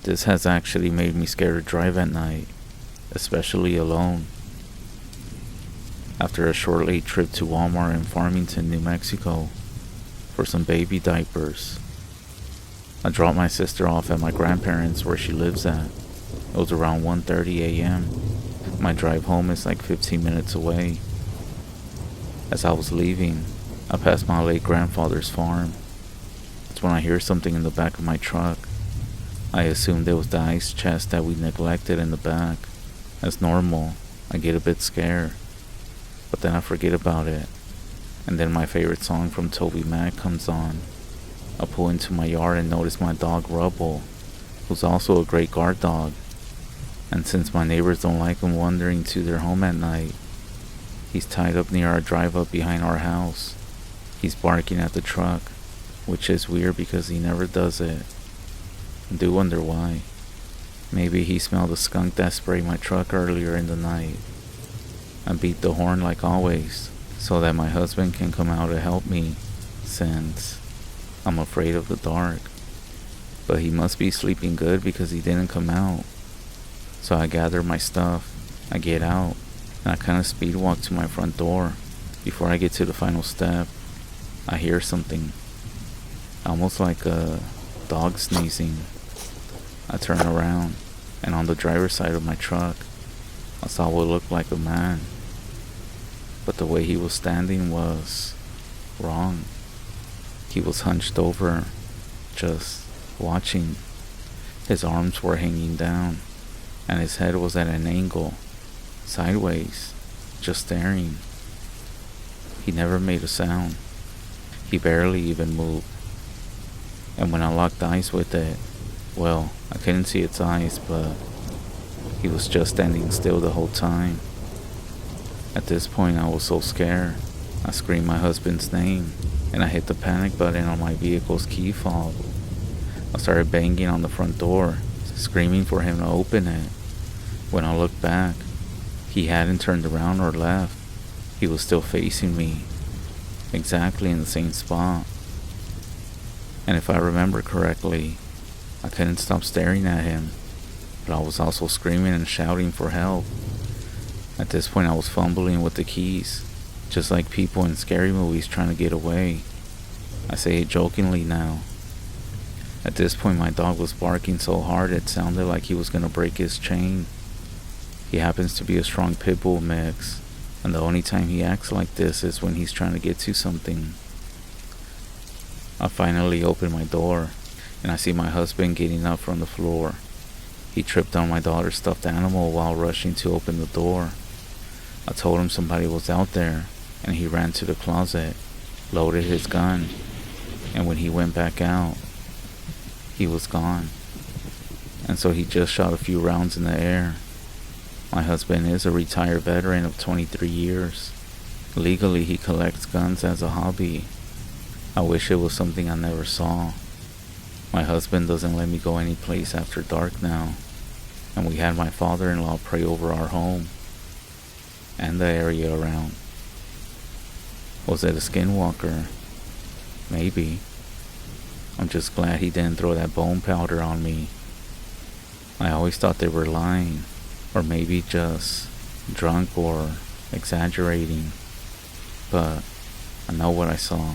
This has actually made me scared to drive at night, especially alone. After a short late trip to Walmart in Farmington, New Mexico, for some baby diapers, I dropped my sister off at my grandparents' where she lives at. It was around 1:30 a.m. My drive home is like 15 minutes away. As I was leaving, I passed my late grandfather's farm. That's when I hear something in the back of my truck. I assumed it was the ice chest that we neglected in the back. As normal, I get a bit scared, but then I forget about it. And then my favorite song from Toby Mac comes on. I pull into my yard and notice my dog Rubble, who's also a great guard dog. And since my neighbors don't like him wandering to their home at night, he's tied up near our drive-up behind our house. He's barking at the truck, which is weird because he never does it. I do wonder why. Maybe he smelled the skunk that sprayed my truck earlier in the night. I beat the horn like always, so that my husband can come out to help me, since I'm afraid of the dark. But he must be sleeping good because he didn't come out. So I gather my stuff, I get out, and I kind of speed walk to my front door. Before I get to the final step, I hear something, almost like a dog sneezing. I turn around, and on the driver's side of my truck, I saw what looked like a man. But the way he was standing was wrong. He was hunched over, just watching. His arms were hanging down, and his head was at an angle, sideways, just staring. He never made a sound. He barely even moved. And when I locked eyes with it, well, I couldn't see its eyes, but he was just standing still the whole time. At this point, I was so scared. I screamed my husband's name, and I hit the panic button on my vehicle's key fob. I started banging on the front door, screaming for him to open it. When I looked back, he hadn't turned around or left. He was still facing me, exactly in the same spot. And if I remember correctly, I couldn't stop staring at him, but I was also screaming and shouting for help. At this point, I was fumbling with the keys, just like people in scary movies trying to get away. I say it jokingly now. At this point, my dog was barking so hard it sounded like he was gonna break his chain. He happens to be a strong pit bull mix, and the only time he acts like this is when he's trying to get to something. I finally open my door, and I see my husband getting up from the floor. He tripped on my daughter's stuffed animal while rushing to open the door. I told him somebody was out there, and he ran to the closet, loaded his gun, and when he went back out, he was gone. And so he just shot a few rounds in the air. My husband is a retired veteran of 23 years. Legally, he collects guns as a hobby. I wish it was something I never saw. My husband doesn't let me go any place after dark now, and we had my father-in-law pray over our home and the area around. Was it a skinwalker? Maybe. I'm just glad he didn't throw that bone powder on me. I always thought they were lying, or maybe just drunk or exaggerating, but I know what I saw.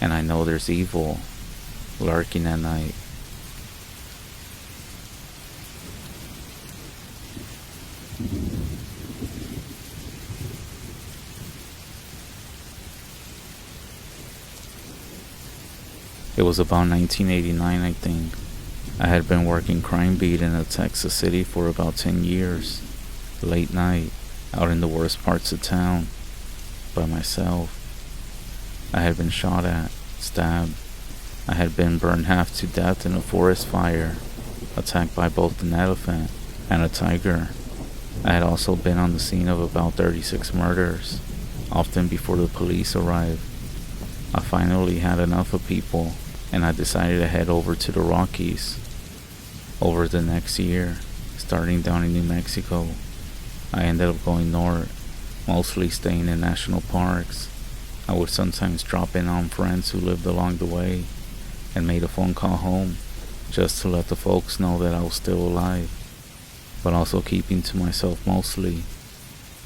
And I know there's evil lurking at night. It was about 1989, I think. I had been working crime beat in a Texas city for about 10 years. Late night, out in the worst parts of town, by myself. I had been shot at, stabbed. I had been burned half to death in a forest fire, attacked by both an elephant and a tiger. I had also been on the scene of about 36 murders, often before the police arrived. I finally had enough of people, and I decided to head over to the Rockies. Over the next year, starting down in New Mexico, I ended up going north, mostly staying in national parks. I would sometimes drop in on friends who lived along the way, and made a phone call home. just to let the folks know that I was still alive, but also keeping to myself mostly.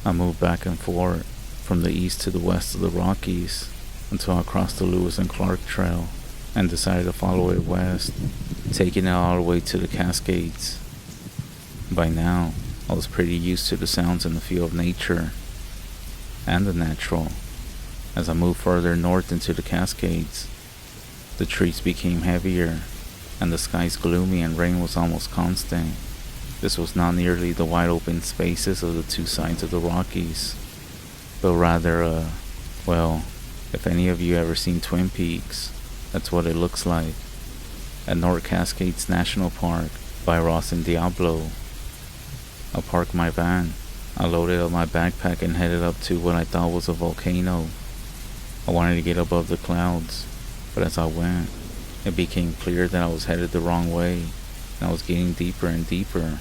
I moved back and forth from the east to the west of the Rockies until I crossed the Lewis and Clark Trail and decided to follow it west, taking it all the way to the Cascades. By now, I was pretty used to the sounds and the feel of nature and the natural. As I moved further north into the Cascades, the trees became heavier and the skies gloomy and rain was almost constant. This was not nearly the wide open spaces of the two sides of the Rockies, but rather well, if any of you ever seen Twin Peaks, that's what it looks like. At North Cascades National Park by Ross and Diablo, I parked my van. I loaded up my backpack and headed up to what I thought was a volcano. I wanted to get above the clouds, but as I went, it became clear that I was headed the wrong way, and I was getting deeper and deeper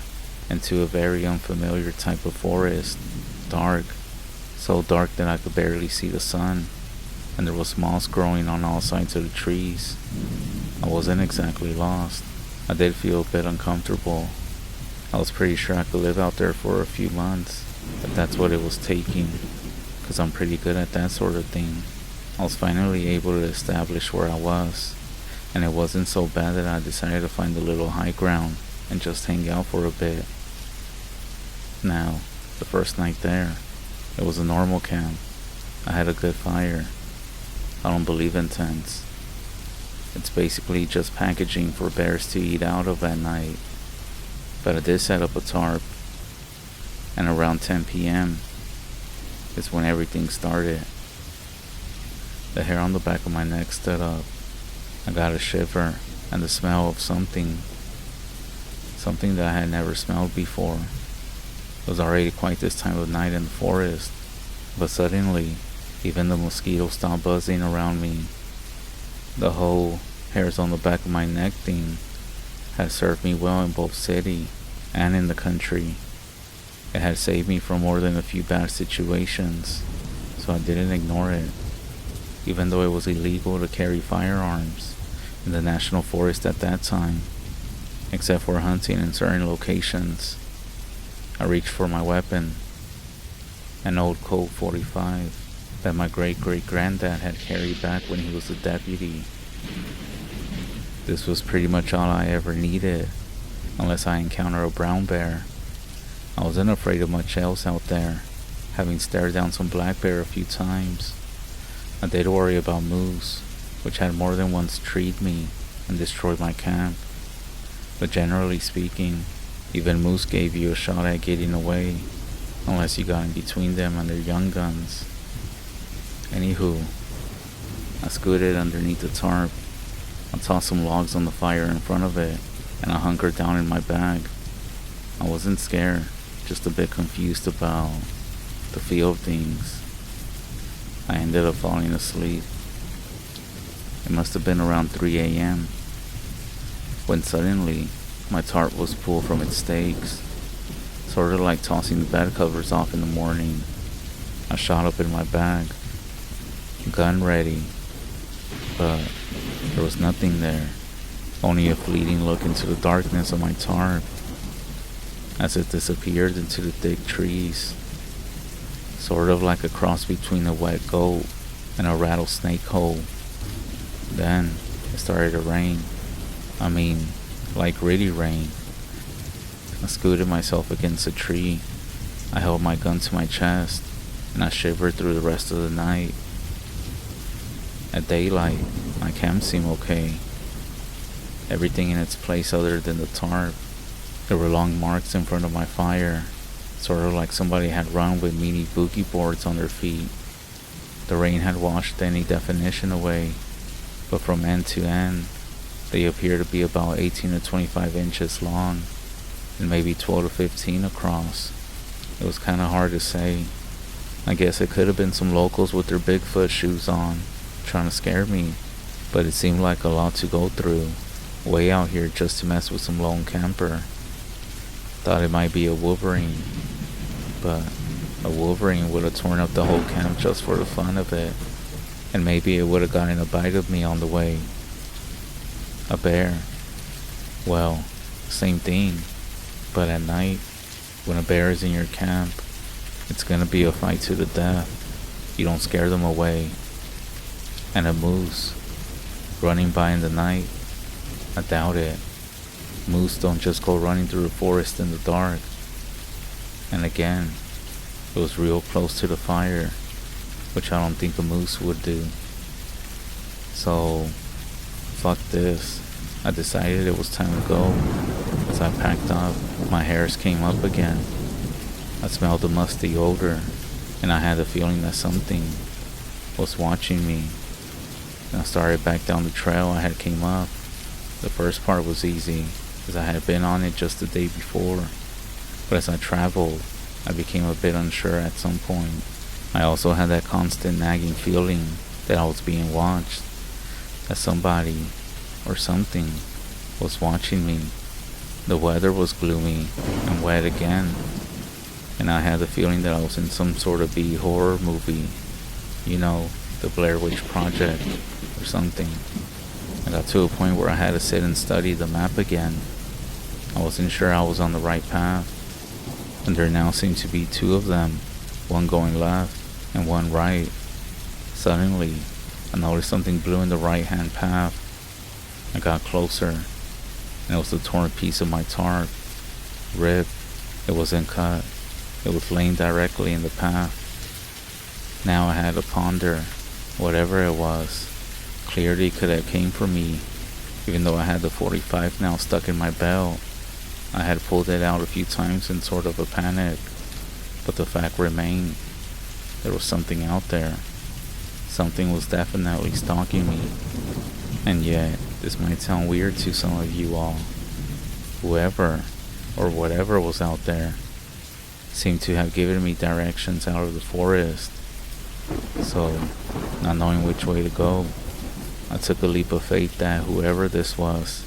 into a very unfamiliar type of forest, dark, so dark that I could barely see the sun, and there was moss growing on all sides of the trees. I wasn't exactly lost. I did feel a bit uncomfortable. I was pretty sure I could live out there for a few months, if that's what it was taking, because I'm pretty good at that sort of thing. I was finally able to establish where I was, and it wasn't so bad that I decided to find a little high ground and just hang out for a bit. Now, the first night there, it was a normal camp. I had a good fire. I don't believe in tents. It's basically just packaging for bears to eat out of at night. But I did set up a tarp, and around 10 p.m. is when everything started. The hair on the back of my neck stood up. I got a shiver and the smell of something that I had never smelled before. It was already quite this time of night in the forest, but suddenly, even the mosquitoes stopped buzzing around me. The whole hairs on the back of my neck thing had served me well in both city and in the country. It had saved me from more than a few bad situations, so I didn't ignore it. Even though it was illegal to carry firearms in the national forest at that time, except for hunting in certain locations, I reached for my weapon, an old Colt 45 that my great-great-granddad had carried back when he was a deputy. This was pretty much all I ever needed, unless I encounter a brown bear. I wasn't afraid of much else out there, having stared down some black bear a few times. I did worry about moose, which had more than once treed me and destroyed my camp. But generally speaking, even moose gave you a shot at getting away, unless you got in between them and their young guns. Anywho, I scooted underneath the tarp. I tossed some logs on the fire in front of it, and I hunkered down in my bag. I wasn't scared, just a bit confused about the feel of things. I ended up falling asleep. It must have been around 3 a.m. when suddenly my tarp was pulled from its stakes, sort of like tossing the bed covers off in the morning. I shot up in my bag, gun ready, but there was nothing there, only a fleeting look into the darkness of my tarp as it disappeared into the thick trees, sort of like a cross between a wet goat and a rattlesnake hole. Then it started to rain. I mean, like really rain. I scooted myself against a tree. I held my gun to my chest, and I shivered through the rest of the night. At daylight, my camp seemed okay. Everything in its place other than the tarp. There were long marks in front of my fire, sort of like somebody had run with mini boogie boards on their feet. The rain had washed any definition away, but from end to end, they appear to be about 18 to 25 inches long, and maybe 12 to 15 across. It was kinda hard to say. I guess it could have been some locals with their Bigfoot shoes on, trying to scare me, but it seemed like a lot to go through, way out here just to mess with some lone camper. Thought it might be a wolverine, but a wolverine would have torn up the whole camp just for the fun of it, and maybe it would have gotten a bite of me on the way. A bear. Well, same thing, but at night, when a bear is in your camp, it's gonna be a fight to the death. You don't scare them away. And a moose running by in the night, I doubt it. Moose don't just go running through the forest in the dark. And again, it was real close to the fire, which I don't think a moose would do. So, fuck this. I decided it was time to go. As I packed up, my hairs came up again. I smelled the musty odor, and I had the feeling that something was watching me. And I started back down the trail I had came up. The first part was easy, as I had been on it just the day before. But as I traveled, I became a bit unsure at some point. I also had that constant nagging feeling that I was being watched, that somebody or something was watching me. The weather was gloomy and wet again, and I had the feeling that I was in some sort of B horror movie, you know, the Blair Witch Project or something. I got to a point where I had to sit and study the map again. I wasn't sure I was on the right path, and there now seemed to be two of them, one going left and one right. Suddenly, I noticed something blue in the right-hand path. I got closer, and it was a torn piece of my tarp. Ripped. It wasn't cut. It was laying directly in the path. Now I had to ponder, whatever it was, clearly could have came for me, even though I had the 45 now stuck in my belt. I had pulled it out a few times in sort of a panic, but the fact remained, there was something out there. Something was definitely stalking me. And yet, this might sound weird to some of you all. Whoever, or whatever was out there, seemed to have given me directions out of the forest. So, not knowing which way to go, I took a leap of faith that whoever this was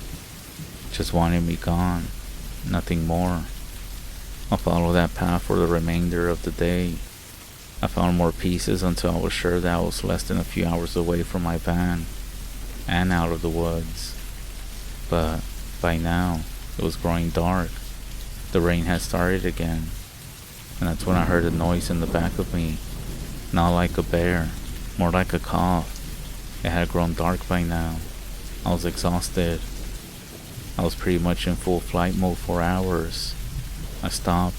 just wanted me gone, nothing more. I'll follow that path for the remainder of the day. I found more pieces until I was sure that I was less than a few hours away from my van and out of the woods. But by now, it was growing dark. The rain had started again, and that's when I heard a noise in the back of me. Not like a bear, more like a cough. It had grown dark by now. I was exhausted. I was pretty much in full flight mode for hours. I stopped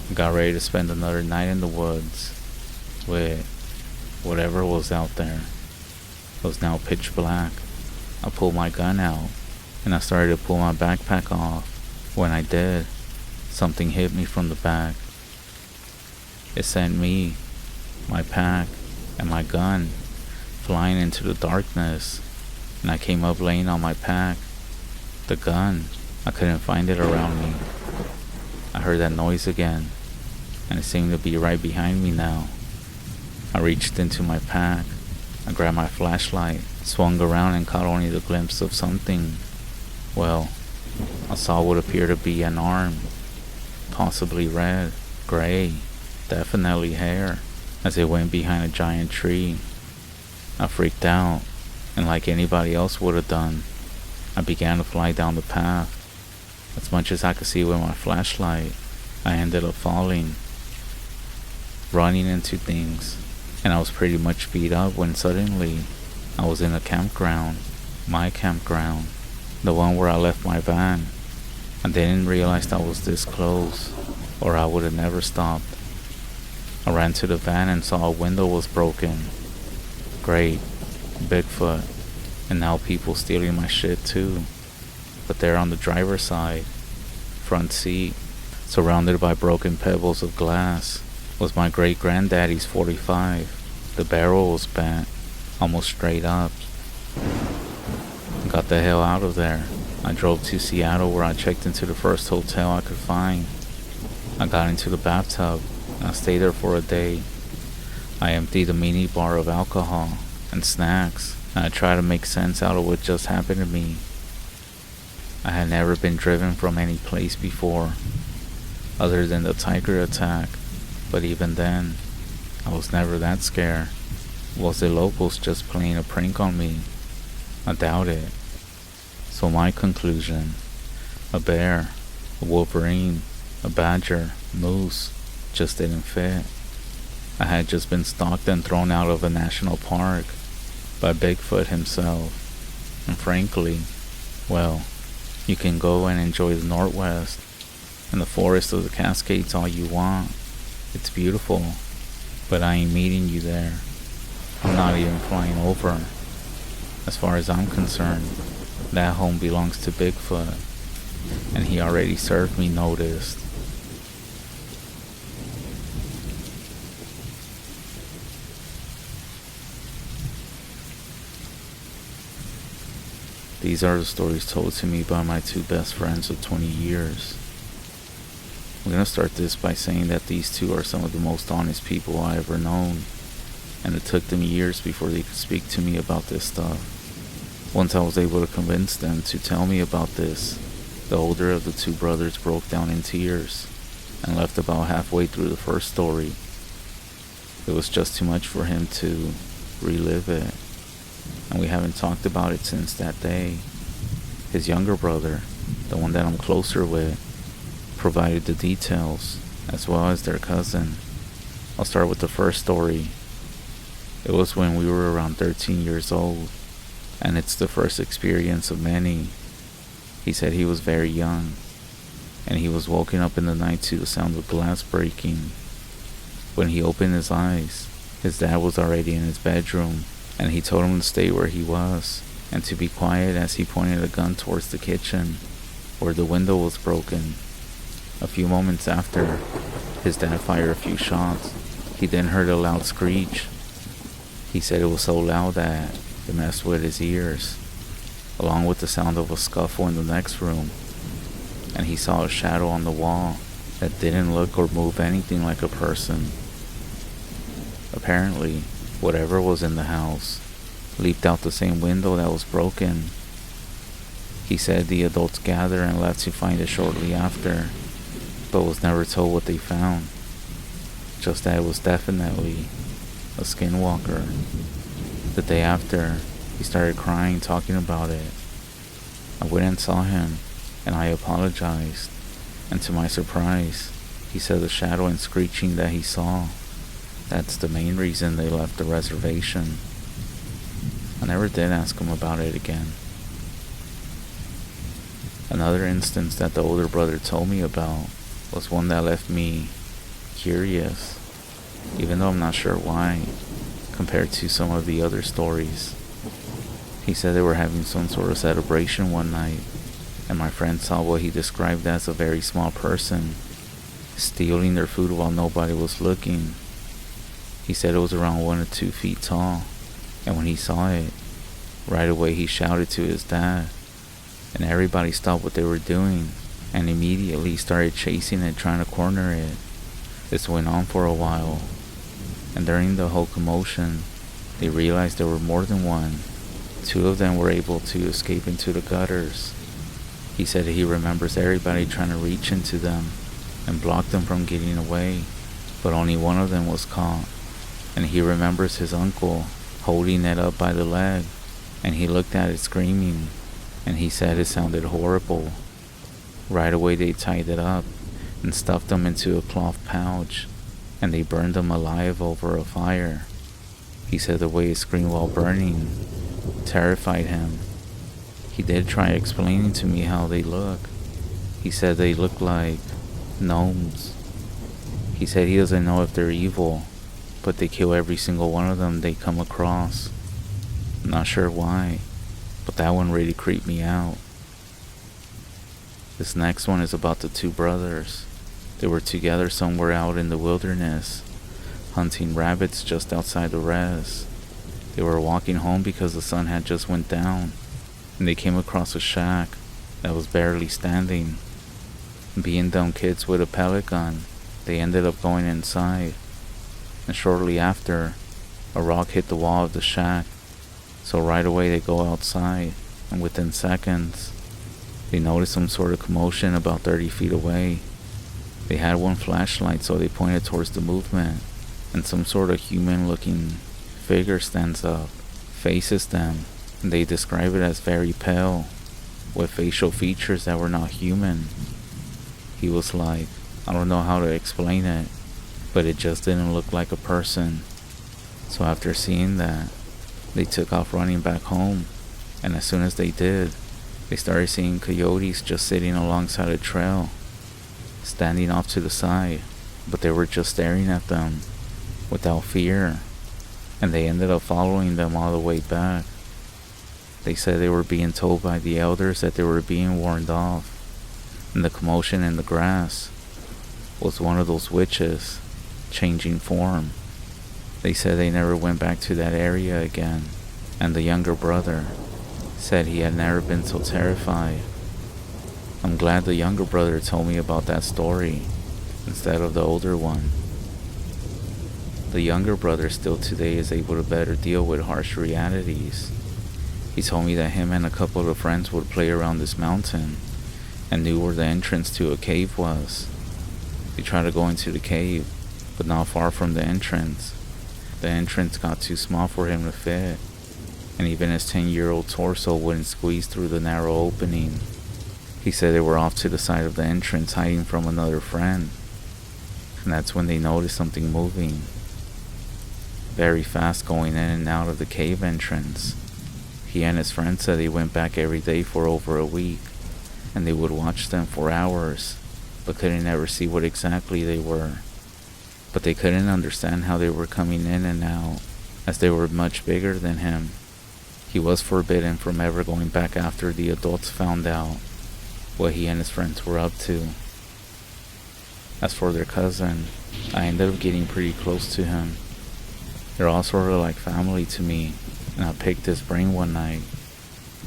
and got ready to spend another night in the woods with whatever was out there. It was now pitch black. I pulled my gun out and I started to pull my backpack off. When I did, something hit me from the back. It sent me, my pack, and my gun flying into the darkness, and I came up laying on my pack. The gun, I couldn't find it around me. I heard that noise again, and it seemed to be right behind me now. I reached into my pack, I grabbed my flashlight, swung around and caught only the glimpse of something. Well, I saw what appeared to be an arm, possibly red, gray, definitely hair, as it went behind a giant tree. I freaked out, and like anybody else would have done, I began to fly down the path. As much as I could see with my flashlight, I ended up falling, running into things, and I was pretty much beat up when suddenly I was in a campground, my campground, the one where I left my van. I didn't realize I was this close, or I would have never stopped. I ran to the van and saw a window was broken. Great, Bigfoot, and now people stealing my shit too. But there on the driver's side, front seat, surrounded by broken pebbles of glass, was my great-granddaddy's 45. The barrel was bent, almost straight up. Got the hell out of there. I drove to Seattle where I checked into the first hotel I could find. I got into the bathtub and I stayed there for a day. I emptied the mini bar of alcohol and snacks, and I tried to make sense out of what just happened to me. I had never been driven from any place before, other than the tiger attack, but even then, I was never that scared. Was the locals just playing a prank on me? I doubt it. So my conclusion A bear, a wolverine, a badger, moose, just didn't fit. I had just been stalked and thrown out of a national park by Bigfoot himself. And frankly, well, you can go and enjoy the Northwest and the forest of the Cascades all you want. It's beautiful, but I ain't meeting you there. I'm not even flying over. As far as I'm concerned, that home belongs to Bigfoot, and he already served me notice. These are the stories told to me by my two best friends of 20 years. I'm gonna start this by saying that these two are some of the most honest people I ever known, and it took them years before they could speak to me about this stuff. Once I was able to convince them to tell me about this, the older of the two brothers broke down in tears and left about halfway through the first story. It was just too much for him to relive it, and we haven't talked about it since that day. His younger brother, the one that I'm closer with, provided the details, as well as their cousin. I'll start with the first story. It was when we were around 13 years old, and it's the first experience of many. He said he was very young, and he was woken up in the night to the sound of glass breaking. When he opened his eyes, his dad was already in his bedroom, and he told him to stay where he was, and to be quiet as he pointed a gun towards the kitchen, where the window was broken. A few moments after, his dad fired a few shots. He then heard a loud screech. He said it was so loud that it messed with his ears, along with the sound of a scuffle in the next room, and he saw a shadow on the wall that didn't look or move anything like a person. Apparently, whatever was in the house leaped out the same window that was broken. He said the adults gathered and left to find it shortly after, but was never told what they found, just that it was definitely a skinwalker. The day after, he started crying, talking about it. I went and saw him, and I apologized, and to my surprise, he said the shadow and screeching that he saw, that's the main reason they left the reservation. I never did ask him about it again. Another instance that the older brother told me about was one that left me curious, even though I'm not sure why, compared to some of the other stories. He said they were having some sort of celebration one night, and my friend saw what he described as a very small person stealing their food while nobody was looking. He said it was around 1 or 2 feet tall, and when he saw it, right away he shouted to his dad, and everybody stopped what they were doing and immediately started chasing it, trying to corner it. This went on for a while, and during the whole commotion, they realized there were more than one. 2 of them were able to escape into the gutters. He said he remembers everybody trying to reach into them and block them from getting away, but only one of them was caught. And he remembers his uncle holding it up by the leg, and he looked at it screaming, and he said it sounded horrible. Right away they tied it up and stuffed them into a cloth pouch, and they burned them alive over a fire. He said the way it screamed while burning terrified him. He did try explaining to me how they look. He said they look like gnomes. He said he doesn't know if they're evil, but they kill every single one of them they come across. I'm not sure why, but that one really creeped me out. This next one is about the 2 brothers. They were together somewhere out in the wilderness, hunting rabbits just outside the res. They were walking home because the sun had just went down, and they came across a shack that was barely standing. Being dumb kids with a pellet gun, they ended up going inside, and shortly after, a rock hit the wall of the shack, so right away they go outside, and within seconds, they noticed some sort of commotion about 30 feet away. They had one flashlight, so they pointed towards the movement, and some sort of human-looking figure stands up, faces them, and they describe it as very pale. with facial features that were not human. He was like, I don't know how to explain it, but it just didn't look like a person. So after seeing that, they took off running back home, and as soon as they did, they started seeing coyotes just sitting alongside a trail, standing off to the side, but they were just staring at them without fear, and they ended up following them all the way back. They said they were being told by the elders that they were being warned off, and the commotion in the grass was one of those witches changing form. They said they never went back to that area again, and the younger brother said he had never been so terrified. I'm glad the younger brother told me about that story instead of the older one. The younger brother still today is able to better deal with harsh realities. He told me that him and a couple of friends would play around this mountain and knew where the entrance to a cave was. They tried to go into the cave, but not far from the entrance. The entrance got too small for him to fit, and even his 10-year-old torso wouldn't squeeze through the narrow opening. He said they were off to the side of the entrance hiding from another friend, and that's when they noticed something moving very fast going in and out of the cave entrance. He and his friend said they went back every day for over a week, and they would watch them for hours, but couldn't ever see what exactly they were. But they couldn't understand how they were coming in and out, as they were much bigger than him. He was forbidden from ever going back after the adults found out what he and his friends were up to. As for their cousin, I ended up getting pretty close to him. They're all sort of like family to me, and I picked his brain one night.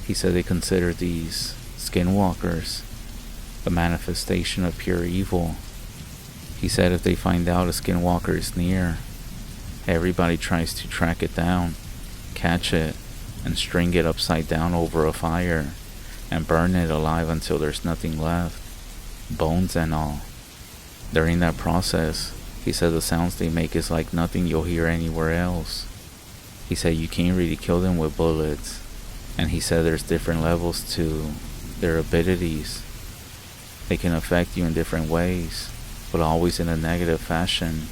He said they consider these skinwalkers a manifestation of pure evil. He said if they find out a skinwalker is near, everybody tries to track it down, catch it, and string it upside down over a fire, and burn it alive until there's nothing left, bones and all. During that process, he said the sounds they make is like nothing you'll hear anywhere else. He said you can't really kill them with bullets, and he said there's different levels to their abilities. They can affect you in different ways, but always in a negative fashion,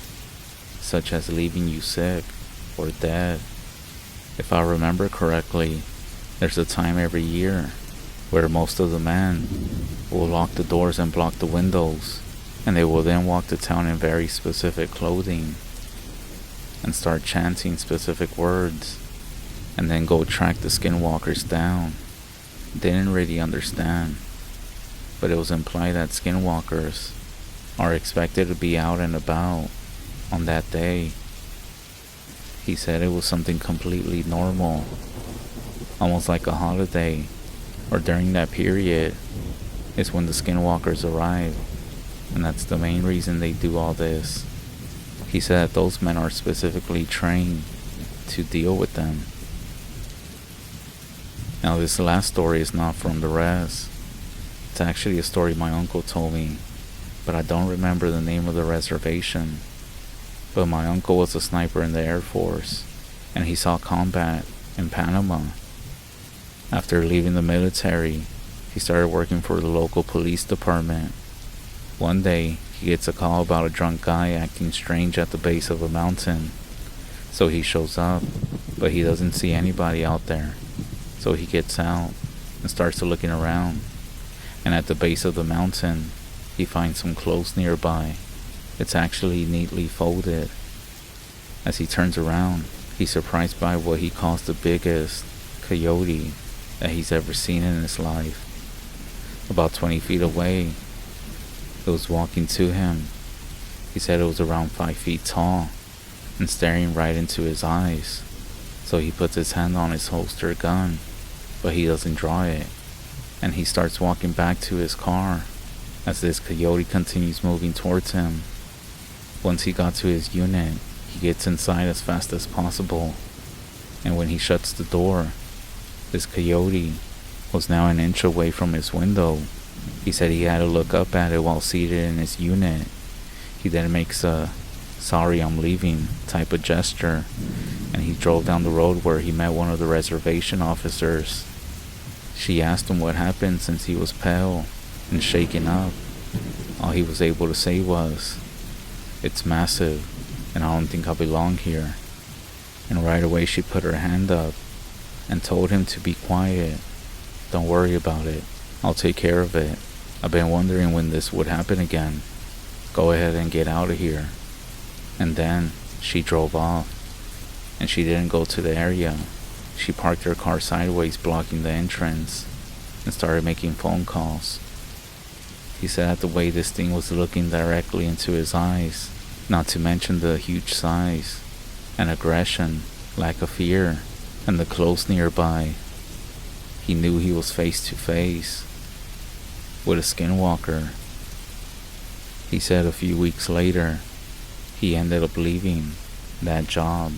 such as leaving you sick or dead. If I remember correctly, there's a time every year where most of the men will lock the doors and block the windows, and they will then walk to town in very specific clothing and start chanting specific words, and then go track the skinwalkers down. Didn't really understand, but it was implied that skinwalkers are expected to be out and about on that day. He said it was something completely normal, almost like a holiday, or during that period is when the skinwalkers arrive, and that's the main reason they do all this. He said that those men are specifically trained to deal with them. Now this last story is not from the res. It's actually a story my uncle told me, but I don't remember the name of the reservation. But my uncle was a sniper in the Air Force, and he saw combat in Panama. After leaving the military, he started working for the local police department. One day, he gets a call about a drunk guy acting strange at the base of a mountain. So he shows up, but he doesn't see anybody out there. So he gets out and starts looking around. And at the base of the mountain, he finds some clothes nearby. It's actually neatly folded. As he turns around, he's surprised by what he calls the biggest coyote that he's ever seen in his life. About 20 feet away, it was walking to him. He said it was around 5 feet tall and staring right into his eyes. So he puts his hand on his holster gun, but he doesn't draw it, and he starts walking back to his car as this coyote continues moving towards him. Once he got to his unit, he gets inside as fast as possible, and when he shuts the door, this coyote was now an inch away from his window. He said he had to look up at it while seated in his unit. He then makes a "sorry, I'm leaving" type of gesture, and he drove down the road where he met one of the reservation officers. She asked him what happened since he was pale and shaken up. All he was able to say was, "It's massive, and I don't think I belong here." And right away she put her hand up and told him to be quiet. "Don't worry about it. I'll take care of it. I've been wondering when this would happen again. Go ahead and get out of here." And then she drove off. And she didn't go to the area. She parked her car sideways, blocking the entrance, and started making phone calls. He said that the way this thing was looking directly into his eyes, not to mention the huge size and aggression, lack of fear, and the clothes nearby, he knew he was face to face with a skinwalker. He said a few weeks later, he ended up leaving that job.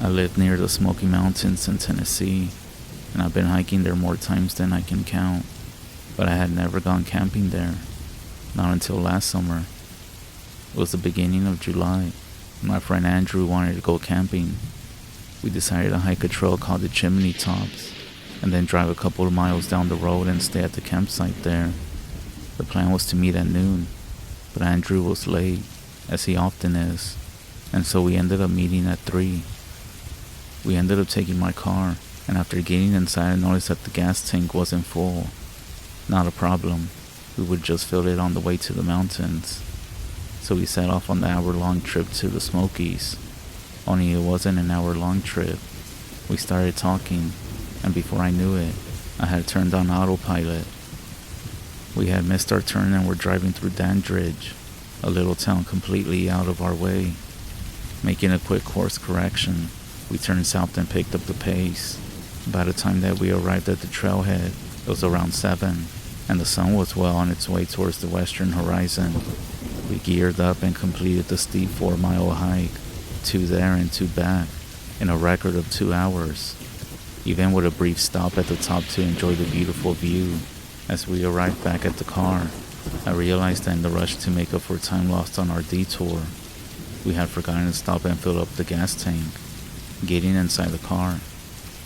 I live near the Smoky Mountains in Tennessee, and I've been hiking there more times than I can count, but I had never gone camping there, not until last summer. It was the beginning of July, and my friend Andrew wanted to go camping. We decided to hike a trail called the Chimney Tops, and then drive a couple of miles down the road and stay at the campsite there. The plan was to meet at noon, but Andrew was late, as he often is, and so we ended up meeting at 3. We ended up taking my car, and after getting inside I noticed that the gas tank wasn't full. Not a problem, we would just fill it on the way to the mountains. So we set off on the hour-long trip to the Smokies. Only it wasn't an hour-long trip. We started talking, and before I knew it, I had turned on autopilot. We had missed our turn and were driving through Dandridge, a little town completely out of our way. Making a quick course correction, we turned south and picked up the pace. By the time that we arrived at the trailhead, it was around 7, and the sun was well on its way towards the western horizon. We geared up and completed the steep 4-mile hike, 2 there and 2 back, in a record of 2 hours, even with a brief stop at the top to enjoy the beautiful view. As we arrived back at the car, I realized that in the rush to make up for time lost on our detour, we had forgotten to stop and fill up the gas tank. Getting inside the car,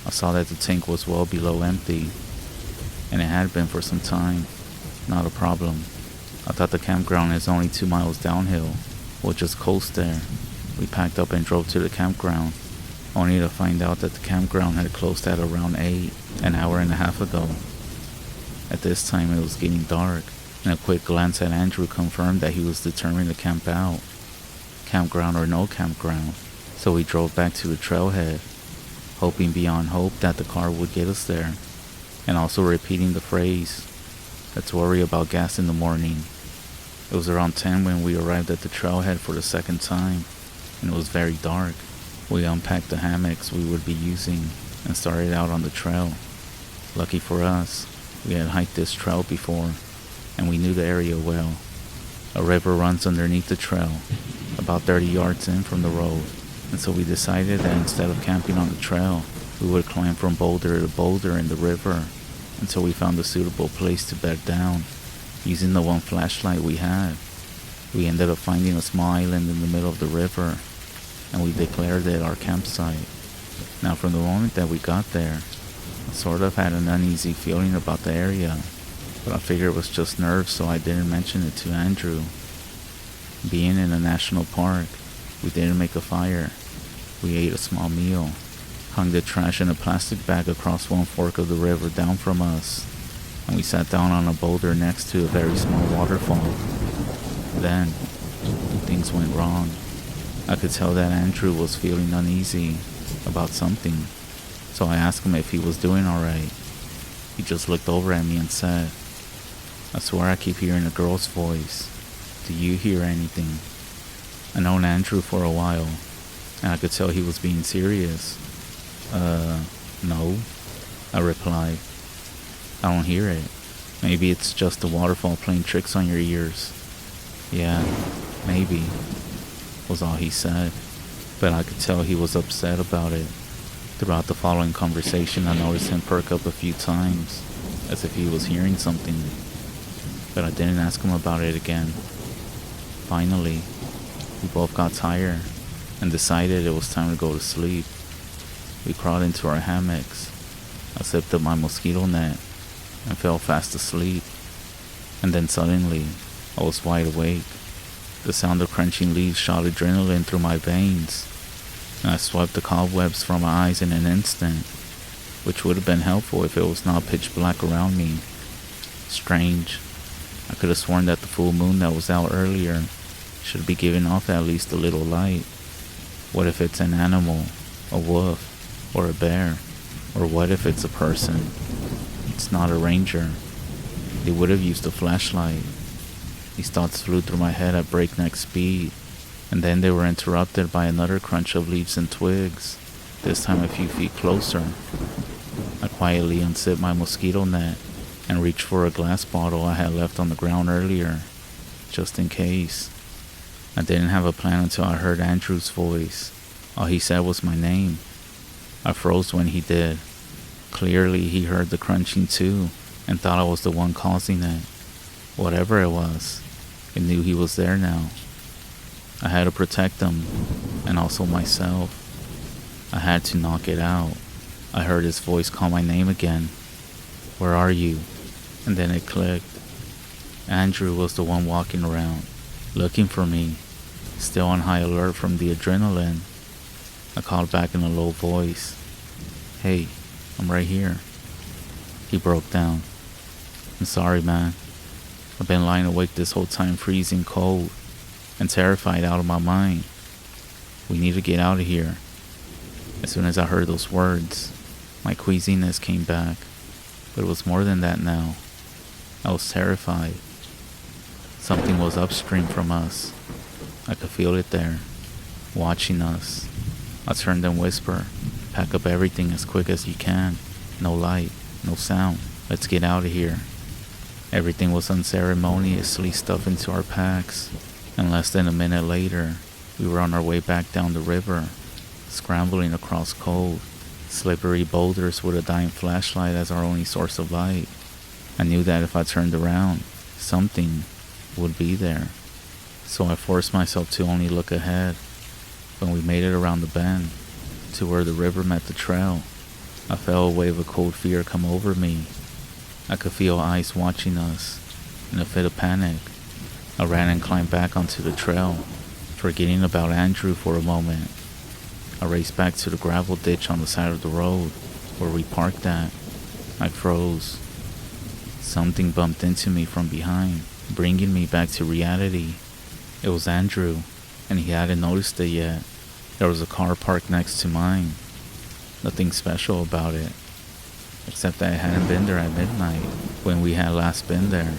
I saw that the tank was well below empty, and it had been for some time. Not a problem. I thought the campground is only 2 miles downhill. We'll just coast there. We packed up and drove to the campground, only to find out that the campground had closed at around 8, an hour and a half ago. At this time it was getting dark, and a quick glance at Andrew confirmed that he was determined to camp out. Campground or no campground. So we drove back to the trailhead, hoping beyond hope that the car would get us there, and also repeating the phrase, "Let's worry about gas in the morning." It was around 10 when we arrived at the trailhead for the second time, and it was very dark. We unpacked the hammocks we would be using and started out on the trail. Lucky for us, we had hiked this trail before, and we knew the area well. A river runs underneath the trail, about 30 yards in from the road. And so we decided that instead of camping on the trail, we would climb from boulder to boulder in the river until we found a suitable place to bed down. Using the one flashlight we had, we ended up finding a small island in the middle of the river, and we declared it our campsite. Now from the moment that we got there, I sort of had an uneasy feeling about the area, but I figured it was just nerves, so I didn't mention it to Andrew. Being in a national park, we didn't make a fire. We ate a small meal, hung the trash in a plastic bag across one fork of the river down from us, and we sat down on a boulder next to a very small waterfall. Then, things went wrong. I could tell that Andrew was feeling uneasy about something, so I asked him if he was doing alright. He just looked over at me and said, "I swear I keep hearing a girl's voice. Do you hear anything?" I known Andrew for a while, and I could tell he was being serious. No, I replied. I don't hear it. Maybe it's just the waterfall playing tricks on your ears. Yeah, maybe, was all he said, but I could tell he was upset about it. Throughout the following conversation, I noticed him perk up a few times, as if he was hearing something, but I didn't ask him about it again. Finally, we both got tired and decided it was time to go to sleep. We crawled into our hammocks. I zipped up my mosquito net and fell fast asleep. And then suddenly, I was wide awake. The sound of crunching leaves shot adrenaline through my veins, and I swept the cobwebs from my eyes in an instant, which would have been helpful if it was not pitch black around me. Strange. I could have sworn that the full moon that was out earlier should be giving off at least a little light. What if it's an animal, a wolf, or a bear? Or what if it's a person? It's not a ranger. They would have used a flashlight. These thoughts flew through my head at breakneck speed, and then they were interrupted by another crunch of leaves and twigs, this time a few feet closer. I quietly unzipped my mosquito net and reached for a glass bottle I had left on the ground earlier, just in case. I didn't have a plan until I heard Andrew's voice. All he said was my name. I froze when he did. Clearly he heard the crunching too and thought I was the one causing it. Whatever it was, it knew he was there now. I had to protect him, and also myself. I had to knock it out. I heard his voice call my name again. Where are you? And then it clicked. Andrew was the one walking around, looking for me, still on high alert from the adrenaline. I called back in a low voice. Hey, I'm right here. He broke down. I'm sorry, man. I've been lying awake this whole time, freezing cold and terrified out of my mind. We need to get out of here. As soon as I heard those words, my queasiness came back, but it was more than that now. I was terrified. Something was upstream from us. I could feel it there, watching us. I turned and whispered, pack up everything as quick as you can. No light, no sound. Let's get out of here. Everything was unceremoniously stuffed into our packs, and less than a minute later, we were on our way back down the river, scrambling across cold, slippery boulders with a dying flashlight as our only source of light. I knew that if I turned around, something would be there, so I forced myself to only look ahead. When we made it around the bend, to where the river met the trail, I felt a wave of cold fear come over me. I could feel eyes watching us. In a fit of panic, I ran and climbed back onto the trail, forgetting about Andrew for a moment. I raced back to the gravel ditch on the side of the road, where we parked at. I froze. Something bumped into me from behind, bringing me back to reality. It was Andrew, and he hadn't noticed it yet. There was a car parked next to mine. Nothing special about it, except that it hadn't been there at midnight when we had last been there.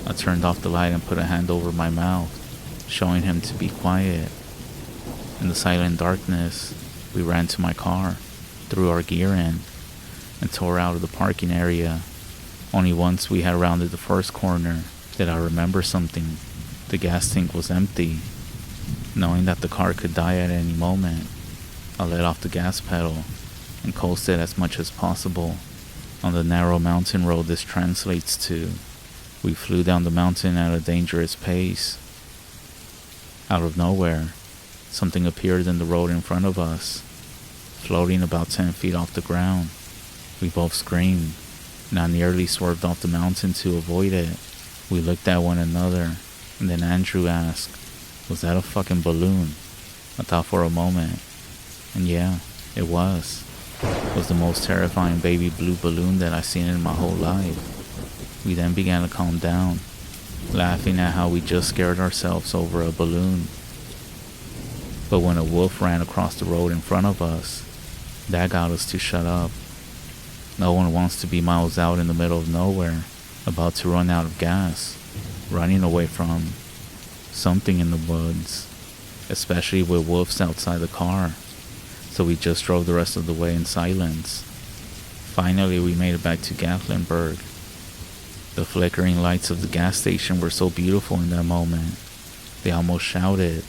I turned off the light and put a hand over my mouth, showing him to be quiet. In the silent darkness, we ran to my car, threw our gear in, and tore out of the parking area. Only once we had rounded the first corner did I remember something. The gas tank was empty. Knowing that the car could die at any moment, I let off the gas pedal and coasted as much as possible. On the narrow mountain road this translates to, we flew down the mountain at a dangerous pace. Out of nowhere, something appeared in the road in front of us, floating about 10 feet off the ground. We both screamed, and I nearly swerved off the mountain to avoid it. We looked at one another, and then Andrew asked, was that a fucking balloon? I thought for a moment, and yeah, it was. It was the most terrifying baby blue balloon that I've seen in my whole life. We then began to calm down, laughing at how we just scared ourselves over a balloon. But when a wolf ran across the road in front of us, that got us to shut up. No one wants to be miles out in the middle of nowhere, about to run out of gas, running away from something in the woods, especially with wolves outside the car. So we just drove the rest of the way in silence. Finally, we made it back to Gatlinburg. The flickering lights of the gas station were so beautiful in that moment. They almost shouted,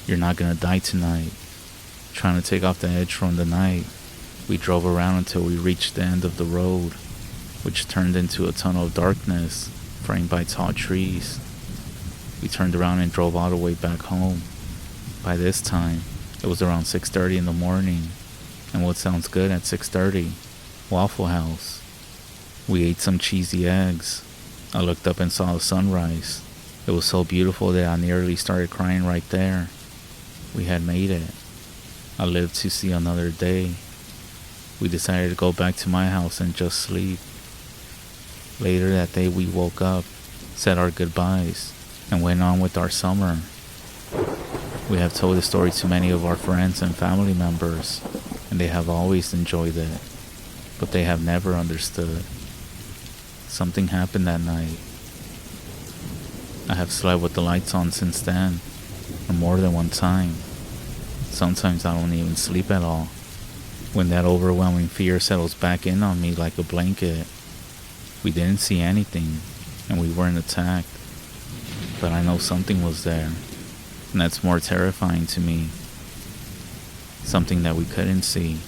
"You're not gonna die tonight." Trying to take off the edge from the night, we drove around until we reached the end of the road, which turned into a tunnel of darkness framed by tall trees. We turned around and drove all the way back home. By this time, it was around 6:30 in the morning, and what sounds good at 6:30? Waffle House. We ate some cheesy eggs. I looked up and saw the sunrise. It was so beautiful that I nearly started crying right there. We had made it. I lived to see another day. We decided to go back to my house and just sleep. Later that day we woke up, said our goodbyes, and went on with our summer. We have told the story to many of our friends and family members, and they have always enjoyed it, but they have never understood. Something happened that night. I have slept with the lights on since then, or more than one time. Sometimes I don't even sleep at all. When that overwhelming fear settles back in on me like a blanket, we didn't see anything, and we weren't attacked. But I know something was there, and that's more terrifying to me. Something that we couldn't see.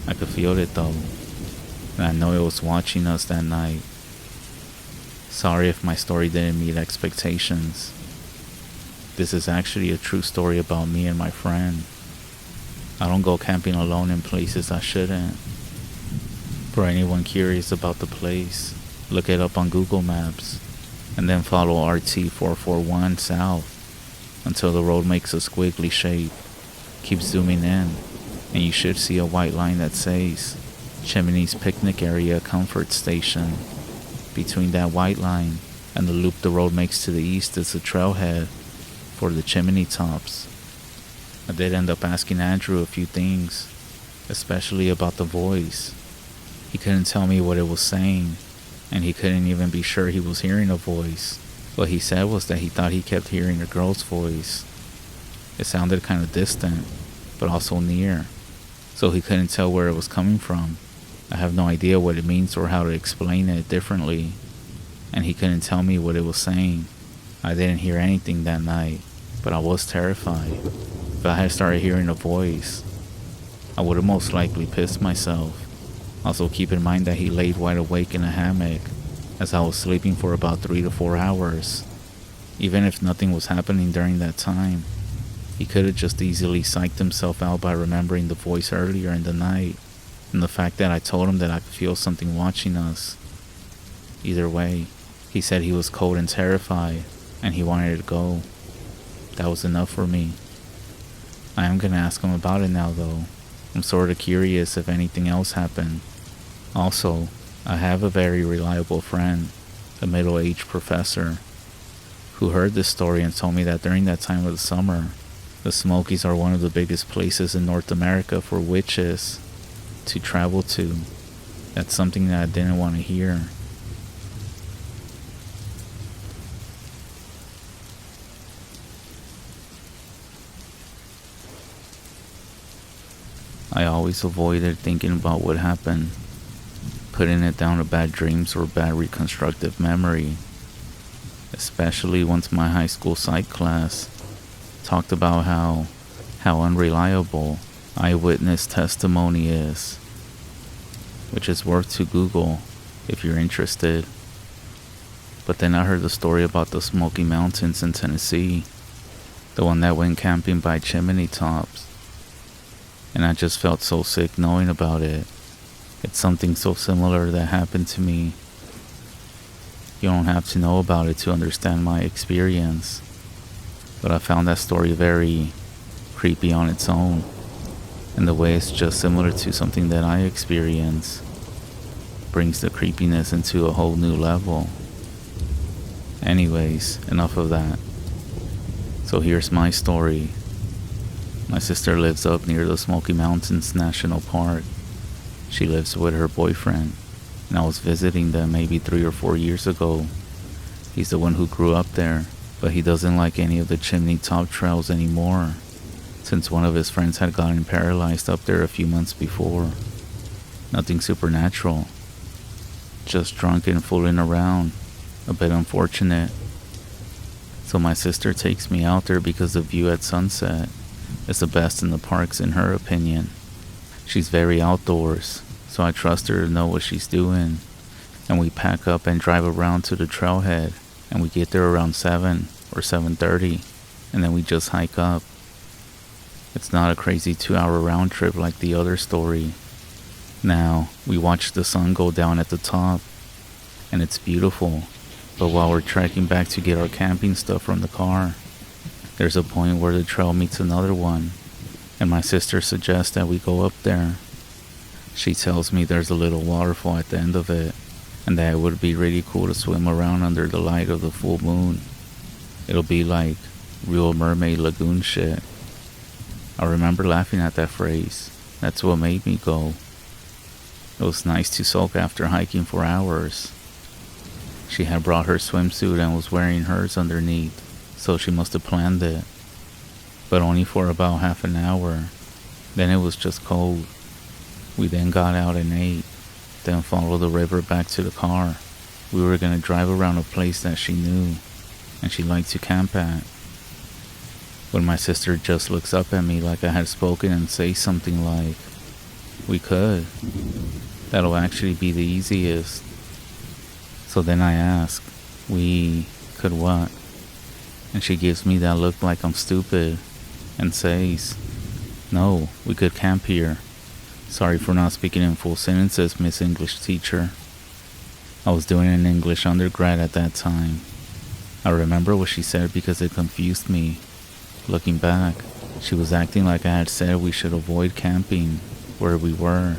I could feel it though, and I know it was watching us that night. Sorry if my story didn't meet expectations. This is actually a true story about me and my friend. I don't go camping alone in places I shouldn't. For anyone curious about the place, look it up on Google Maps, and then follow RT 441 south until the road makes a squiggly shape. Keep zooming in, and you should see a white line that says Chimney's Picnic Area Comfort Station. Between that white line and the loop the road makes to the east is a trailhead for the chimney tops. I did end up asking Andrew a few things, especially about the voice. He couldn't tell me what it was saying, and he couldn't even be sure he was hearing a voice. What he said was that he thought he kept hearing a girl's voice. It sounded kind of distant, but also near, so he couldn't tell where it was coming from. I have no idea what it means or how to explain it differently, and he couldn't tell me what it was saying. I didn't hear anything that night, but I was terrified. If I had started hearing a voice, I would have most likely pissed myself. Also keep in mind that he laid wide awake in a hammock as I was sleeping for about 3 to 4 hours. Even if nothing was happening during that time, he could have just easily psyched himself out by remembering the voice earlier in the night, and the fact that I told him that I could feel something watching us. Either way, he said he was cold and terrified, and he wanted to go. That was enough for me. I am gonna ask him about it now though. I'm sorta curious if anything else happened. Also, I have a very reliable friend, a middle-aged professor, who heard this story and told me that during that time of the summer, the Smokies are one of the biggest places in North America for witches to travel to. That's something that I didn't want to hear. I always avoided thinking about what happened, putting it down to bad dreams or bad reconstructive memory, especially once my high school psych class talked about how unreliable eyewitness testimony is, which is worth to Google if you're interested. But then I heard the story about the Smoky Mountains in Tennessee, the one that went camping by chimney tops, and I just felt so sick knowing about it. It's something so similar that happened to me. You don't have to know about it to understand my experience, but I found that story very creepy on its own, and the way it's just similar to something that I experience brings the creepiness into a whole new level. Anyways, enough of that. So here's my story. My sister lives up near the Smoky Mountains National Park. She lives with her boyfriend, and I was visiting them maybe 3 or 4 years ago. He's the one who grew up there, but he doesn't like any of the chimney top trails anymore, since one of his friends had gotten paralyzed up there a few months before. Nothing supernatural, just drunk and fooling around, a bit unfortunate. So my sister takes me out there because the view at sunset is the best in the parks in her opinion. She's very outdoors, so I trust her to know what she's doing, and we pack up and drive around to the trailhead, and we get there around 7, or 7:30, and then we just hike up. It's not a crazy 2-hour round trip like the other story. Now, we watch the sun go down at the top, and it's beautiful, but while we're trekking back to get our camping stuff from the car, there's a point where the trail meets another one, and my sister suggests that we go up there. She tells me there's a little waterfall at the end of it, and that it would be really cool to swim around under the light of the full moon. It'll be like real mermaid lagoon shit. I remember laughing at that phrase. That's what made me go. It was nice to soak after hiking for hours. She had brought her swimsuit and was wearing hers underneath, so she must have planned it. But only for about half an hour. Then it was just cold. We then got out and ate, then followed the river back to the car. We were going to drive around a place that she knew, and she liked to camp at. When my sister just looks up at me like I had spoken and says something like, "We could. That'll actually be the easiest." So then I ask, "We could what?" And she gives me that look like I'm stupid and says, "No, we could camp here. Sorry for not speaking in full sentences, Miss English teacher." I was doing an English undergrad at that time. I remember what she said because it confused me. Looking back, she was acting like I had said we should avoid camping where we were,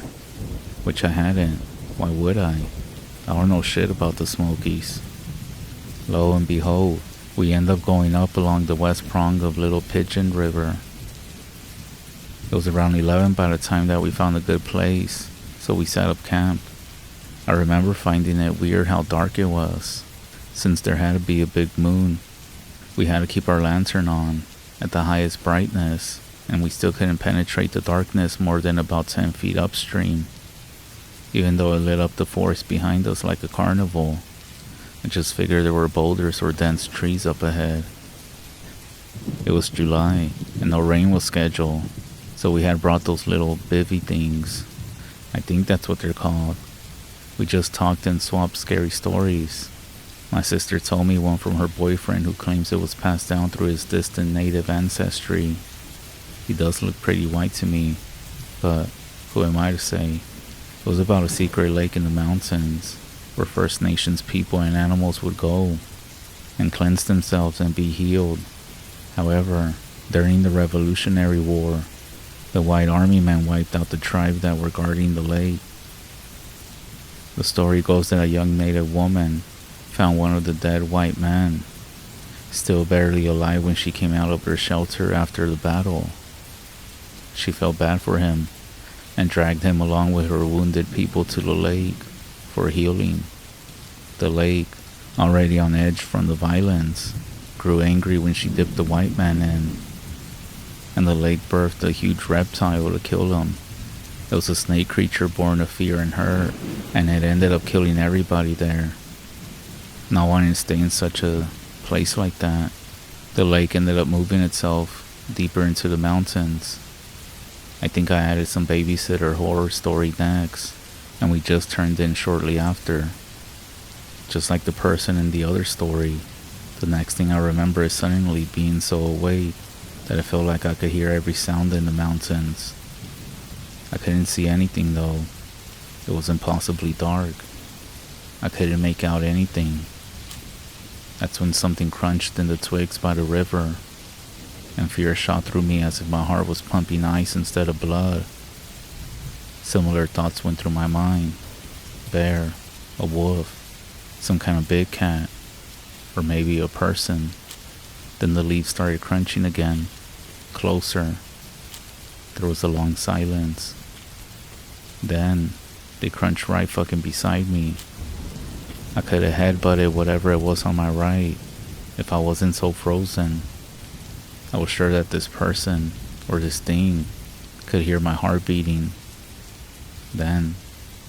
which I hadn't. Why would I? I don't know shit about the Smokies. Lo and behold, we end up going up along the west prong of Little Pigeon River. It was around 11 by the time that we found a good place, so we set up camp. I remember finding it weird how dark it was, since there had to be a big moon. We had to keep our lantern on, at the highest brightness, and we still couldn't penetrate the darkness more than about 10 feet upstream. Even though it lit up the forest behind us like a carnival, I just figured there were boulders or dense trees up ahead. It was July, and no rain was scheduled, so we had brought those little bivvy things. I think that's what they're called. We just talked and swapped scary stories. My sister told me one from her boyfriend who claims it was passed down through his distant native ancestry. He does look pretty white to me, but who am I to say? It was about a secret lake in the mountains, where First Nations people and animals would go and cleanse themselves and be healed. However, during the Revolutionary War, the white army men wiped out the tribe that were guarding the lake. The story goes that a young native woman found one of the dead white men, still barely alive when she came out of her shelter after the battle. She felt bad for him and dragged him along with her wounded people to the lake for healing. The lake, already on edge from the violence, grew angry when she dipped the white man in, and the lake birthed a huge reptile to kill him. It was a snake creature born of fear and hurt, and it ended up killing everybody there. Not wanting to stay in such a place like that, the lake ended up moving itself deeper into the mountains. I think I added some babysitter horror story next, and we just turned in shortly after. Just like the person in the other story, the next thing I remember is suddenly being so awake that I felt like I could hear every sound in the mountains. I couldn't see anything though. It was impossibly dark. I couldn't make out anything. That's when something crunched in the twigs by the river, and fear shot through me as if my heart was pumping ice instead of blood. Similar thoughts went through my mind. Bear, a wolf, some kind of big cat, or maybe a person. Then the leaves started crunching again, closer. There was a long silence. Then, they crunched right fucking beside me. I could have headbutted whatever it was on my right if I wasn't so frozen. I was sure that this person, or this thing, could hear my heart beating. Then,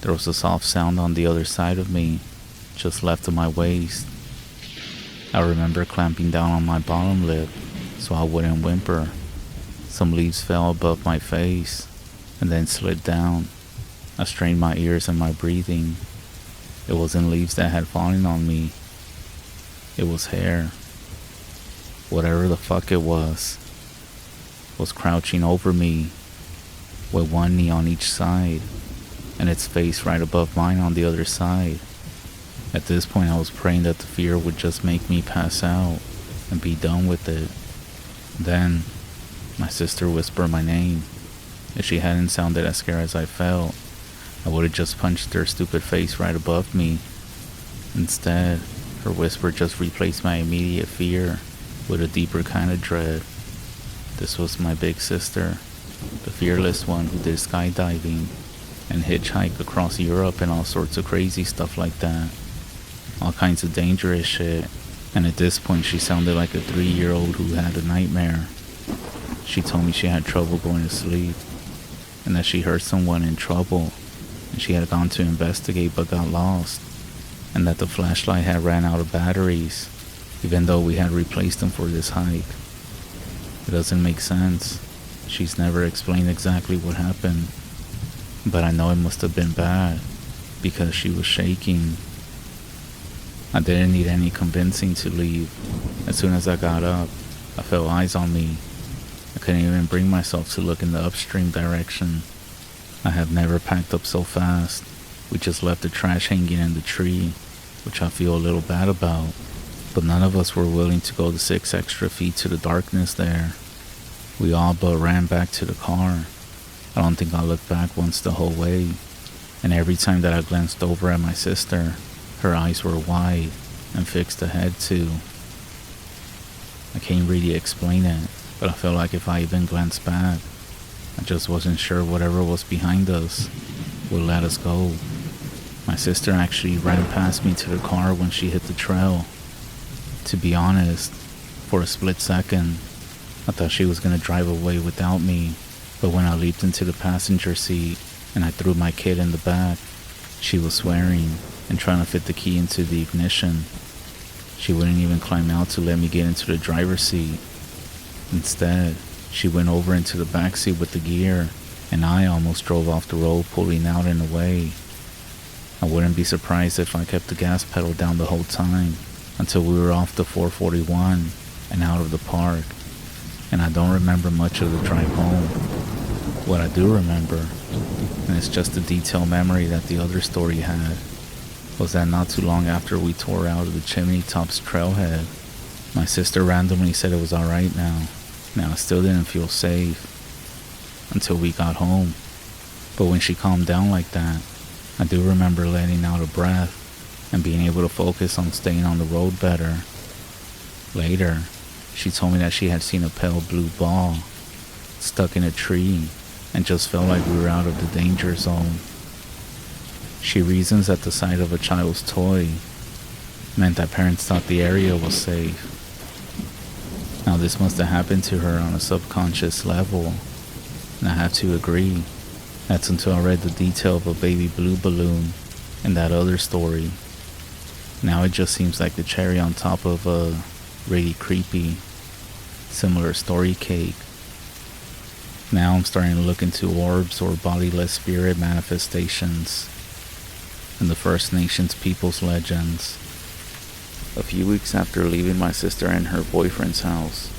there was a soft sound on the other side of me, just left of my waist. I remember clamping down on my bottom lip so I wouldn't whimper. Some leaves fell above my face and then slid down. I strained my ears and my breathing. It wasn't leaves that had fallen on me. It was hair. whatever the fuck it was crouching over me with one knee on each side and its face right above mine on the other side. At this point, I was praying that the fear would just make me pass out and be done with it. Then, my sister whispered my name. If she hadn't sounded as scared as I felt, I would have just punched her stupid face right above me. Instead, her whisper just replaced my immediate fear with a deeper kind of dread. This was my big sister, the fearless one who did skydiving and hitchhike across Europe and all sorts of crazy stuff like that. All kinds of dangerous shit. And at this point, she sounded like a 3-year-old who had a nightmare. She told me she had trouble going to sleep and that she heard someone in trouble and she had gone to investigate but got lost, and that the flashlight had ran out of batteries even though we had replaced them for this hike. It doesn't make sense. She's never explained exactly what happened, but I know it must have been bad because she was shaking. I didn't need any convincing to leave. As soon as I got up, I felt eyes on me. I couldn't even bring myself to look in the upstream direction. I have never packed up so fast. We just left the trash hanging in the tree, which I feel a little bad about, but none of us were willing to go the 6 extra feet to the darkness there. We all but ran back to the car. I don't think I looked back once the whole way, and every time that I glanced over at my sister, her eyes were wide and fixed ahead too. I can't really explain it, but I felt like if I even glanced back, I just wasn't sure whatever was behind us would let us go. My sister actually ran past me to the car when she hit the trail. To be honest, for a split second, I thought she was going to drive away without me, but when I leaped into the passenger seat and I threw my kid in the back, she was swearing and trying to fit the key into the ignition. She wouldn't even climb out to let me get into the driver's seat. Instead, she went over into the back seat with the gear, and I almost drove off the road, pulling out in a way. I wouldn't be surprised if I kept the gas pedal down the whole time until we were off the 441 and out of the park, and I don't remember much of the drive home. What I do remember, and it's just a detailed memory that the other story had, was that not too long after we tore out of the Chimney Tops trailhead, my sister randomly said it was alright now. Now I still didn't feel safe until we got home, but when she calmed down like that, I do remember letting out a breath and being able to focus on staying on the road better. Later, she told me that she had seen a pale blue ball stuck in a tree and just felt like we were out of the danger zone. She reasons that the sight of a child's toy meant that parents thought the area was safe. Now this must have happened to her on a subconscious level, and I have to agree. That's until I read the detail of a baby blue balloon in that other story. Now it just seems like the cherry on top of a really creepy, similar story cake. Now I'm starting to look into orbs or bodiless spirit manifestations and the First Nations people's legends. A few weeks after leaving my sister and her boyfriend's house,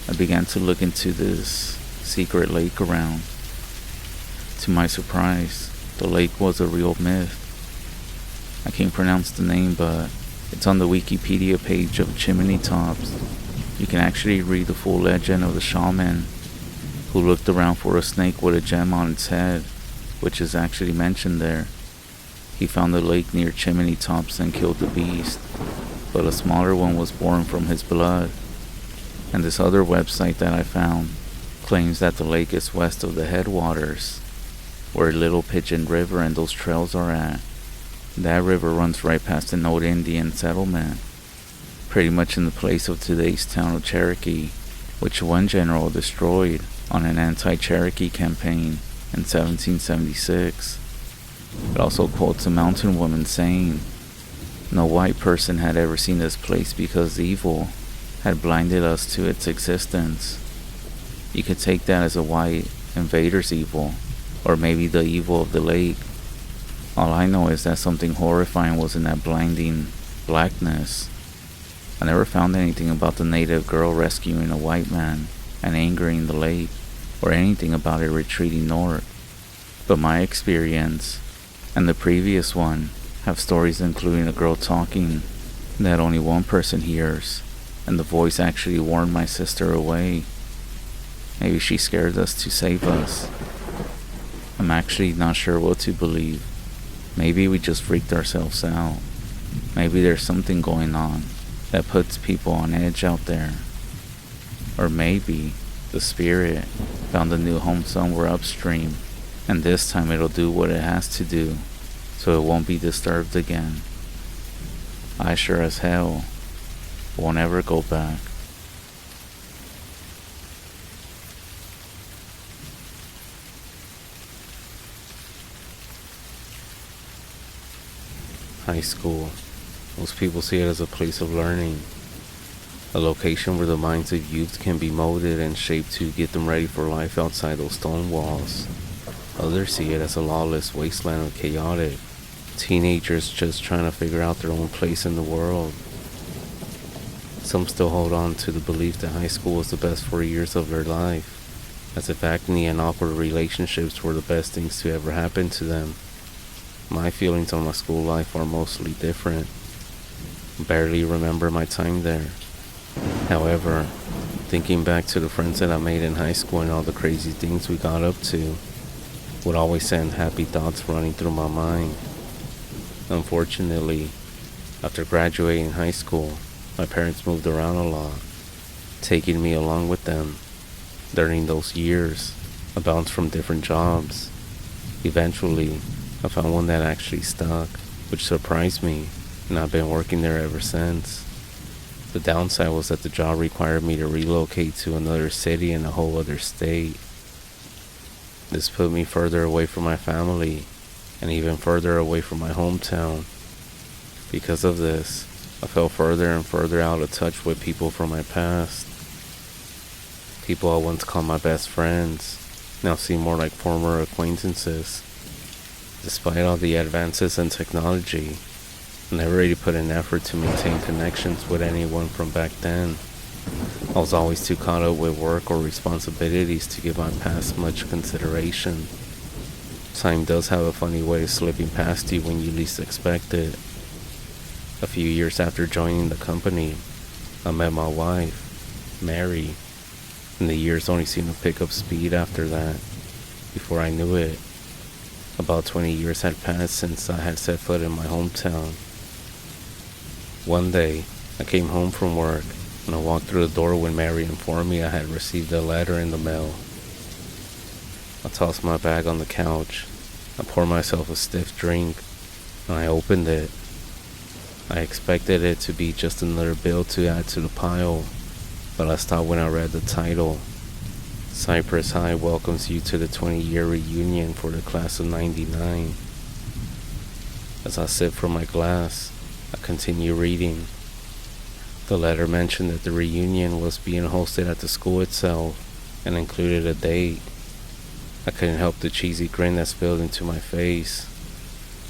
I began to look into this secret lake around. To my surprise, the lake was a real myth. I can't pronounce the name, but it's on the Wikipedia page of Chimney Tops. You can actually read the full legend of the shaman who looked around for a snake with a gem on its head, which is actually mentioned there. He found the lake near Chimney Tops and killed the beast, but a smaller one was born from his blood. And this other website that I found claims that the lake is west of the headwaters, where Little Pigeon River and those trails are at. That river runs right past an old Indian settlement, pretty much in the place of today's town of Cherokee, which one general destroyed on an anti-Cherokee campaign in 1776. It also quotes a mountain woman saying, "No white person had ever seen this place because evil had blinded us to its existence." You could take that as a white invader's evil, or maybe the evil of the lake. All I know is that something horrifying was in that blinding blackness. I never found anything about the native girl rescuing a white man and angering the lake, or anything about it retreating north. But my experience, and the previous one, have stories including a girl talking that only one person hears, and the voice actually warned my sister away. Maybe she scared us to save us. I'm actually not sure what to believe. Maybe we just freaked ourselves out. Maybe there's something going on that puts people on edge out there. Or maybe the spirit found a new home somewhere upstream, and this time it'll do what it has to do, so it won't be disturbed again. I sure as hell won't ever go back. High school. Most people see it as a place of learning, a location where the minds of youth can be molded and shaped to get them ready for life outside those stone walls. Others see it as a lawless wasteland of chaotic teenagers just trying to figure out their own place in the world. Some still hold on to the belief that high school was the best 4 years of their life, as if acne and awkward relationships were the best things to ever happen to them. My feelings on my school life are mostly different. Barely remember my time there. However, thinking back to the friends that I made in high school and all the crazy things we got up to would always send happy thoughts running through my mind. Unfortunately, after graduating high school, my parents moved around a lot, taking me along with them. During those years, I bounced from different jobs. Eventually, I found one that actually stuck, which surprised me, and I've been working there ever since. The downside was that the job required me to relocate to another city in a whole other state. This put me further away from my family, and even further away from my hometown. Because of this, I fell further and further out of touch with people from my past. People I once called my best friends now seem more like former acquaintances. Despite all the advances in technology, I never really put an effort to maintain connections with anyone from back then. I was always too caught up with work or responsibilities to give my past much consideration. Time does have a funny way of slipping past you when you least expect it. A few years after joining the company, I met my wife, Mary, and the years only seemed to pick up speed after that. Before I knew it, about 20 years had passed since I had set foot in my hometown. One day, I came home from work, and I walked through the door when Mary informed me I had received a letter in the mail. I tossed my bag on the couch, I poured myself a stiff drink, and I opened it. I expected it to be just another bill to add to the pile, but I stopped when I read the title. Cypress High welcomes you to the 20-year reunion for the class of '99. As I sip from my glass, I continue reading. The letter mentioned that the reunion was being hosted at the school itself and included a date. I couldn't help the cheesy grin that spilled into my face.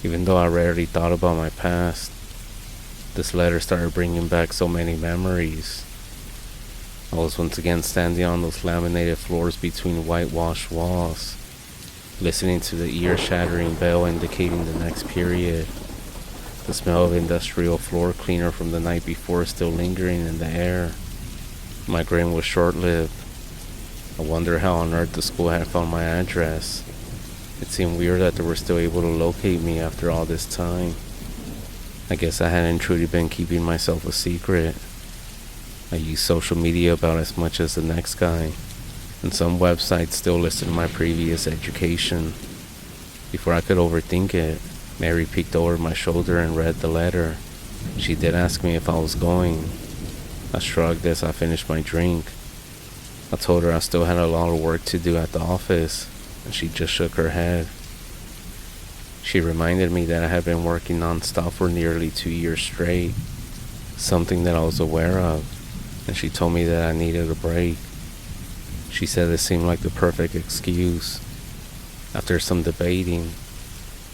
Even though I rarely thought about my past, this letter started bringing back so many memories. I was once again standing on those laminated floors between whitewashed walls, listening to the ear-shattering bell indicating the next period. The smell of industrial floor cleaner from the night before still lingering in the air. My grin was short-lived. I wonder how on earth the school had found my address. It seemed weird that they were still able to locate me after all this time. I guess I hadn't truly been keeping myself a secret. I used social media about as much as the next guy, and some websites still listed my previous education. Before I could overthink it, Mary peeked over my shoulder and read the letter. She did ask me if I was going. I shrugged as I finished my drink. I told her I still had a lot of work to do at the office, and she just shook her head. She reminded me that I had been working non-stop for nearly 2 years straight, something that I was aware of, and she told me that I needed a break. She said it seemed like the perfect excuse. After some debating,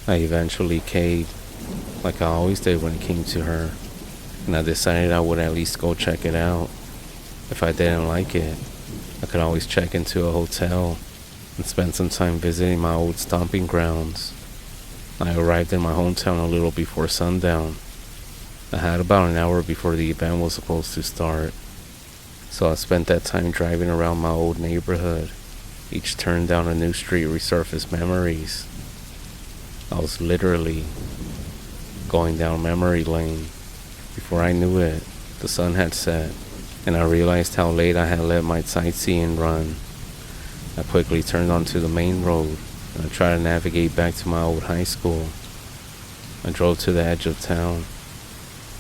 I eventually caved, like I always did when it came to her. and I decided I would at least go check it out. If I didn't like it, I could always check into a hotel and spend some time visiting my old stomping grounds. I arrived in my hometown a little before sundown. I had about an hour before the event was supposed to start, so I spent that time driving around my old neighborhood. Each turn down a new street resurfaced memories. I was literally going down memory lane. Before I knew it, the sun had set, and I realized how late I had let my sightseeing run. I quickly turned onto the main road, and I tried to navigate back to my old high school. I drove to the edge of town.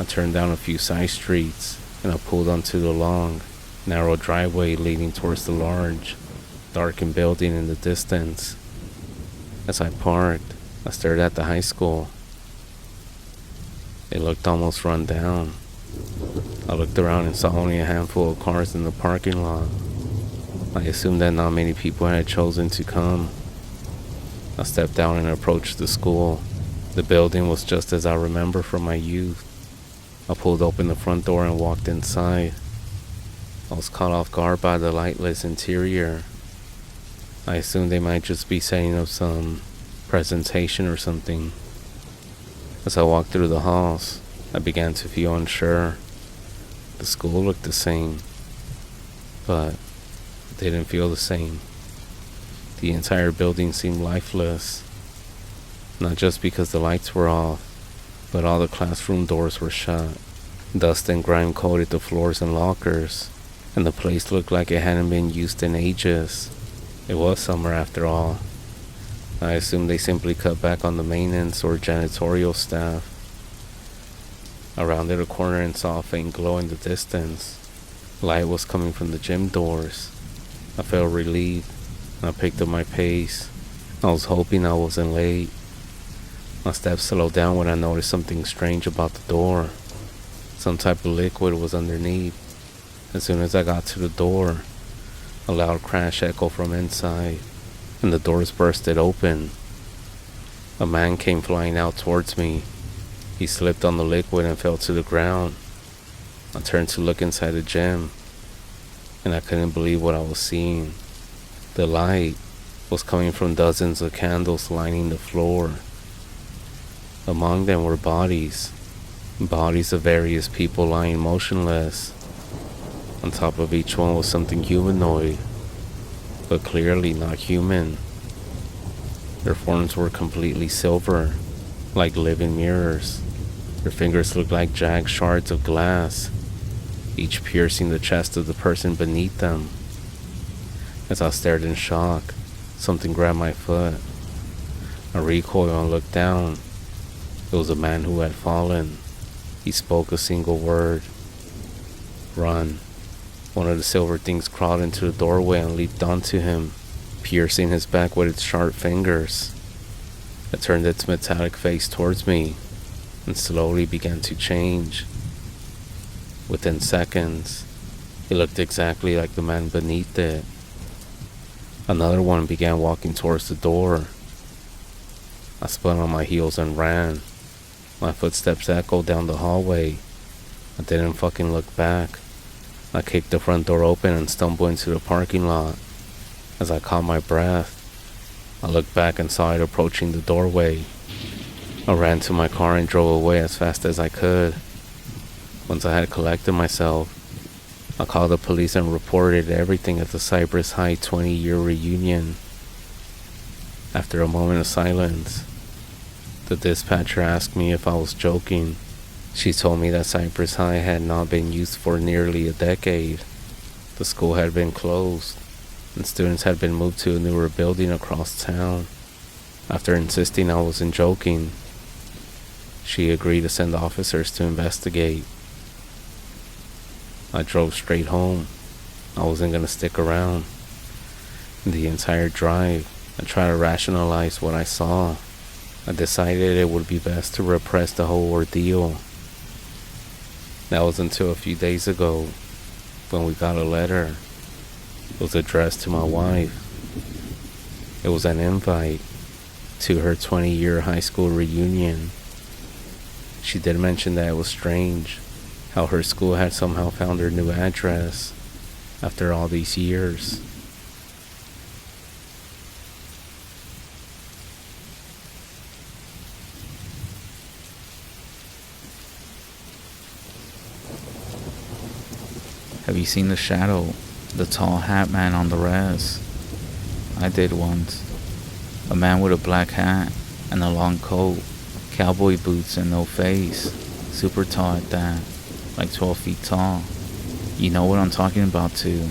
I turned down a few side streets, and I pulled onto the long, narrow driveway leading towards the large, darkened building in the distance. As I parked, I stared at the high school. It looked almost run down. I looked around and saw only a handful of cars in the parking lot. I assumed that not many people had chosen to come. I stepped down and approached the school. The building was just as I remember from my youth. I pulled open the front door and walked inside. I was caught off guard by the lightless interior. I assumed they might just be setting up some presentation or something. As I walked through the halls, I began to feel unsure. The school looked the same, but it didn't feel the same. The entire building seemed lifeless, not just because the lights were off, but all the classroom doors were shut. Dust and grime coated the floors and lockers, and the place looked like it hadn't been used in ages. It was summer after all. I assumed they simply cut back on the maintenance or janitorial staff. I rounded a corner and saw a faint glow in the distance. Light was coming from the gym doors. I felt relieved, and I picked up my pace. I was hoping I wasn't late. My steps slowed down when I noticed something strange about the door. Some type of liquid was underneath. As soon as I got to the door, a loud crash echoed from inside, and the doors bursted open. A man came flying out towards me. He slipped on the liquid and fell to the ground. I turned to look inside the gym, and I couldn't believe what I was seeing. The light was coming from dozens of candles lining the floor. Among them were bodies of various people lying motionless. On top of each one was something humanoid, but clearly not human. Their forms were completely silver, like living mirrors. Their fingers looked like jagged shards of glass, each piercing the chest of the person beneath them. As I stared in shock, something grabbed my foot. I recoiled and looked down. It was a man who had fallen. He spoke a single word. Run. One of the silver things crawled into the doorway and leaped onto him, piercing his back with its sharp fingers. It turned its metallic face towards me and slowly began to change. Within seconds, it looked exactly like the man beneath it. Another one began walking towards the door. I spun on my heels and ran. My footsteps echoed down the hallway. I didn't fucking look back. I kicked the front door open and stumbled into the parking lot. As I caught my breath, I looked back and saw it approaching the doorway. I ran to my car and drove away as fast as I could. Once I had collected myself, I called the police and reported everything at the Cypress High 20-year reunion. After a moment of silence, the dispatcher asked me if I was joking. She told me that Cypress High had not been used for nearly a decade. The school had been closed, and students had been moved to a newer building across town. After insisting I wasn't joking, she agreed to send officers to investigate. I drove straight home. I wasn't going to stick around. The entire drive, I tried to rationalize what I saw. I decided it would be best to repress the whole ordeal. That was until a few days ago, when we got a letter. It was addressed to my wife. It was an invite to her 20-year high school reunion. She did mention that it was strange how her school had somehow found her new address after all these years. Have you seen the shadow? The tall hat man on the res? I did once. A man with a black hat and a long coat, cowboy boots and no face. Super tall at that, like 12 feet tall. You know what I'm talking about too.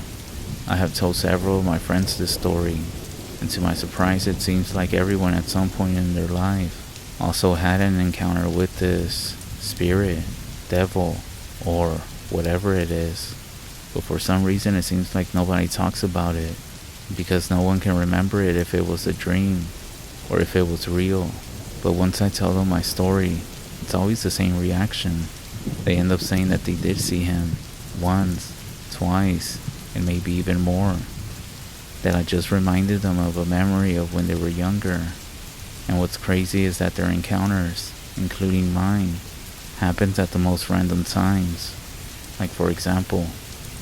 I have told several of my friends this story, and to my surprise it seems like everyone at some point in their life also had an encounter with this spirit, devil, or whatever it is. But for some reason it seems like nobody talks about it, because no one can remember it if it was a dream, or if it was real. But once I tell them my story, it's always the same reaction. They end up saying that they did see him, once, twice, and maybe even more. That I just reminded them of a memory of when they were younger. And what's crazy is that their encounters, including mine, happens at the most random times. Like for example,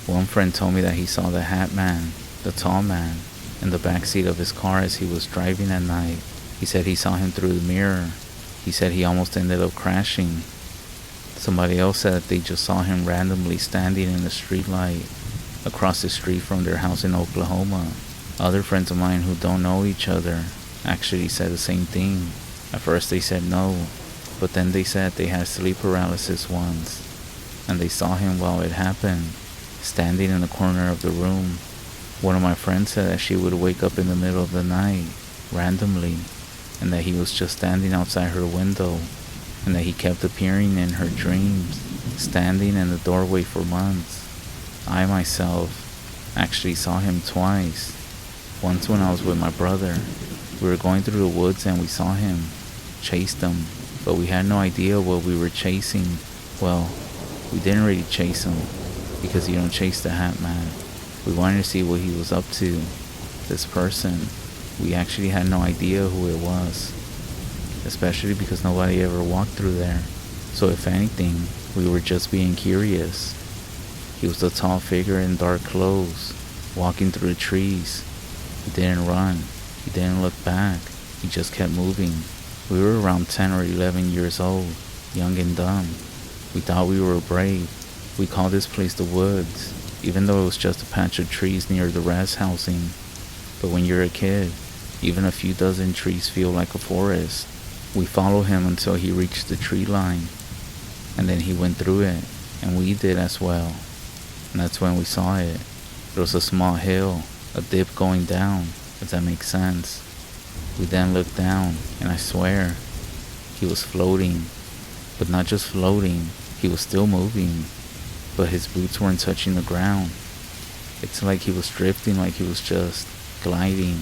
one friend told me that he saw the hat man, the tall man, in the backseat of his car as he was driving at night. He said he saw him through the mirror. He said he almost ended up crashing. Somebody else said that they just saw him randomly standing in the street light across the street from their house in Oklahoma. Other friends of mine who don't know each other actually said the same thing. At first they said no, but then they said they had sleep paralysis once, and they saw him while it happened, standing in the corner of the room. One of my friends said that she would wake up in the middle of the night, randomly, and that he was just standing outside her window, and that he kept appearing in her dreams, standing in the doorway for months. I myself actually saw him twice. Once when I was with my brother. We were going through the woods and we saw him, chased him, but we had no idea what we were chasing. Well, we didn't really chase him, because you don't chase the hat man. We wanted to see what he was up to. This person, we actually had no idea who it was, especially because nobody ever walked through there. So if anything, we were just being curious. He was a tall figure in dark clothes, walking through the trees. He didn't run. He didn't look back. He just kept moving. We were around 10 or 11 years old, young and dumb. We thought we were brave. We called this place the woods, even though it was just a patch of trees near the res housing. But when you're a kid, even a few dozen trees feel like a forest. We followed him until he reached the tree line, and then he went through it, and we did as well. And that's when we saw it. There was a small hill, a dip going down, if that makes sense. We then looked down, and I swear, he was floating. But not just floating, he was still moving, but his boots weren't touching the ground. It's like he was drifting, like he was just gliding.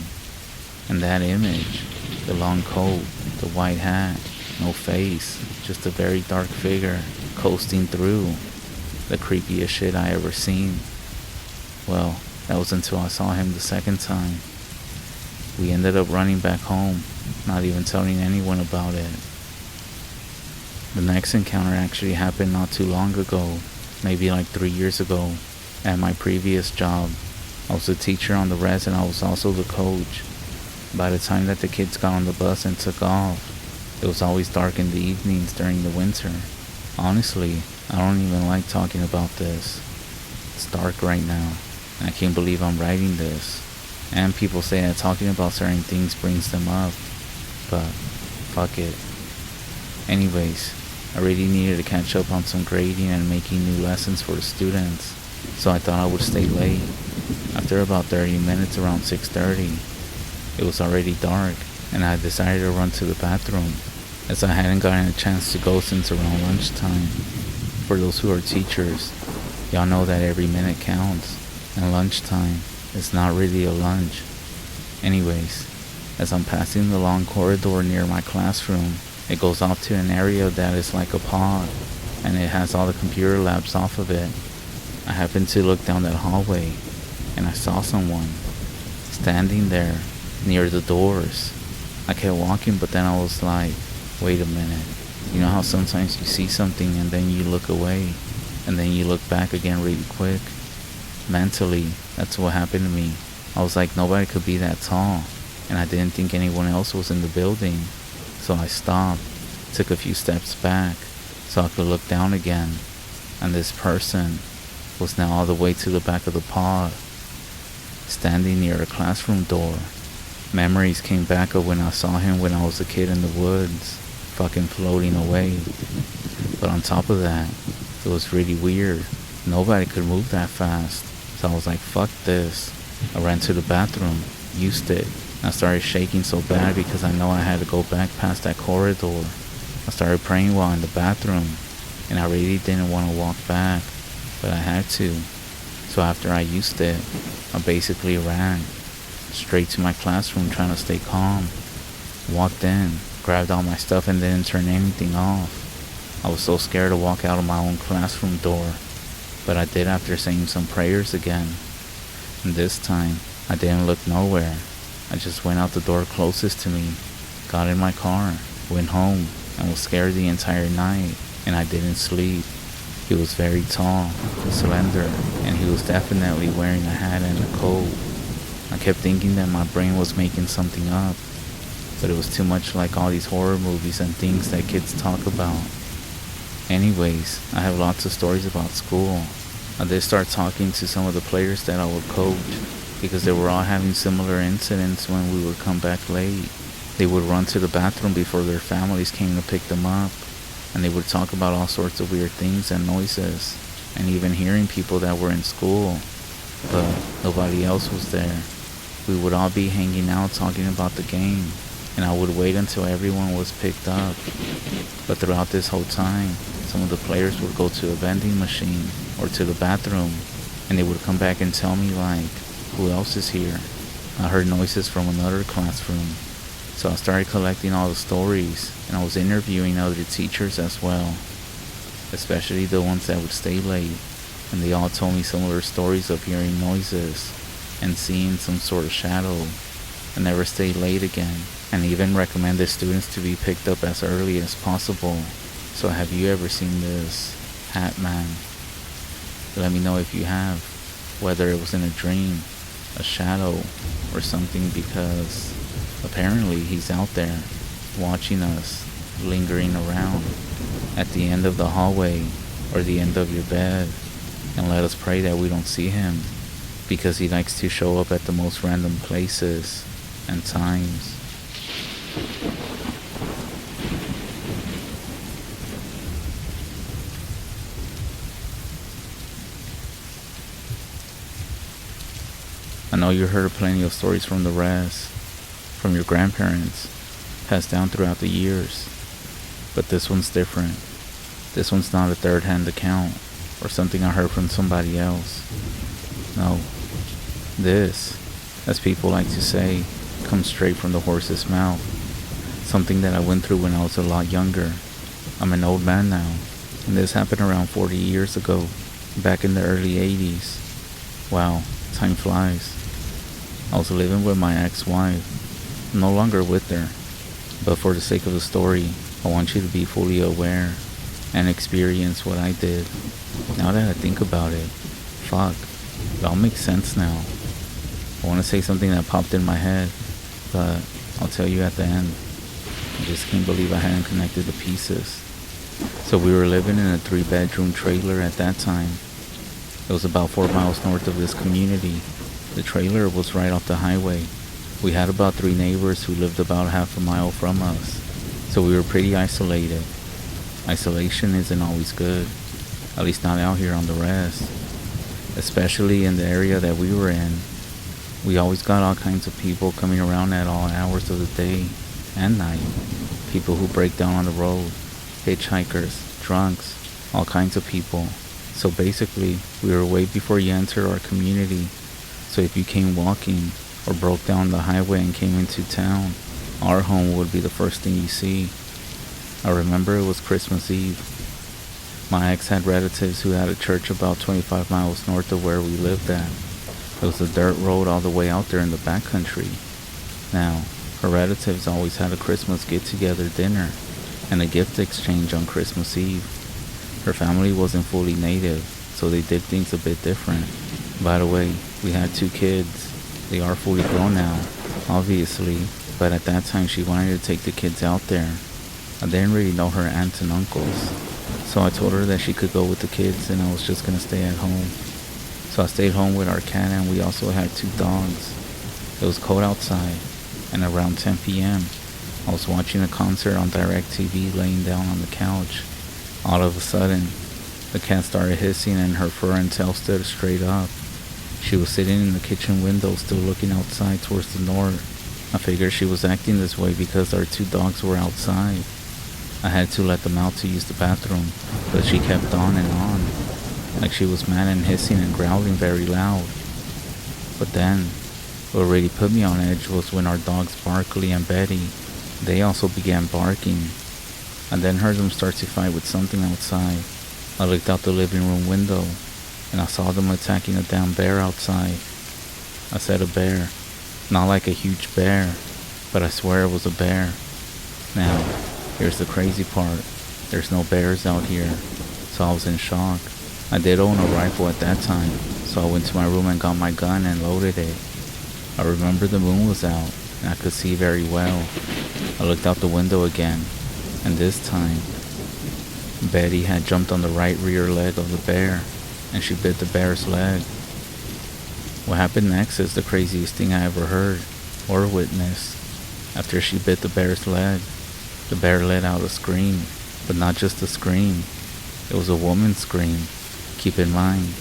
And that image, the long coat, the white hat, no face, just a very dark figure coasting through, the creepiest shit I ever seen. Well, that was until I saw him the second time. We ended up running back home, not even telling anyone about it. The next encounter actually happened not too long ago, maybe like 3 years ago, at my previous job. I was a teacher on the res and I was also the coach. By the time that the kids got on the bus and took off, it was always dark in the evenings during the winter. Honestly, I don't even like talking about this. It's dark right now, and I can't believe I'm writing this. And people say that talking about certain things brings them up, but fuck it. Anyways, I really needed to catch up on some grading and making new lessons for the students, so I thought I would stay late. After about 30 minutes, around 6:30, it was already dark, and I decided to run to the bathroom, as I hadn't gotten a chance to go since around lunchtime. For those who are teachers, y'all know that every minute counts, and lunchtime is not really a lunch. Anyways, as I'm passing the long corridor near my classroom, it goes off to an area that is like a pod, and it has all the computer labs off of it. I happened to look down that hallway, and I saw someone standing there near the doors. I kept walking, but then I was like, wait a minute. You know how sometimes you see something and then you look away? and then you look back again really quick. Mentally, that's what happened to me. I was like, nobody could be that tall, and I didn't think anyone else was in the building. So I stopped, took a few steps back, so I could look down again, and this person was now all the way to the back of the pod, standing near a classroom door. Memories came back of when I saw him when I was a kid in the woods, fucking floating away. But on top of that, it was really weird. Nobody could move that fast. So I was like, fuck this. I ran to the bathroom, used it. I started shaking so bad because I know I had to go back past that corridor. I started praying while in the bathroom, and I really didn't want to walk back, but I had to. So after I used it, I basically ran straight to my classroom trying to stay calm. Walked in, grabbed all my stuff and didn't turn anything off. I was so scared to walk out of my own classroom door, but I did after saying some prayers again. And this time, I didn't look nowhere. I just went out the door closest to me, got in my car, went home, and was scared the entire night, and I didn't sleep. He was very tall, slender, and he was definitely wearing a hat and a coat. I kept thinking that my brain was making something up, but it was too much like all these horror movies and things that kids talk about. Anyways, I have lots of stories about school. I did start talking to some of the players that I would coach, because they were all having similar incidents when we would come back late. They would run to the bathroom before their families came to pick them up, and they would talk about all sorts of weird things and noises, and even hearing people that were in school, but nobody else was there. We would all be hanging out talking about the game, and I would wait until everyone was picked up. But throughout this whole time, some of the players would go to a vending machine or to the bathroom, and they would come back and tell me like, who else is here? I heard noises from another classroom. So I started collecting all the stories, and I was interviewing other teachers as well, especially the ones that would stay late, and they all told me similar stories of hearing noises and seeing some sort of shadow, and never stayed late again, and even recommended students to be picked up as early as possible. So have you ever seen this Hat Man? Let me know if you have, whether it was in a dream, a shadow, or something, because apparently he's out there watching us, lingering around at the end of the hallway or the end of your bed. And let us pray that we don't see him, because he likes to show up at the most random places and times. I know you heard plenty of stories from the res, from your grandparents, passed down throughout the years, but this one's different. This one's not a third-hand account or something I heard from somebody else. No, this, as people like to say, comes straight from the horse's mouth. Something that I went through when I was a lot younger. I'm an old man now, and this happened around 40 years ago, back in the early 80s. Wow, time flies. I was living with my ex-wife, no longer with her, but for the sake of the story, I want you to be fully aware and experience what I did. Now that I think about it, fuck, it all makes sense now. I want to say something that popped in my head, but I'll tell you at the end. I just can't believe I hadn't connected the pieces. So we were living in a 3-bedroom trailer at that time. It was about 4 miles north of this community. The trailer was right off the highway. We had about 3 neighbors who lived about half a mile from us, so we were pretty isolated. Isolation isn't always good, at least not out here on the res, especially in the area that we were in. We always got all kinds of people coming around at all hours of the day and night. People who break down on the road, hitchhikers, drunks, all kinds of people. So basically, we were way before you entered our community. So if you came walking or broke down the highway and came into town, our home would be the first thing you see. I remember it was Christmas Eve. My ex had relatives who had a church about 25 miles north of where we lived at. It was a dirt road all the way out there in the backcountry. Now, her relatives always had a Christmas get-together dinner and a gift exchange on Christmas Eve. Her family wasn't fully native, so they did things a bit different. By the way, we had 2 kids. They are fully grown now, obviously, but at that time she wanted to take the kids out there. I didn't really know her aunts and uncles, so I told her that she could go with the kids and I was just gonna stay at home. So I stayed home with our cat, and we also had 2 dogs. It was cold outside, and around 10 p.m., I was watching a concert on DirecTV laying down on the couch. All of a sudden, the cat started hissing and her fur and tail stood straight up. She was sitting in the kitchen window still looking outside towards the north. I figured she was acting this way because our 2 dogs were outside. I had to let them out to use the bathroom, but she kept on and on, like she was mad and hissing and growling very loud. But then, what really put me on edge was when our dogs Barkley and Betty, they also began barking. I then heard them start to fight with something outside. I looked out the living room window, and I saw them attacking a damn bear outside. I said a bear, not like a huge bear, but I swear it was a bear. Now, here's the crazy part. There's no bears out here, so I was in shock. I did own a rifle at that time, so I went to my room and got my gun and loaded it. I remember the moon was out, and I could see very well. I looked out the window again, and this time, Betty had jumped on the right rear leg of the bear, and she bit the bear's leg. What happened next is the craziest thing I ever heard, or witnessed. After she bit the bear's leg, the bear let out a scream, but not just a scream. It was a woman's scream. Keep in mind,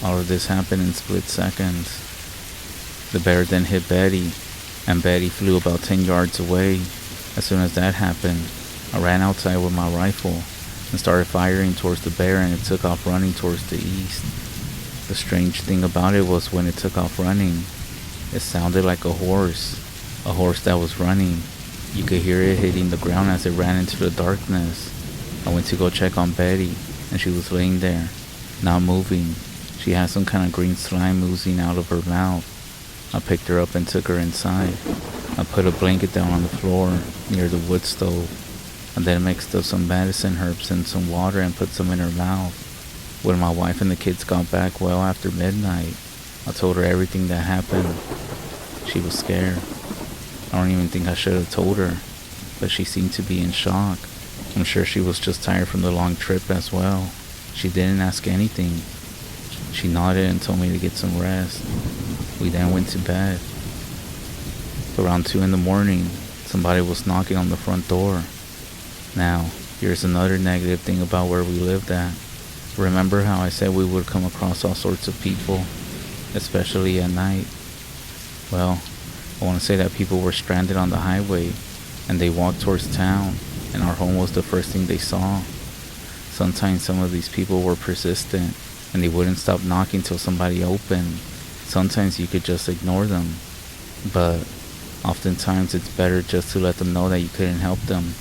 all of this happened in split seconds. The bear then hit Betty, and Betty flew about 10 yards away. As soon as that happened, I ran outside with my rifle and started firing towards the bear, and it took off running towards the east. The strange thing about it was when it took off running, it sounded like a horse that was running. You could hear it hitting the ground as it ran into the darkness. I went to go check on Betty, and she was laying there, not moving. She had some kind of green slime oozing out of her mouth. I picked her up and took her inside. I put a blanket down on the floor near the wood stove, and then mixed up some medicine herbs and some water and put some in her mouth. When my wife and the kids got back well after midnight, I told her everything that happened. She was scared. I don't even think I should have told her, but she seemed to be in shock. I'm sure she was just tired from the long trip as well. She didn't ask anything. She nodded and told me to get some rest. We then went to bed. Around 2 in the morning, somebody was knocking on the front door. Now, here's another negative thing about where we lived at. Remember how I said we would come across all sorts of people, especially at night? Well, I want to say that people were stranded on the highway, and they walked towards town, and our home was the first thing they saw. Sometimes some of these people were persistent, and they wouldn't stop knocking till somebody opened. Sometimes you could just ignore them, but oftentimes it's better just to let them know that you couldn't help them.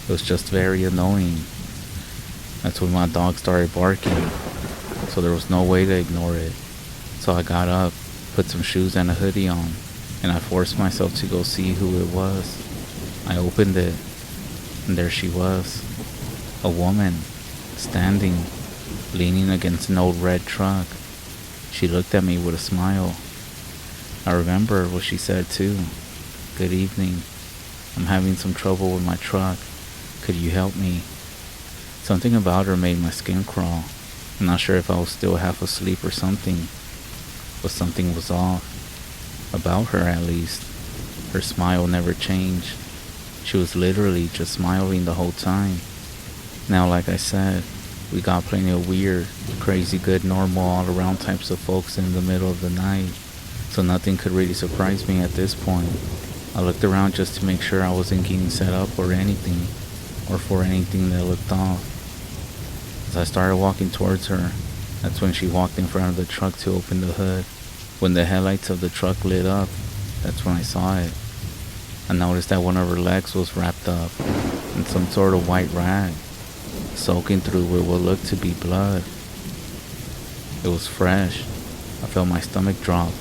It was just very annoying. That's when my dog started barking, so there was no way to ignore it. So I got up, put some shoes and a hoodie on, and I forced myself to go see who it was. I opened it, and there she was. A woman, standing, leaning against an old red truck. She looked at me with a smile. I remember what she said too. "Good evening. I'm having some trouble with my truck. Could you help me?" Something about her made my skin crawl. I'm not sure if I was still half asleep or something, but something was off. About her, at least. Her smile never changed. She was literally just smiling the whole time. Now, like I said, we got plenty of weird, crazy, good, normal, all-around types of folks in the middle of the night, so nothing could really surprise me at this point. I looked around just to make sure I wasn't getting set up or anything, or for anything that looked off. As I started walking towards her, that's when she walked in front of the truck to open the hood. When the headlights of the truck lit up, that's when I saw it. I noticed that one of her legs was wrapped up in some sort of white rag, soaking through with what looked to be blood. It was fresh. I felt my stomach drop.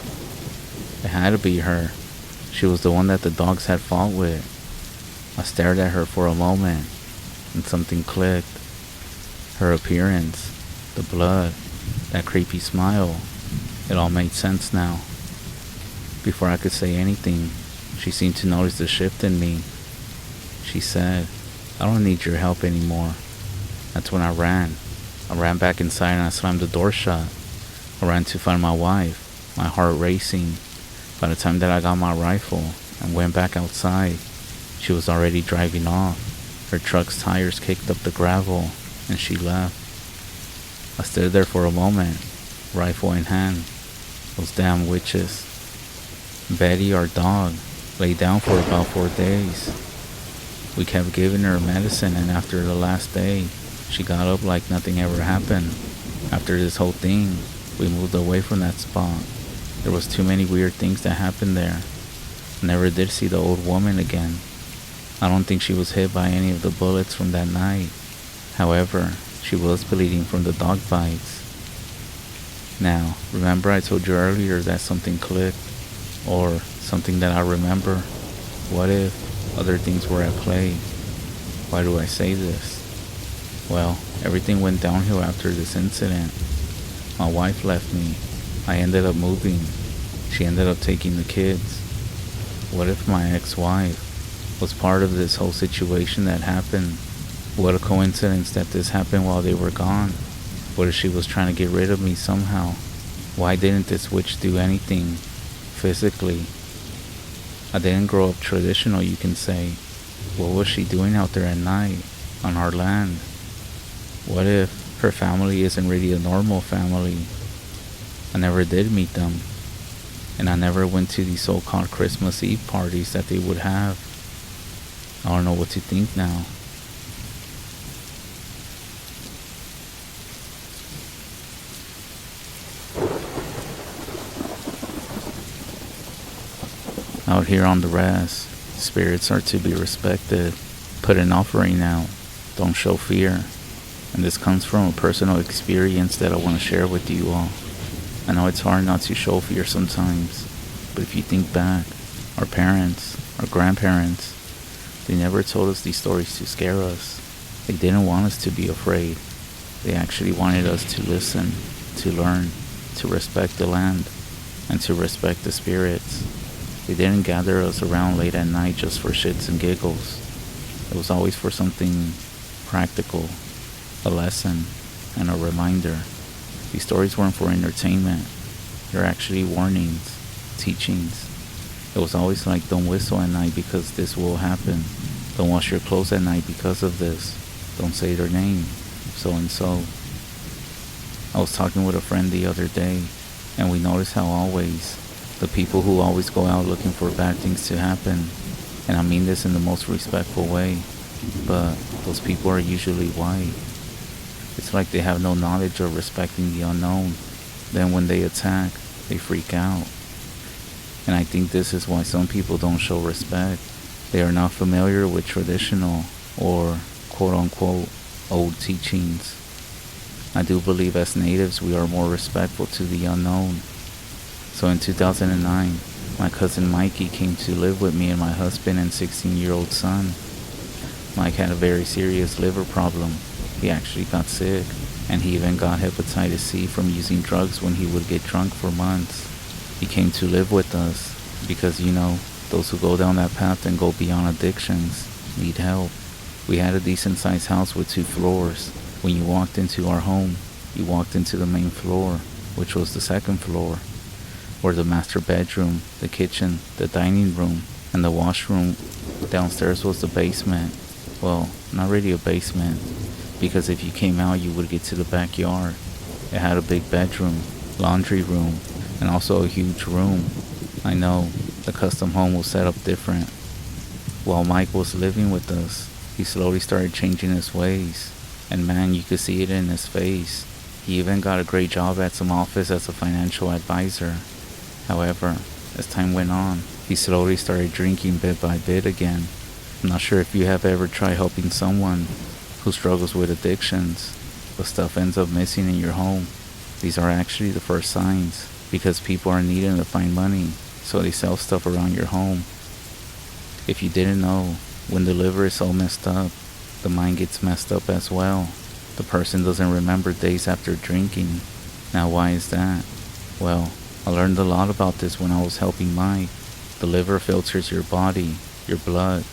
It had to be her. She was the one that the dogs had fought with. I stared at her for a moment, and something clicked. Her appearance, the blood, that creepy smile, it all made sense now. Before I could say anything, she seemed to notice the shift in me. She said, "I don't need your help anymore." That's when I ran. I ran back inside and I slammed the door shut. I ran to find my wife, my heart racing. By the time that I got my rifle and went back outside, she was already driving off. Her truck's tires kicked up the gravel and she left. I stood there for a moment, rifle in hand. Those damn witches. Betty, our dog, lay down for about 4 days. We kept giving her medicine, and after the last day, she got up like nothing ever happened. After this whole thing, we moved away from that spot. There was too many weird things that happened there. I never did see the old woman again. I don't think she was hit by any of the bullets from that night. However, she was bleeding from the dog bites. Now, remember I told you earlier that something clicked, or something that I remember? What if other things were at play? Why do I say this? Well, everything went downhill after this incident. My wife left me. I ended up moving. She ended up taking the kids. What if my ex-wife was part of this whole situation that happened? What a coincidence that this happened while they were gone. What if she was trying to get rid of me somehow? Why didn't this witch do anything physically? I didn't grow up traditional, you can say. What was she doing out there at night, on our land? What if her family isn't really a normal family? I never did meet them, and I never went to these so-called Christmas Eve parties that they would have. I don't know what to think now. Out here on the res, spirits are to be respected. Put an offering out. Don't show fear. And this comes from a personal experience that I want to share with you all. I know it's hard not to show fear sometimes, but if you think back, our parents, our grandparents, they never told us these stories to scare us. They didn't want us to be afraid. They actually wanted us to listen, to learn, to respect the land, and to respect the spirits. They didn't gather us around late at night just for shits and giggles. It was always for something practical, a lesson, and a reminder. These stories weren't for entertainment. They're actually warnings, teachings. It was always like, don't whistle at night because this will happen. Don't wash your clothes at night because of this. Don't say their name, so and so. I was talking with a friend the other day, and we noticed how always the people who always go out looking for bad things to happen, and I mean this in the most respectful way, but those people are usually white. It's like they have no knowledge of respecting the unknown. Then when they attack, they freak out. And I think this is why some people don't show respect. They are not familiar with traditional or quote-unquote old teachings. I do believe as natives we are more respectful to the unknown. So in 2009, my cousin Mikey came to live with me and my husband and 16-year-old son. Mike had a very serious liver problem. He actually got sick, and he even got hepatitis C from using drugs when he would get drunk for months. He came to live with us because, those who go down that path and go beyond addictions need help. We had a decent sized house with 2 floors. When you walked into our home, you walked into the main floor, which was the second floor, where the master bedroom, the kitchen, the dining room, and the washroom. Downstairs was the basement. Well, not really a basement, because if you came out you would get to the backyard. It had a big bedroom, laundry room, and also a huge room. I know, the custom home was set up different. While Mike was living with us, he slowly started changing his ways, and man, you could see it in his face. He even got a great job at some office as a financial advisor. However, as time went on, he slowly started drinking bit by bit again. I'm not sure if you have ever tried helping someone who struggles with addictions, but stuff ends up missing in your home. These are actually the first signs, because people are needing to find money, so they sell stuff around your home. If you didn't know, when the liver is so messed up, the mind gets messed up as well. The person doesn't remember days after drinking. Now why is that? Well, I learned a lot about this when I was helping Mike. The liver filters your body, your blood.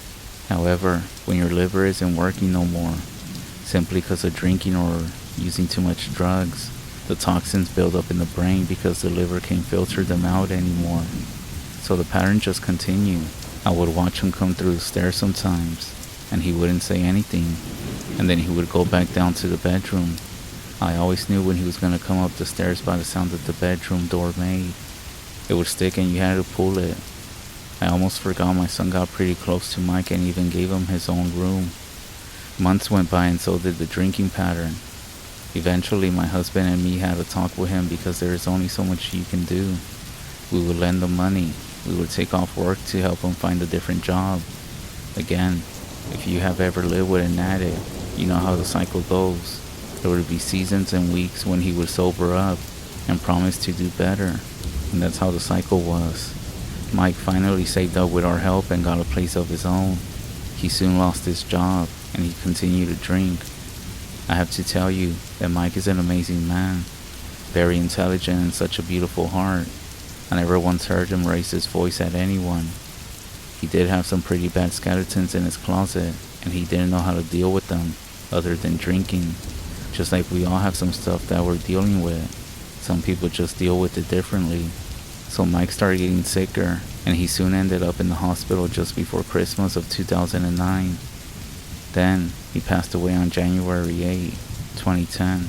However, when your liver isn't working no more, simply because of drinking or using too much drugs, the toxins build up in the brain because the liver can't filter them out anymore. So the pattern just continued. I would watch him come through the stairs sometimes, and he wouldn't say anything, and then he would go back down to the bedroom. I always knew when he was going to come up the stairs by the sound that the bedroom door made. It would stick and you had to pull it. I almost forgot my son got pretty close to Mike and even gave him his own room. Months went by and so did the drinking pattern. Eventually my husband and me had a talk with him because there is only so much you can do. We would lend him money. We would take off work to help him find a different job. Again, if you have ever lived with an addict, you know how the cycle goes. There would be seasons and weeks when he would sober up and promise to do better. And that's how the cycle was. Mike finally saved up with our help and got a place of his own. He soon lost his job and he continued to drink. I have to tell you that Mike is an amazing man, very intelligent and such a beautiful heart. I never once heard him raise his voice at anyone. He did have some pretty bad skeletons in his closet, and he didn't know how to deal with them, other than drinking. Just like we all have some stuff that we're dealing with. Some people just deal with it differently. So Mike started getting sicker, and he soon ended up in the hospital just before Christmas of 2009. Then, he passed away on January 8, 2010.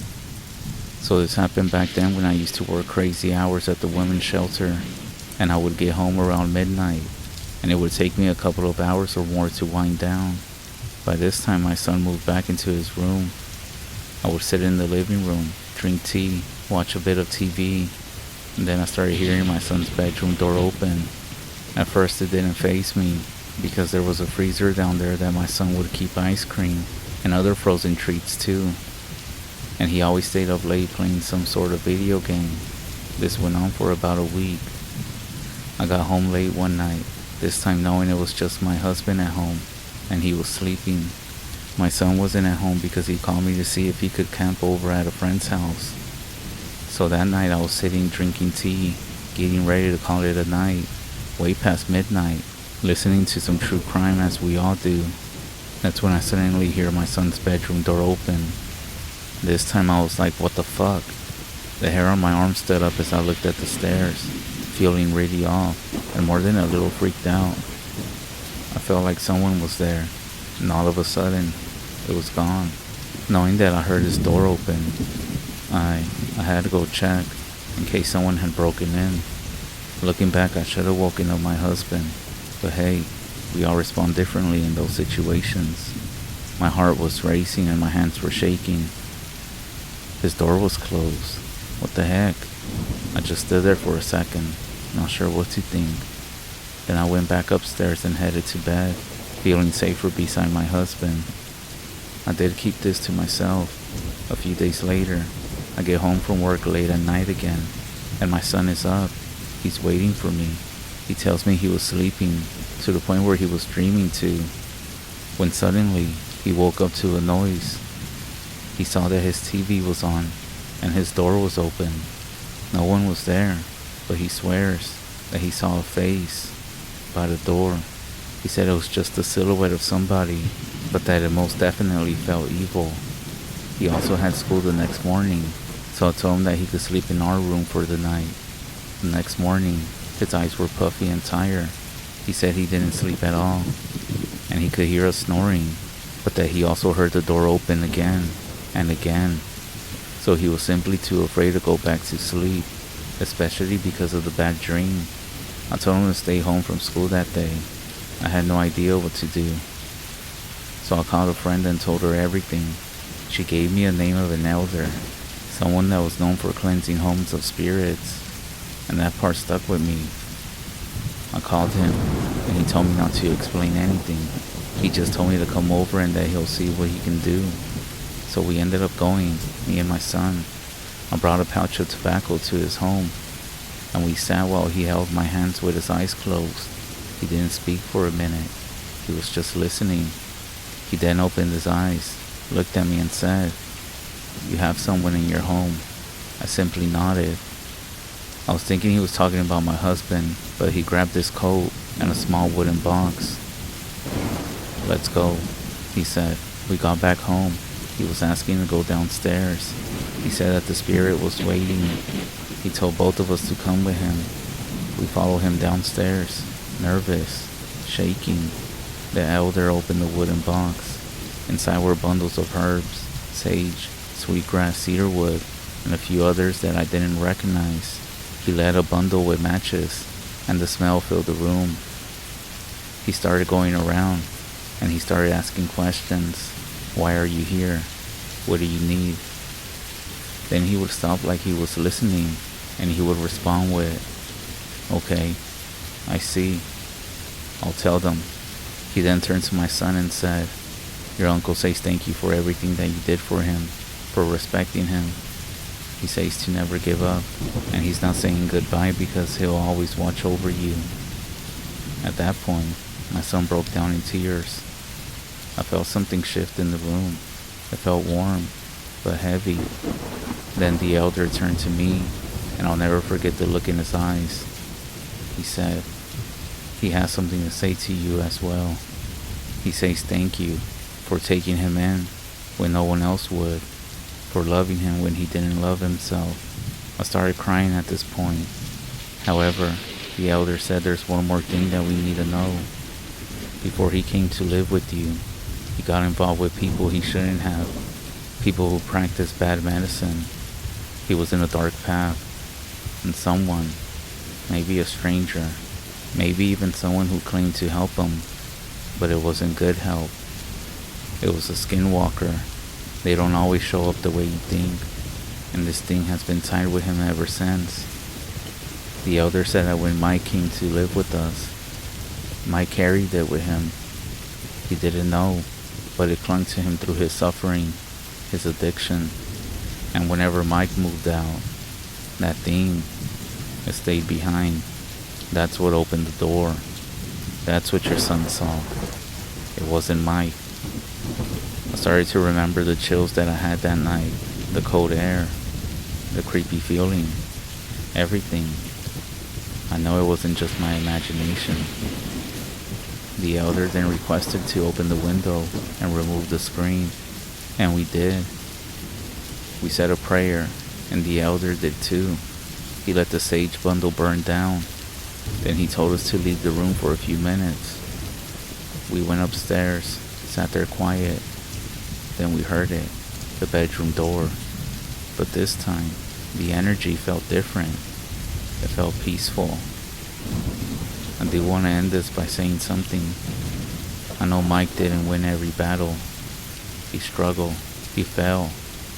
So this happened back then when I used to work crazy hours at the women's shelter, and I would get home around midnight, and it would take me a couple of hours or more to wind down. By this time my son moved back into his room. I would sit in the living room, drink tea, watch a bit of TV, and then I started hearing my son's bedroom door open. At first it didn't faze me, because there was a freezer down there that my son would keep ice cream and other frozen treats too. And he always stayed up late playing some sort of video game. This went on for about a week. I got home late one night, this time knowing it was just my husband at home, and he was sleeping. My son wasn't at home because he called me to see if he could camp over at a friend's house. So that night I was sitting drinking tea, getting ready to call it a night, way past midnight, listening to some true crime as we all do. That's when I suddenly hear my son's bedroom door open. This time I was like, what the fuck? The hair on my arm stood up as I looked at the stairs, feeling really off, and more than a little freaked out. I felt like someone was there, and all of a sudden, it was gone. Knowing that I heard his door open, I had to go check, in case someone had broken in. Looking back, I should have woken up my husband, but hey, we all respond differently in those situations. My heart was racing and my hands were shaking. His door was closed. What the heck? I just stood there for a second, not sure what to think. Then I went back upstairs and headed to bed, feeling safer beside my husband. I did keep this to myself. A few days later, I get home from work late at night again, and my son is up. He's waiting for me. He tells me he was sleeping, to the point where he was dreaming too, when suddenly he woke up to a noise. He saw that his TV was on, and his door was open. No one was there, but he swears that he saw a face by the door. He said it was just the silhouette of somebody, but that it most definitely felt evil. He also had school the next morning, so I told him that he could sleep in our room for the night. The next morning, his eyes were puffy and tired. He said he didn't sleep at all, and he could hear us snoring, but that he also heard the door open again and again. So he was simply too afraid to go back to sleep, especially because of the bad dream. I told him to stay home from school that day. I had no idea what to do. So I called a friend and told her everything. She gave me a name of an elder, someone that was known for cleansing homes of spirits, and that part stuck with me. I called him, and he told me not to explain anything. He just told me to come over and that he'll see what he can do. So we ended up going, me and my son. I brought a pouch of tobacco to his home, and we sat while he held my hands with his eyes closed. He didn't speak for a minute. He was just listening. He then opened his eyes, looked at me and said, You have someone in your home." I simply nodded. I was thinking he was talking about my husband, but he grabbed his coat and a small wooden box. "Let's go," he said. We got back home. He was asking to go downstairs. He said that the spirit was waiting. He told both of us to come with him. We followed him downstairs, nervous, shaking. The elder opened the wooden box. Inside were bundles of herbs, sage, sweetgrass, cedarwood, and a few others that I didn't recognize. He lit a bundle with matches, and the smell filled the room. He started going around, and he started asking questions. "Why are you here? What do you need?" Then he would stop like he was listening, and he would respond with, "Okay, I see. I'll tell them." He then turned to my son and said, "Your uncle says thank you for everything that you did for him, for respecting him. He says to never give up, and he's not saying goodbye because he'll always watch over you." At that point, my son broke down in tears. I felt something shift in the room. It felt warm, but heavy. Then the elder turned to me, and I'll never forget the look in his eyes. He said, "He has something to say to you as well. He says thank you for taking him in when no one else would, for loving him when he didn't love himself." I started crying at this point. However, the elder said there's one more thing that we need to know. Before he came to live with you, he got involved with people he shouldn't have, people who practiced bad medicine. He was in a dark path, and someone, maybe a stranger, maybe even someone who claimed to help him, but it wasn't good help. It was a skinwalker. They don't always show up the way you think, and this thing has been tied with him ever since. The elder said that when Mike came to live with us, Mike carried it with him. He didn't know, but it clung to him through his suffering, his addiction. And whenever Mike moved out, that thing, it stayed behind. That's what opened the door. That's what your son saw. It wasn't Mike. I started to remember the chills that I had that night, the cold air, the creepy feeling, everything. I know it wasn't just my imagination. The elder then requested to open the window and remove the screen, and we did. We said a prayer, and the elder did too. He let the sage bundle burn down. Then he told us to leave the room for a few minutes. We went upstairs, sat there quiet. Then we heard it, the bedroom door. But this time, the energy felt different. It felt peaceful. I do want to end this by saying something. I know Mike didn't win every battle. He struggled. He fell.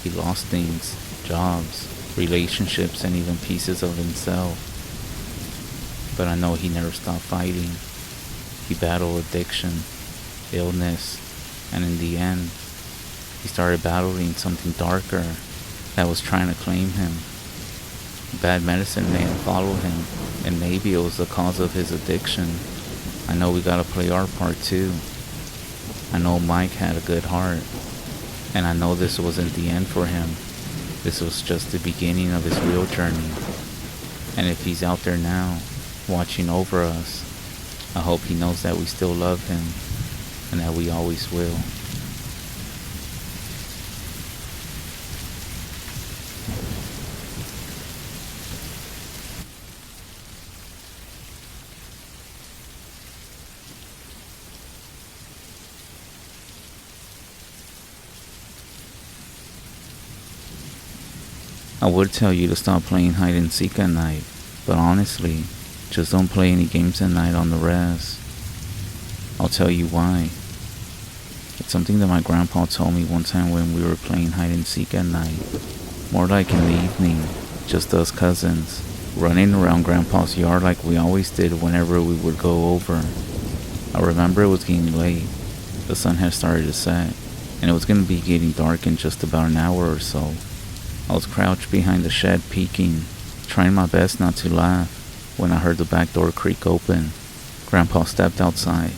He lost things, jobs, relationships, and even pieces of himself. But I know he never stopped fighting. He battled addiction, illness, and in the end, he started battling something darker that was trying to claim him. Bad medicine may have followed him, and maybe it was the cause of his addiction. I know we gotta play our part too. I know Mike had a good heart, and I know this wasn't the end for him. This was just the beginning of his real journey. And if he's out there now, watching over us, I hope he knows that we still love him, and that we always will. I would tell you to stop playing hide and seek at night, but honestly, just don't play any games at night on the res. I'll tell you why. It's something that my grandpa told me one time when we were playing hide and seek at night. More like in the evening, just us cousins, running around grandpa's yard like we always did whenever we would go over. I remember it was getting late. The sun had started to set, and it was going to be getting dark in just about an hour or so. I was crouched behind the shed peeking, trying my best not to laugh, when I heard the back door creak open. Grandpa stepped outside.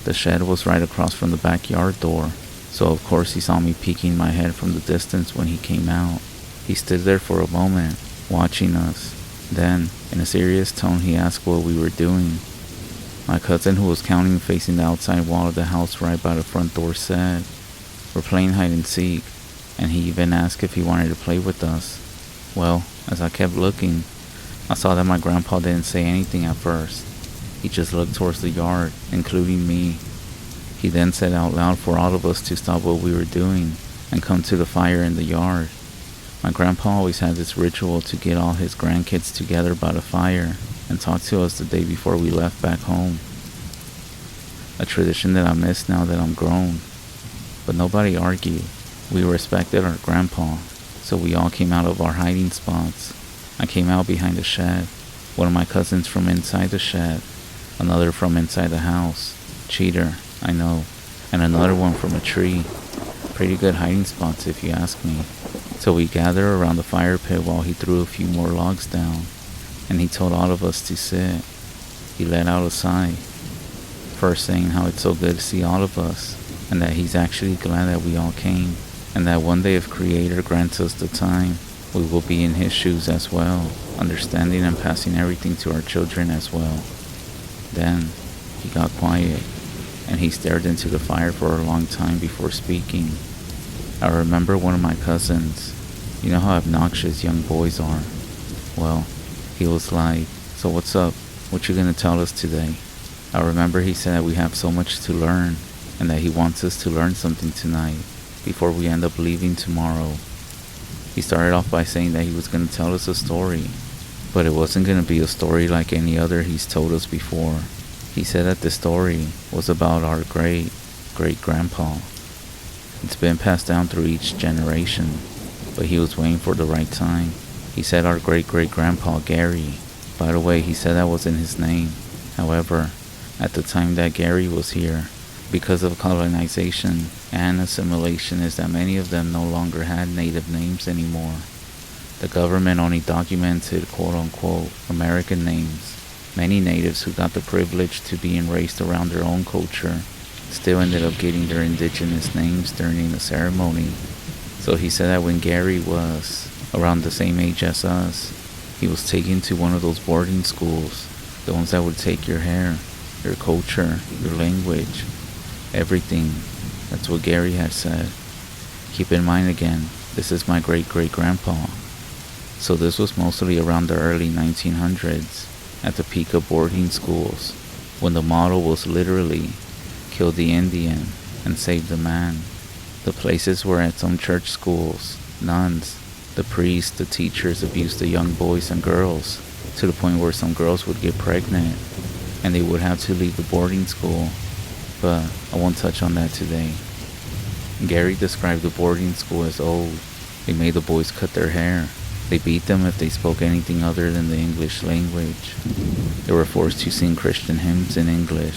The shed was right across from the backyard door, So of course he saw me peeking my head from the distance when he came out. He stood there for a moment, watching us. Then, in a serious tone, he asked what we were doing. My cousin, who was counting facing the outside wall of the house right by the front door, said, "We're playing hide and seek," and he even asked if he wanted to play with us. Well, as I kept looking, I saw that my grandpa didn't say anything at first. He just looked towards the yard, including me. He then said out loud for all of us to stop what we were doing and come to the fire in the yard. My grandpa always had this ritual to get all his grandkids together by the fire and talk to us the day before we left back home. A tradition that I miss now that I'm grown. But nobody argued. We respected our grandpa, so we all came out of our hiding spots. I came out behind the shed, one of my cousins from inside the shed, another from inside the house. Cheater, I know, and another one from a tree. Pretty good hiding spots if you ask me. So we gathered around the fire pit while he threw a few more logs down, and he told all of us to sit. He let out a sigh, first saying how it's so good to see all of us, and that he's actually glad that we all came, and that one day if Creator grants us the time, we will be in his shoes as well, understanding and passing everything to our children as well. Then he got quiet, and he stared into the fire for a long time before speaking. I remember one of my cousins. You know how obnoxious young boys are. Well, he was like, "So what's up? What you gonna tell us today?" I remember he said that we have so much to learn, and that he wants us to learn something tonight, before we end up leaving tomorrow. He started off by saying that he was gonna tell us a story, but it wasn't gonna be a story like any other he's told us before. He said that the story was about our great-great-grandpa. It's been passed down through each generation, but he was waiting for the right time. He said our great-great-grandpa Gary. By the way, he said that wasn't his name. However, at the time that Gary was here, because of colonization and assimilation, is that many of them no longer had native names anymore. The government only documented quote-unquote American names. Many natives who got the privilege to being raised around their own culture still ended up getting their indigenous names during the ceremony. So he said that when Gary was around the same age as us, he was taken to one of those boarding schools, the ones that would take your hair, your culture, your language, everything. That's what Gary had said. Keep in mind again, this is my great-great-grandpa. So this was mostly around the early 1900s, at the peak of boarding schools, when the motto was literally, "Kill the Indian and save the man." The places were at some church schools, nuns, the priests, the teachers abused the young boys and girls, to the point where some girls would get pregnant, and they would have to leave the boarding school, but I won't touch on that today. Gary described the boarding school as old. They made the boys cut their hair. They beat them if they spoke anything other than the English language. They were forced to sing Christian hymns in English.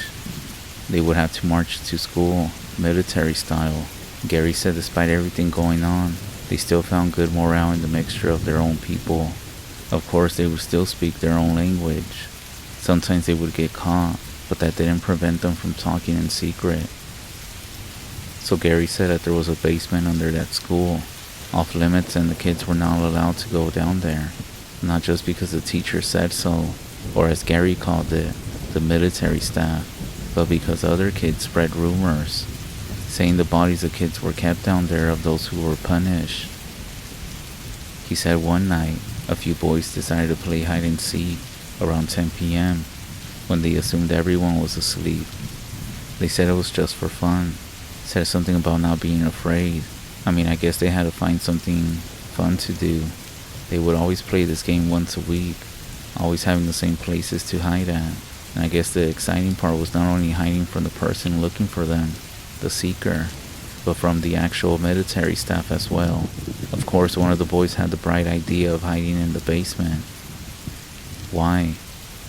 They would have to march to school, military style. Gary said despite everything going on, they still found good morale in the mixture of their own people. Of course, they would still speak their own language. Sometimes they would get caught, but that didn't prevent them from talking in secret. So Gary said that there was a basement under that school, off limits, and the kids were not allowed to go down there. Not just because the teacher said so, or as Gary called it, the military staff, but because other kids spread rumors, saying the bodies of kids were kept down there of those who were punished. He said one night, a few boys decided to play hide and seek around 10 p.m. when they assumed everyone was asleep. They said it was just for fun. Said something about not being afraid. I guess they had to find something fun to do. They would always play this game once a week, always having the same places to hide at. And I guess the exciting part was not only hiding from the person looking for them, the seeker, but from the actual military staff as well. Of course, one of the boys had the bright idea of hiding in the basement. Why?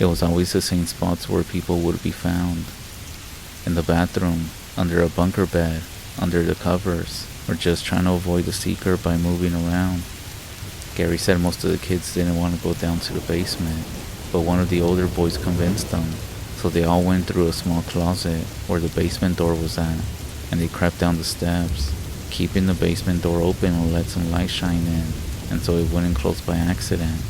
It was always the same spots where people would be found. In the bathroom, under a bunker bed, under the covers, or just trying to avoid the seeker by moving around. Gary said most of the kids didn't want to go down to the basement, but one of the older boys convinced them, so they all went through a small closet where the basement door was at, and they crept down the steps, keeping the basement door open to let some light shine in, and so it wouldn't close by accident.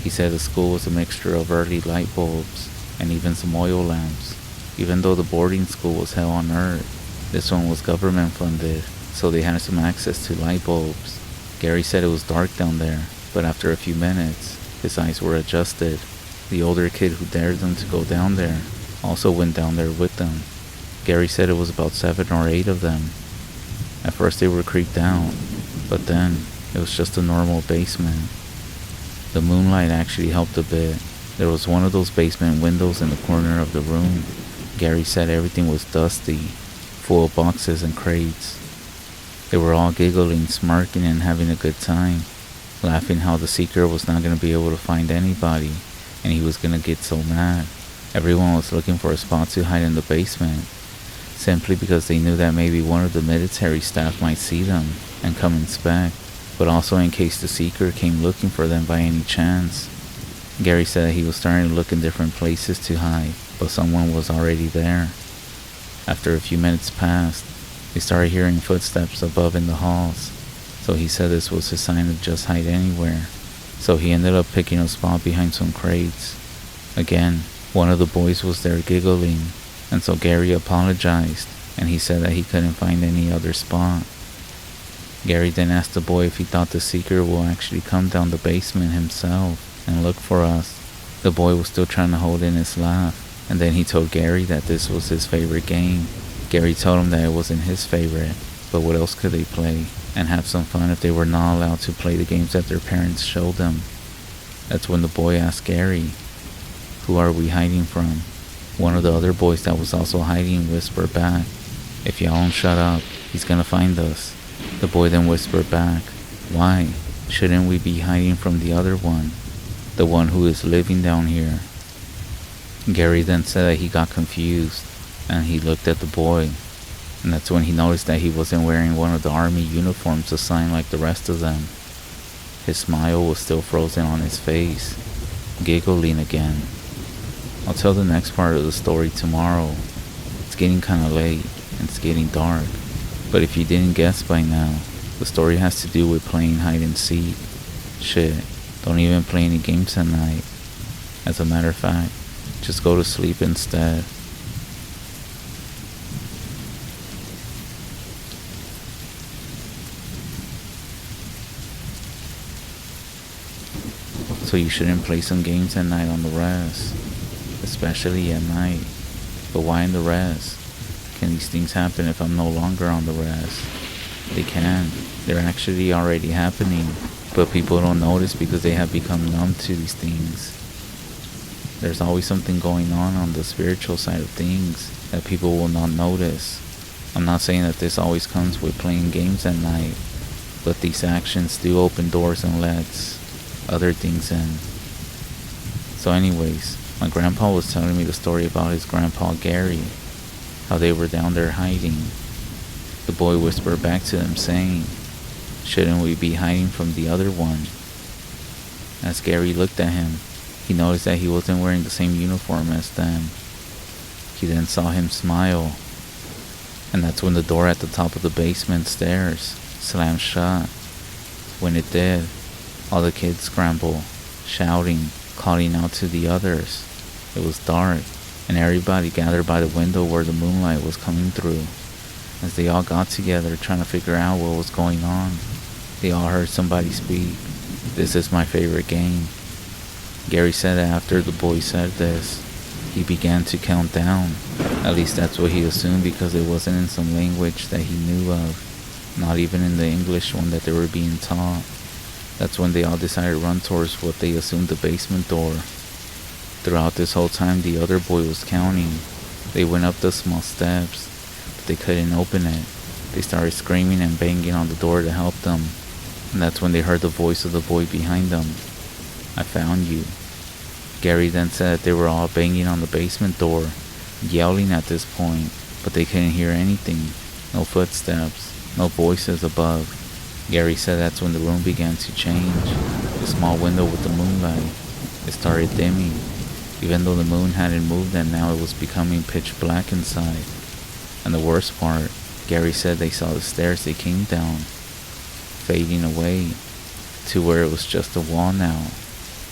He said the school was a mixture of early light bulbs and even some oil lamps. Even though the boarding school was hell on earth, this one was government funded, so they had some access to light bulbs. Gary said it was dark down there, but after a few minutes, his eyes were adjusted. The older kid who dared them to go down there also went down there with them. Gary said it was about 7 or 8 of them. At first they were creeped out, but then it was just a normal basement. The moonlight actually helped a bit. There was one of those basement windows in the corner of the room. Gary said everything was dusty, full of boxes and crates. They were all giggling, smirking, and having a good time, laughing how the seeker was not going to be able to find anybody, and he was going to get so mad. Everyone was looking for a spot to hide in the basement, simply because they knew that maybe one of the military staff might see them and come inspect, but also in case the seeker came looking for them by any chance. Gary said that he was starting to look in different places to hide, but someone was already there. After a few minutes passed, they started hearing footsteps above in the halls, so he said this was his sign to just hide anywhere. So he ended up picking a spot behind some crates. Again, one of the boys was there giggling, and so Gary apologized, and he said that he couldn't find any other spot. Gary then asked the boy if he thought the seeker will actually come down the basement himself and look for us. The boy was still trying to hold in his laugh, and then he told Gary that this was his favorite game. Gary told him that it wasn't his favorite, but what else could they play and have some fun if they were not allowed to play the games that their parents showed them? That's when the boy asked Gary, "Who are we hiding from?" One of the other boys that was also hiding whispered back, "If y'all don't shut up, he's gonna find us." The boy then whispered back, "Why? Shouldn't we be hiding from the other one? The one who is living down here?" Gary then said that he got confused, and he looked at the boy, and that's when he noticed that he wasn't wearing one of the army uniforms assigned like the rest of them. His smile was still frozen on his face, giggling again. I'll tell the next part of the story tomorrow. It's getting kinda late, and it's getting dark, but if you didn't guess by now, the story has to do with playing hide and seek. Shit, don't even play any games at night. As a matter of fact, just go to sleep instead. So you shouldn't play some games at night on the res, especially at night. But why in the res? Can these things happen if I'm no longer on the res? They can. They're actually already happening, but people don't notice because they have become numb to these things. There's always something going on the spiritual side of things that people will not notice. I'm not saying that this always comes with playing games at night, but these actions do open doors and lets other things in. So anyways, my grandpa was telling me the story about his grandpa Gary, how they were down there hiding. The boy whispered back to them saying, "Shouldn't we be hiding from the other one?" As Gary looked at him, he noticed that he wasn't wearing the same uniform as them. He then saw him smile, and that's when the door at the top of the basement stairs slammed shut. When it did, all the kids scrambled, shouting, calling out to the others. It was dark, and everybody gathered by the window where the moonlight was coming through. As they all got together trying to figure out what was going on, they all heard somebody speak, "This is my favorite game." Gary said that after the boy said this, he began to count down. At least that's what he assumed, because it wasn't in some language that he knew of, not even in the English one that they were being taught. That's when they all decided to run towards what they assumed the basement door. Throughout this whole time, the other boy was counting. They went up the small steps, but they couldn't open it. They started screaming and banging on the door to help them, and that's when they heard the voice of the boy behind them. "I found you." Gary then said that they were all banging on the basement door, yelling at this point, but they couldn't hear anything. No footsteps, no voices above. Gary said that's when the room began to change. The small window with the moonlight, it started dimming. Even though the moon hadn't moved and now it was becoming pitch black inside. And the worst part, Gary said they saw the stairs they came down fading away to where it was just a wall now,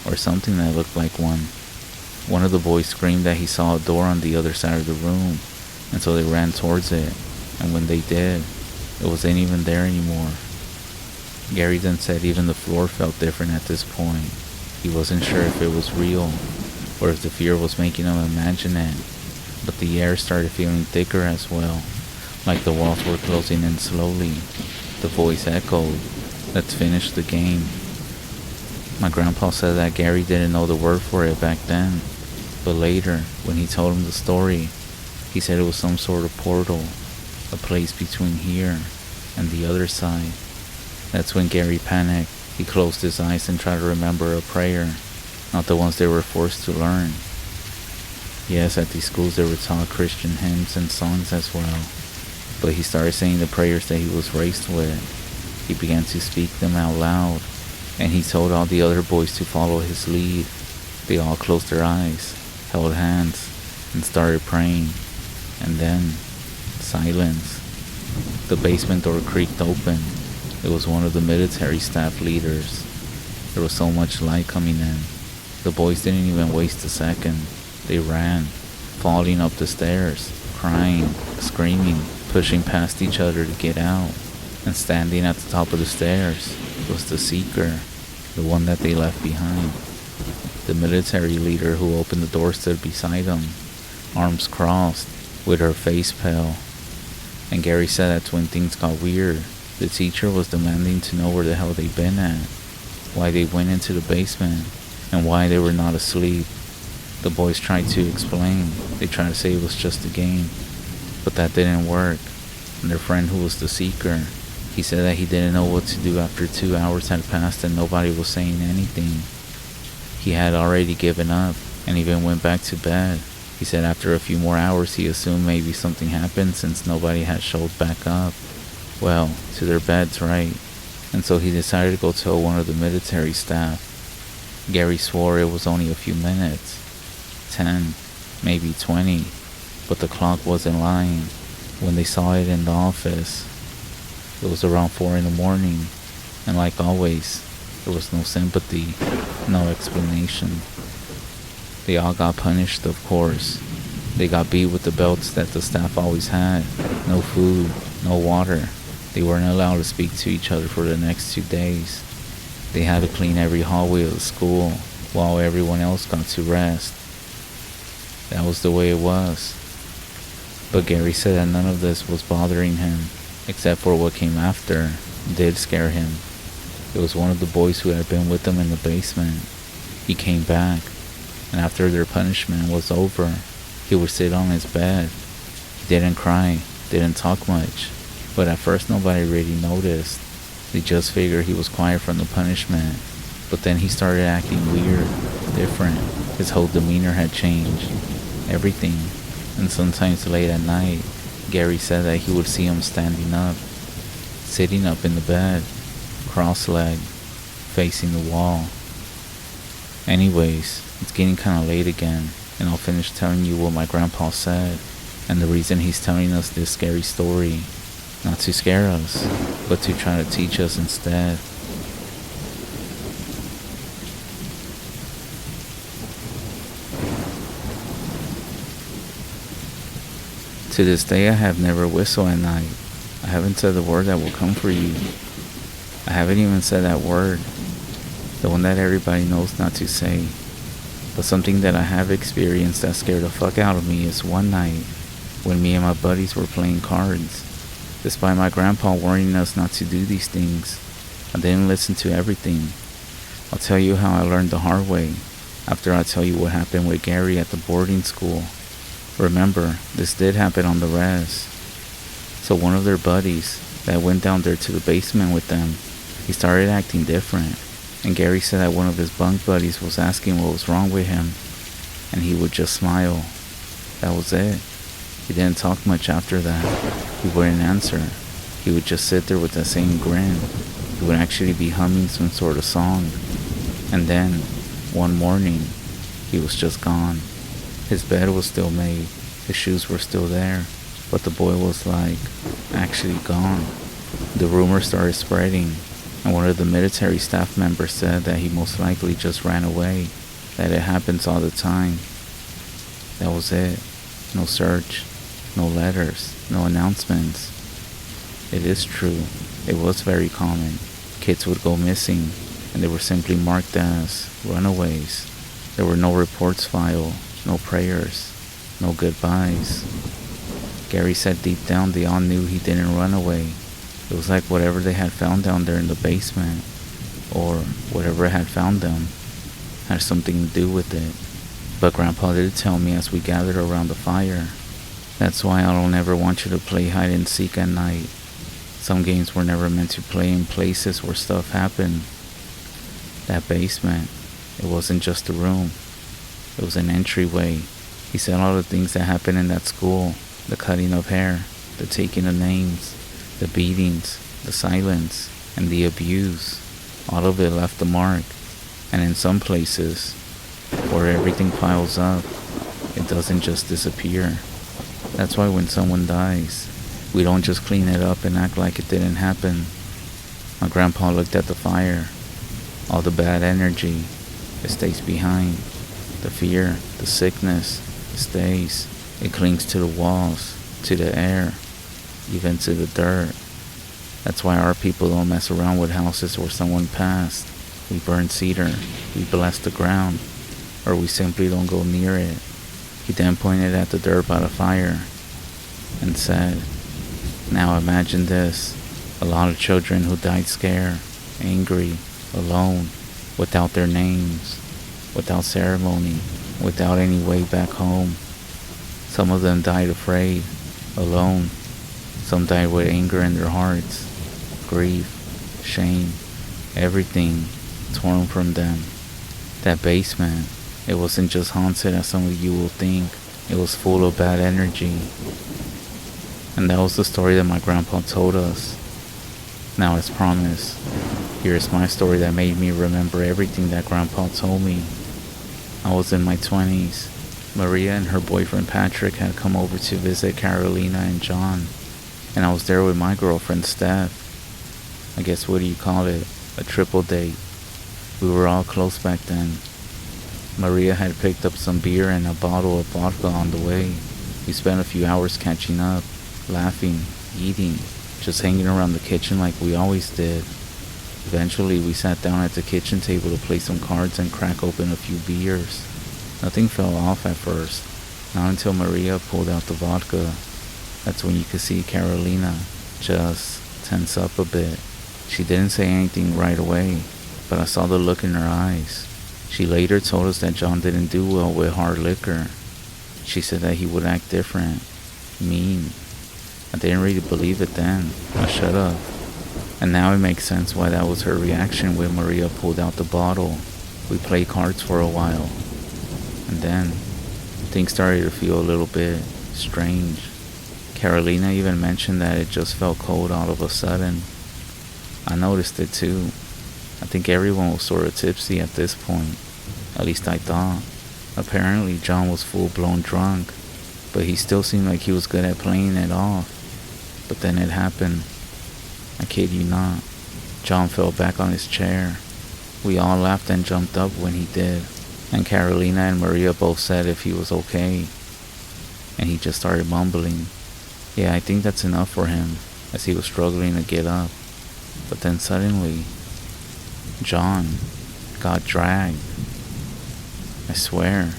or something that looked like one. One of the boys screamed that he saw a door on the other side of the room, and so they ran towards it, and when they did, it wasn't even there anymore. Gary then said even the floor felt different at this point. He wasn't sure if it was real, or if the fear was making him imagine it, but the air started feeling thicker as well, like the walls were closing in slowly. The voice echoed, "Let's finish the game." My grandpa said that Gary didn't know the word for it back then, but later, when he told him the story, he said it was some sort of portal, a place between here and the other side. That's when Gary panicked. He closed his eyes and tried to remember a prayer, not the ones they were forced to learn. Yes, at these schools they were taught Christian hymns and songs as well, but he started saying the prayers that he was raised with. He began to speak them out loud, and he told all the other boys to follow his lead. They all closed their eyes, held hands, and started praying. And then, silence. The basement door creaked open. It was one of the military staff leaders. There was so much light coming in. The boys didn't even waste a second. They ran, falling up the stairs, crying, screaming, pushing past each other to get out. And standing at the top of the stairs was the seeker, the one that they left behind. The military leader who opened the door stood beside him, arms crossed, with her face pale. And Gary said that's when things got weird. The teacher was demanding to know where the hell they'd been at, why they went into the basement, and why they were not asleep. The boys tried to explain. They tried to say it was just a game, but that didn't work. And their friend who was the seeker, he said that he didn't know what to do after 2 hours had passed and nobody was saying anything. He had already given up and even went back to bed. He said after a few more hours he assumed maybe something happened since nobody had showed back up. Well, to their beds, right? And so he decided to go tell one of the military staff. Gary swore it was only a few minutes, 10, maybe 20, but the clock wasn't lying. When they saw it in the office, it was around 4 in the morning, and like always, there was no sympathy, no explanation. They all got punished, of course. They got beat with the belts that the staff always had. No food, no water. They weren't allowed to speak to each other for the next 2 days. They had to clean every hallway of the school while everyone else got to rest. That was the way it was. But Gary said that none of this was bothering him, except for what came after did scare him. It was one of the boys who had been with them in the basement. He came back, and after their punishment was over, he would sit on his bed. He didn't cry, didn't talk much, but at first nobody really noticed. They just figured he was quiet from the punishment, but then he started acting weird, different. His whole demeanor had changed, everything. And sometimes late at night, Gary said that he would see him standing up, sitting up in the bed, cross-legged, facing the wall. Anyways, it's getting kinda late again, and I'll finish telling you what my grandpa said, and the reason he's telling us this scary story. Not to scare us, but to try to teach us instead. To this day, I have never whistled at night. I haven't said the word that will come for you. I haven't even said that word, the one that everybody knows not to say. But something that I have experienced that scared the fuck out of me is one night when me and my buddies were playing cards. Despite my grandpa warning us not to do these things, I didn't listen to everything. I'll tell you how I learned the hard way after I tell you what happened with Gary at the boarding school. Remember, this did happen on the res. So one of their buddies that went down there to the basement with them, he started acting different. And Gary said that one of his bunk buddies was asking what was wrong with him, and he would just smile. That was it. He didn't talk much after that. He wouldn't answer. He would just sit there with the same grin. He would actually be humming some sort of song. And then, one morning, he was just gone. His bed was still made. His shoes were still there. but the boy was like actually gone. The rumor started spreading, and one of the military staff members said that he most likely just ran away, that it happens all the time. That was it. No search, no letters, no announcements. It is true, it was very common. Kids would go missing, and they were simply marked as runaways. There were no reports filed, no prayers, no goodbyes. Gary said deep down they all knew he didn't run away. It was like whatever they had found down there in the basement, or whatever had found them, had something to do with it. But Grandpa did tell me as we gathered around the fire, that's why I don't ever want you to play hide and seek at night. Some games were never meant to play in places where stuff happened. That basement, it wasn't just a room. It was an entryway. He said all the things that happened in that school, the cutting of hair, the taking of names, the beatings, the silence, and the abuse, all of it left a mark. And in some places, where everything piles up, it doesn't just disappear. That's why when someone dies, we don't just clean it up and act like it didn't happen. My grandpa looked at the fire. All the bad energy, it stays behind. The fear, the sickness, it stays. It clings to the walls, to the air, even to the dirt. That's why our people don't mess around with houses where someone passed. We burn cedar, we bless the ground, or we simply don't go near it. He then pointed at the dirt by the fire and said, "Now imagine this, a lot of children who died scared, angry, alone, without their names, without ceremony, without any way back home. Some of them died afraid, alone. Some died with anger in their hearts, grief, shame, everything torn from them. That basement, it wasn't just haunted as some of you will think. It was full of bad energy." And that was the story that my grandpa told us. Now, as promised, here's my story that made me remember everything that Grandpa told me. I was in my 20s. Maria and her boyfriend Patrick had come over to visit Carolina and John, and I was there with my girlfriend Steph. I guess what do you call it? A triple date. We were all close back then. Maria had picked up some beer and a bottle of vodka on the way. We spent a few hours catching up, laughing, eating, just hanging around the kitchen like we always did. Eventually, we sat down at the kitchen table to play some cards and crack open a few beers. Nothing fell off at first, not until Maria pulled out the vodka. That's when you could see Carolina just tense up a bit. She didn't say anything right away, but I saw the look in her eyes. She later told us that John didn't do well with hard liquor. She said that he would act different, mean. I didn't really believe it then. I shut up. And now it makes sense why that was her reaction when Maria pulled out the bottle. We played cards for a while. And then, things started to feel a little bit strange. Carolina even mentioned that it just felt cold all of a sudden. I noticed it too. I think everyone was sort of tipsy at this point. At least I thought. Apparently John was full-blown drunk, but he still seemed like he was good at playing it off. But then it happened. I kid you not. John fell back on his chair. We all laughed and jumped up when he did. And Carolina and Maria both said if he was okay. And he just started mumbling. Yeah, I think that's enough for him, as he was struggling to get up. But then suddenly, John got dragged. I swear,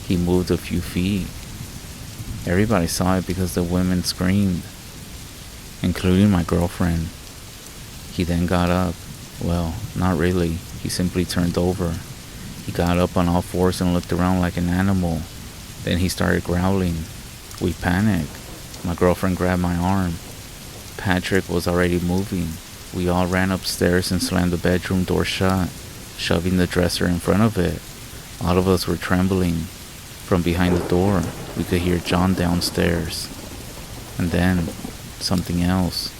he moved a few feet. Everybody saw it because the women screamed, including my girlfriend. He then got up. Well, not really. He simply turned over. He got up on all fours and looked around like an animal. Then he started growling. We panicked. My girlfriend grabbed my arm. Patrick was already moving. We all ran upstairs and slammed the bedroom door shut, shoving the dresser in front of it. All of us were trembling. From behind the door, we could hear John downstairs. And then, something else.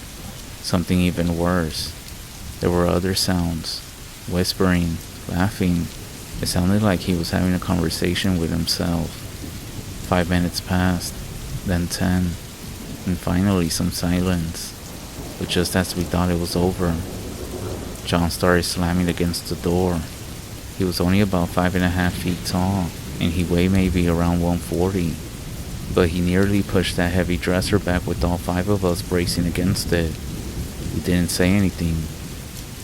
Something even worse. There were other sounds. Whispering, laughing. It sounded like he was having a conversation with himself. 5 minutes passed, then 10, and finally some silence. But just as we thought it was over, John started slamming against the door. He was only about 5.5 feet tall, and he weighed maybe around 140. But he nearly pushed that heavy dresser back with all 5 of us bracing against it. We didn't say anything.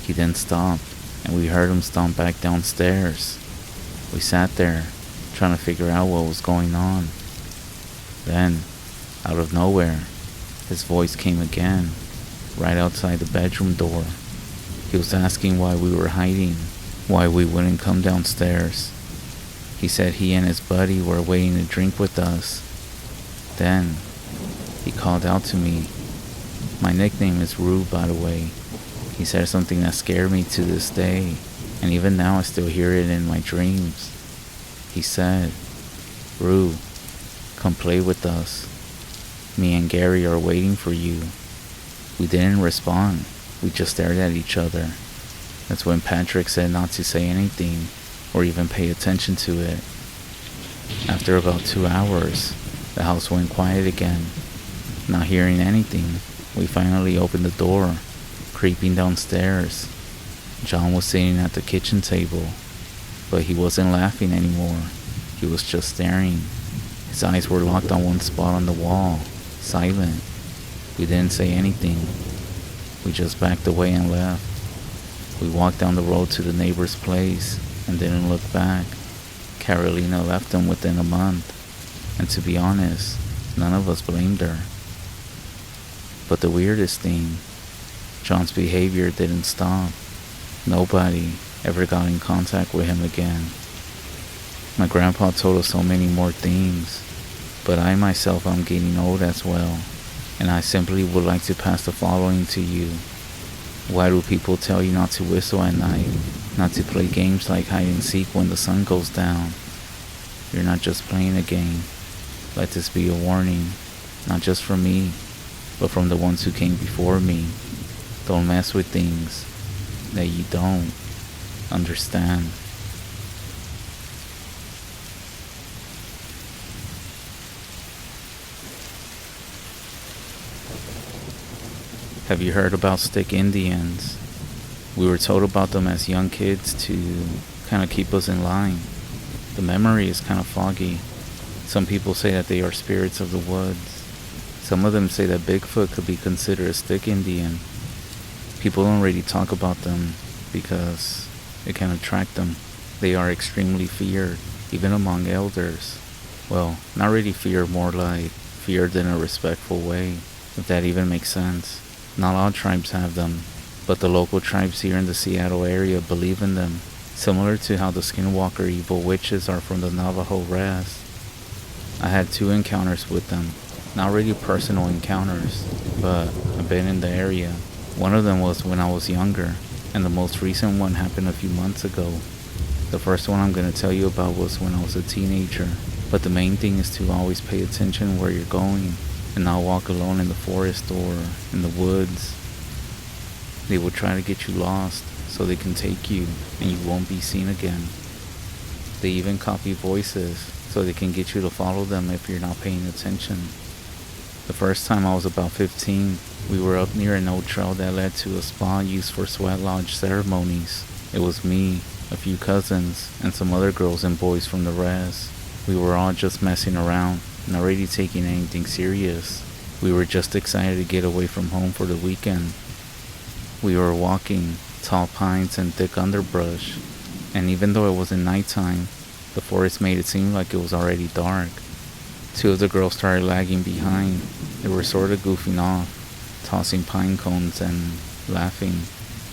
He then stopped, and we heard him stomp back downstairs. We sat there, trying to figure out what was going on. Then, out of nowhere, his voice came again, right outside the bedroom door. He was asking why we were hiding, why we wouldn't come downstairs. He said he and his buddy were waiting to drink with us. Then, he called out to me. My nickname is Rue, by the way. He said something that scared me to this day, and even now I still hear it in my dreams. He said, "Rue, come play with us. Me and Gary are waiting for you." We didn't respond. We just stared at each other. That's when Patrick said not to say anything or even pay attention to it. After about 2 hours, the house went quiet again. Not hearing anything, we finally opened the door, creeping downstairs. John was sitting at the kitchen table, but he wasn't laughing anymore. He was just staring. His eyes were locked on one spot on the wall, silent. We didn't say anything. We just backed away and left. We walked down the road to the neighbor's place and didn't look back. Carolina left them within a month, and to be honest, none of us blamed her. But the weirdest thing, John's behavior didn't stop. Nobody ever got in contact with him again. My grandpa told us so many more things, but I myself am getting old as well, and I simply would like to pass the following to you. Why do people tell you not to whistle at night, not to play games like hide and seek when the sun goes down? You're not just playing a game. Let this be a warning, not just from me, but from the ones who came before me. Don't mess with things that you don't understand. Have you heard about stick Indians? We were told about them as young kids to kind of keep us in line. The memory is kind of foggy. Some people say that they are spirits of the woods. Some of them say that Bigfoot could be considered a stick Indian. People don't really talk about them because it can attract them. They are extremely feared, even among elders. Well, not really feared, more like feared in a respectful way, if that even makes sense. Not all tribes have them, but the local tribes here in the Seattle area believe in them, similar to how the Skinwalker evil witches are from the Navajo Res. I had 2 encounters with them. Not really personal encounters, but I've been in the area. One of them was when I was younger, and the most recent one happened a few months ago. The first one I'm going to tell you about was when I was a teenager, but the main thing is to always pay attention where you're going, and not walk alone in the forest or in the woods. They will try to get you lost so they can take you and you won't be seen again. They even copy voices so they can get you to follow them if you're not paying attention. The first time I was about 15, we were up near an old trail that led to a spot used for sweat lodge ceremonies. It was me, a few cousins, and some other girls and boys from the res. We were all just messing around, not really taking anything serious. We were just excited to get away from home for the weekend. We were walking tall pines and thick underbrush, and even though it wasn't nighttime, the forest made it seem like it was already dark. 2 of the girls started lagging behind. They were sort of goofing off, tossing pine cones and laughing.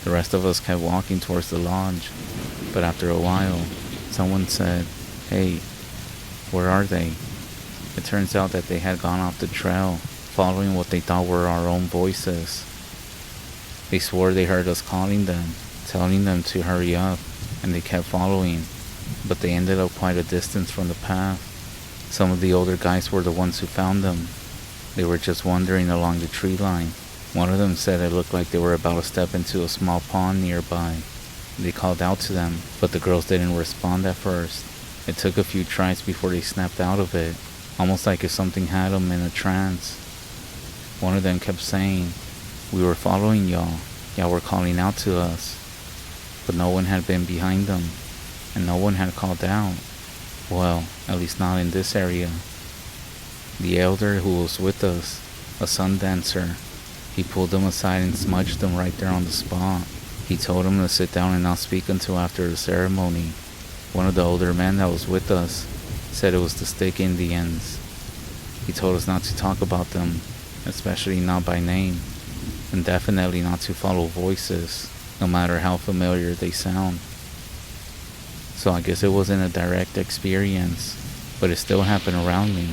The rest of us kept walking towards the lodge, but after a while, someone said, "Hey, where are they?" It turns out that they had gone off the trail, following what they thought were our own voices. They swore they heard us calling them, telling them to hurry up, and they kept following, but they ended up quite a distance from the path. Some of the older guys were the ones who found them. They were just wandering along the tree line. One of them said it looked like they were about to step into a small pond nearby. They called out to them, but the girls didn't respond at first. It took a few tries before they snapped out of it, almost like if something had them in a trance. One of them kept saying, "We were following y'all. Y'all were calling out to us." But no one had been behind them, and no one had called out. Well, at least not in this area. The elder who was with us, a sun dancer, he pulled them aside and smudged them right there on the spot. He told them to sit down and not speak until after the ceremony. One of the older men that was with us said it was the Stick Indians. He told us not to talk about them, especially not by name, and definitely not to follow voices, no matter how familiar they sound. So I guess it wasn't a direct experience, but it still happened around me.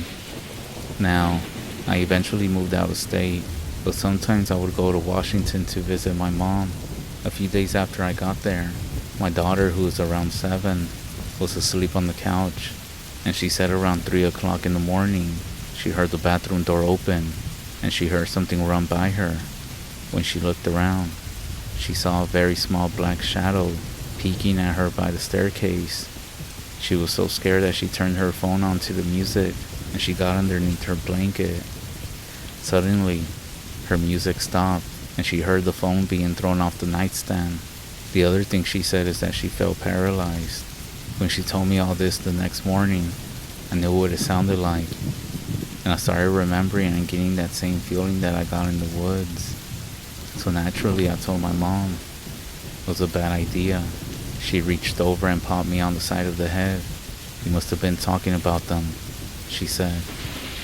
Now, I eventually moved out of state, but sometimes I would go to Washington to visit my mom. A few days after I got there, my daughter, who was around 7, was asleep on the couch, and she said around 3 o'clock in the morning, she heard the bathroom door open, and she heard something run by her. When she looked around, she saw a very small black shadow peeking at her by the staircase. She was so scared that she turned her phone on to the music, and she got underneath her blanket. Suddenly, her music stopped, and she heard the phone being thrown off the nightstand. The other thing she said is that she felt paralyzed. When she told me all this the next morning, I knew what it sounded like, and I started remembering and getting that same feeling that I got in the woods. So naturally, I told my mom it was a bad idea. She reached over and popped me on the side of the head. "You must have been talking about them," she said,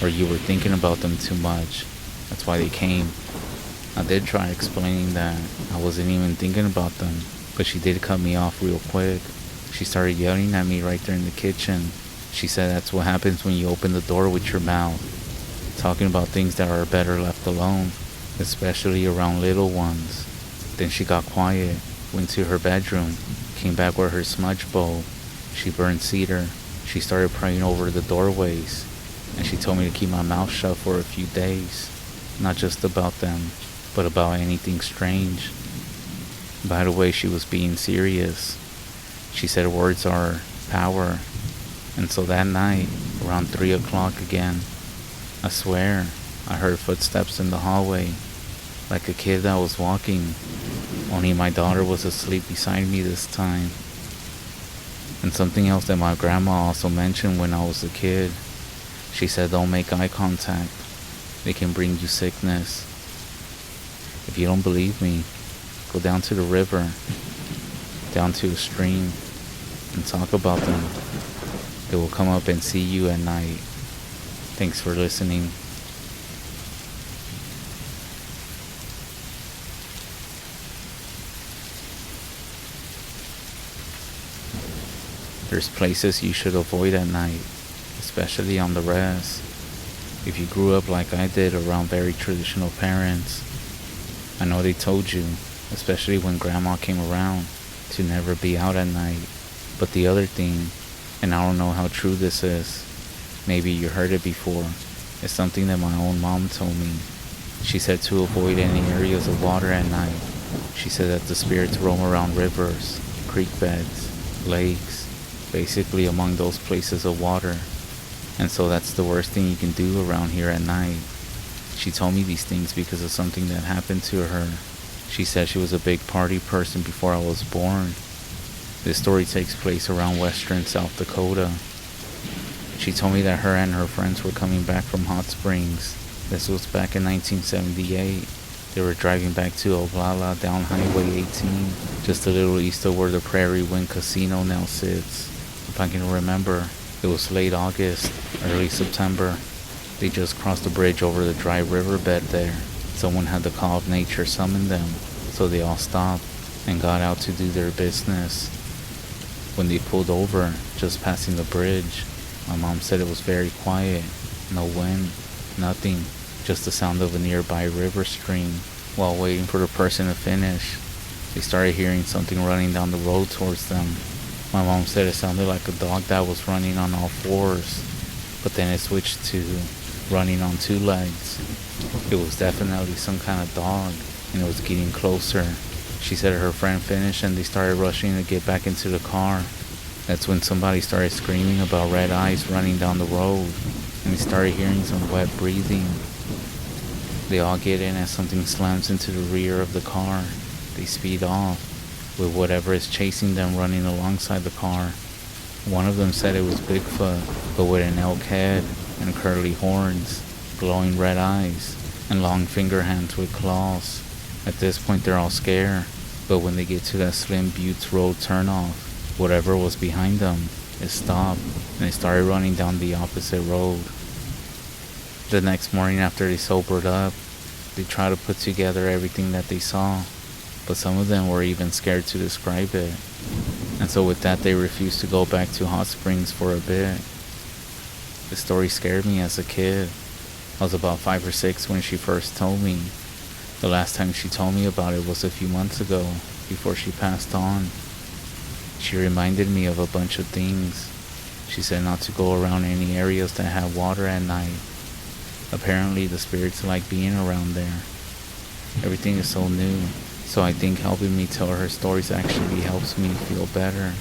"or you were thinking about them too much. That's why they came." I did try explaining that I wasn't even thinking about them, but she did cut me off real quick. She started yelling at me right there in the kitchen. She said that's what happens when you open the door with your mouth, talking about things that are better left alone, especially around little ones. Then she got quiet, went to her bedroom, came back with her smudge bowl. She burned cedar. She started praying over the doorways, and she told me to keep my mouth shut for a few days, not just about them, but about anything strange. By the way, she was being serious. She said words are power. And so that night, around 3 o'clock again, I swear, I heard footsteps in the hallway, like a kid that was walking, only my daughter was asleep beside me this time. And something else that my grandma also mentioned when I was a kid, she said don't make eye contact, it can bring you sickness. If you don't believe me, go down to the river, down to a stream, and talk about them. They will come up and see you at night. Thanks for listening. There's places you should avoid at night, especially on the res. If you grew up like I did around very traditional parents, I know they told you, especially when grandma came around, to never be out at night. But the other thing, and I don't know how true this is, maybe you heard it before, is something that my own mom told me. She said to avoid any areas of water at night. She said that the spirits roam around rivers, creek beds, lakes, basically among those places of water. And so that's the worst thing you can do around here at night. She told me these things because of something that happened to her. She said she was a big party person before I was born. This story takes place around western South Dakota. She told me that her and her friends were coming back from Hot Springs. This was back in 1978. They were driving back to Oglala down Highway 18, just a little east of where the Prairie Wind Casino now sits. If I can remember, it was late August, early September. They just crossed the bridge over the dry riverbed there. Someone had the call of nature summon them, so they all stopped and got out to do their business. When they pulled over, just passing the bridge, my mom said it was very quiet, no wind, nothing, just the sound of a nearby river stream. While waiting for the person to finish, they started hearing something running down the road towards them. My mom said it sounded like a dog that was running on all fours, but then it switched to running on 2 legs. It was definitely some kind of dog, and it was getting closer. She said her friend finished and they started rushing to get back into the car. That's when somebody started screaming about red eyes running down the road, and they started hearing some wet breathing. They all get in as something slams into the rear of the car. They speed off, with whatever is chasing them running alongside the car. One of them said it was Bigfoot, but with an elk head and curly horns, glowing red eyes, and long finger hands with claws. At this point they're all scared, but when they get to that Slim Buttes Road turnoff, whatever was behind them, it stopped, and they started running down the opposite road. The next morning after they sobered up, they tried to put together everything that they saw, but some of them were even scared to describe it. And so with that, they refused to go back to Hot Springs for a bit. The story scared me as a kid. I was about 5 or 6 when she first told me. The last time she told me about it was a few months ago, before she passed on. She reminded me of a bunch of things. She said not to go around any areas that have water at night. Apparently the spirits like being around there. Everything is so new, so I think helping me tell her stories actually helps me feel better.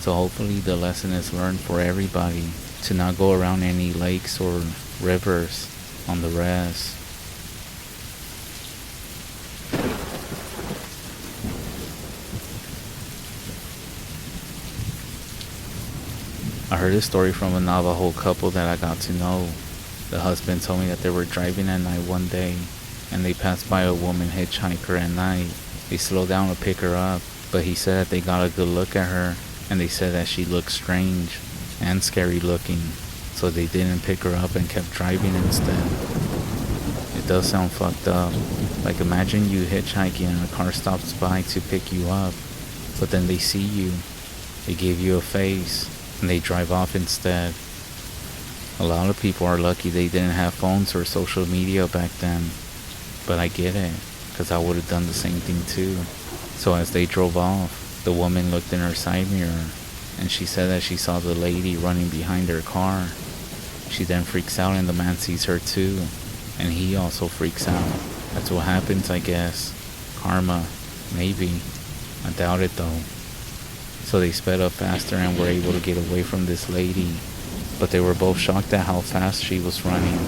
So hopefully the lesson is learned for everybody, to not go around any lakes or rivers on the res. I heard a story from a Navajo couple that I got to know. The husband told me that they were driving at night one day, and they passed by a woman hitchhiker at night. They slowed down to pick her up, but he said that they got a good look at her, and they said that she looked strange and scary looking, so they didn't pick her up and kept driving instead. It does sound fucked up. Like imagine you hitchhiking and a car stops by to pick you up, but then they see you, they give you a face, and they drive off instead. A lot of people are lucky they didn't have phones or social media back then, but I get it, because I would have done the same thing too. So as they drove off, the woman looked in her side mirror, and she said that she saw the lady running behind her car. She then freaks out and the man sees her too, and he also freaks out. That's what happens, I guess. Karma, maybe. I doubt it though. So they sped up faster and were able to get away from this lady, but they were both shocked at how fast she was running.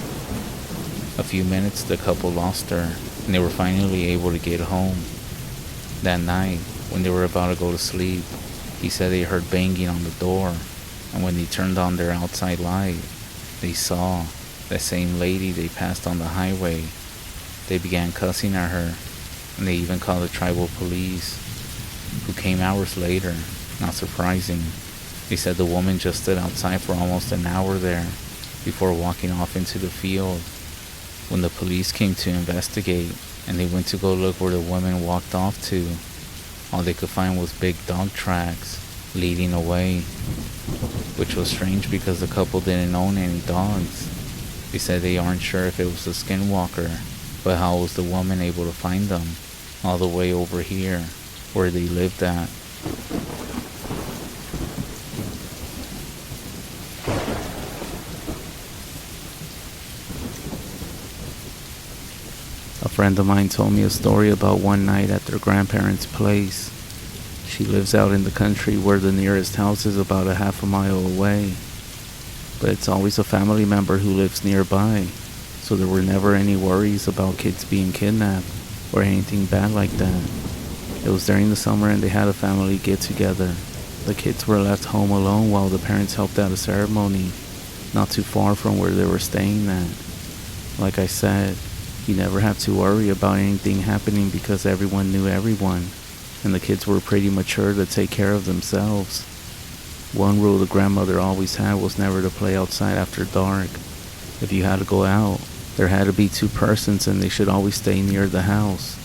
A few minutes the couple lost her, and they were finally able to get home. That night, when they were about to go to sleep, he said they heard banging on the door, and when they turned on their outside light, they saw that same lady they passed on the highway. They began cussing at her, and they even called the tribal police, who came hours later. Not surprising. They said the woman just stood outside for almost an hour there before walking off into the field. When the police came to investigate and they went to go look where the woman walked off to, all they could find was big dog tracks leading away, which was strange because the couple didn't own any dogs. They said they aren't sure if it was a skinwalker, but how was the woman able to find them all the way over here where they lived at? A friend of mine told me a story about one night at their grandparents' place. She lives out in the country where the nearest house is about a half a mile away, but it's always a family member who lives nearby, so there were never any worries about kids being kidnapped or anything bad like that. It was during the summer and they had a family get-together. The kids were left home alone while the parents helped at a ceremony not too far from where they were staying at. Like I said, you never have to worry about anything happening because everyone knew everyone, and the kids were pretty mature to take care of themselves. One rule the grandmother always had was never to play outside after dark. If you had to go out, there had to be 2 persons and they should always stay near the house.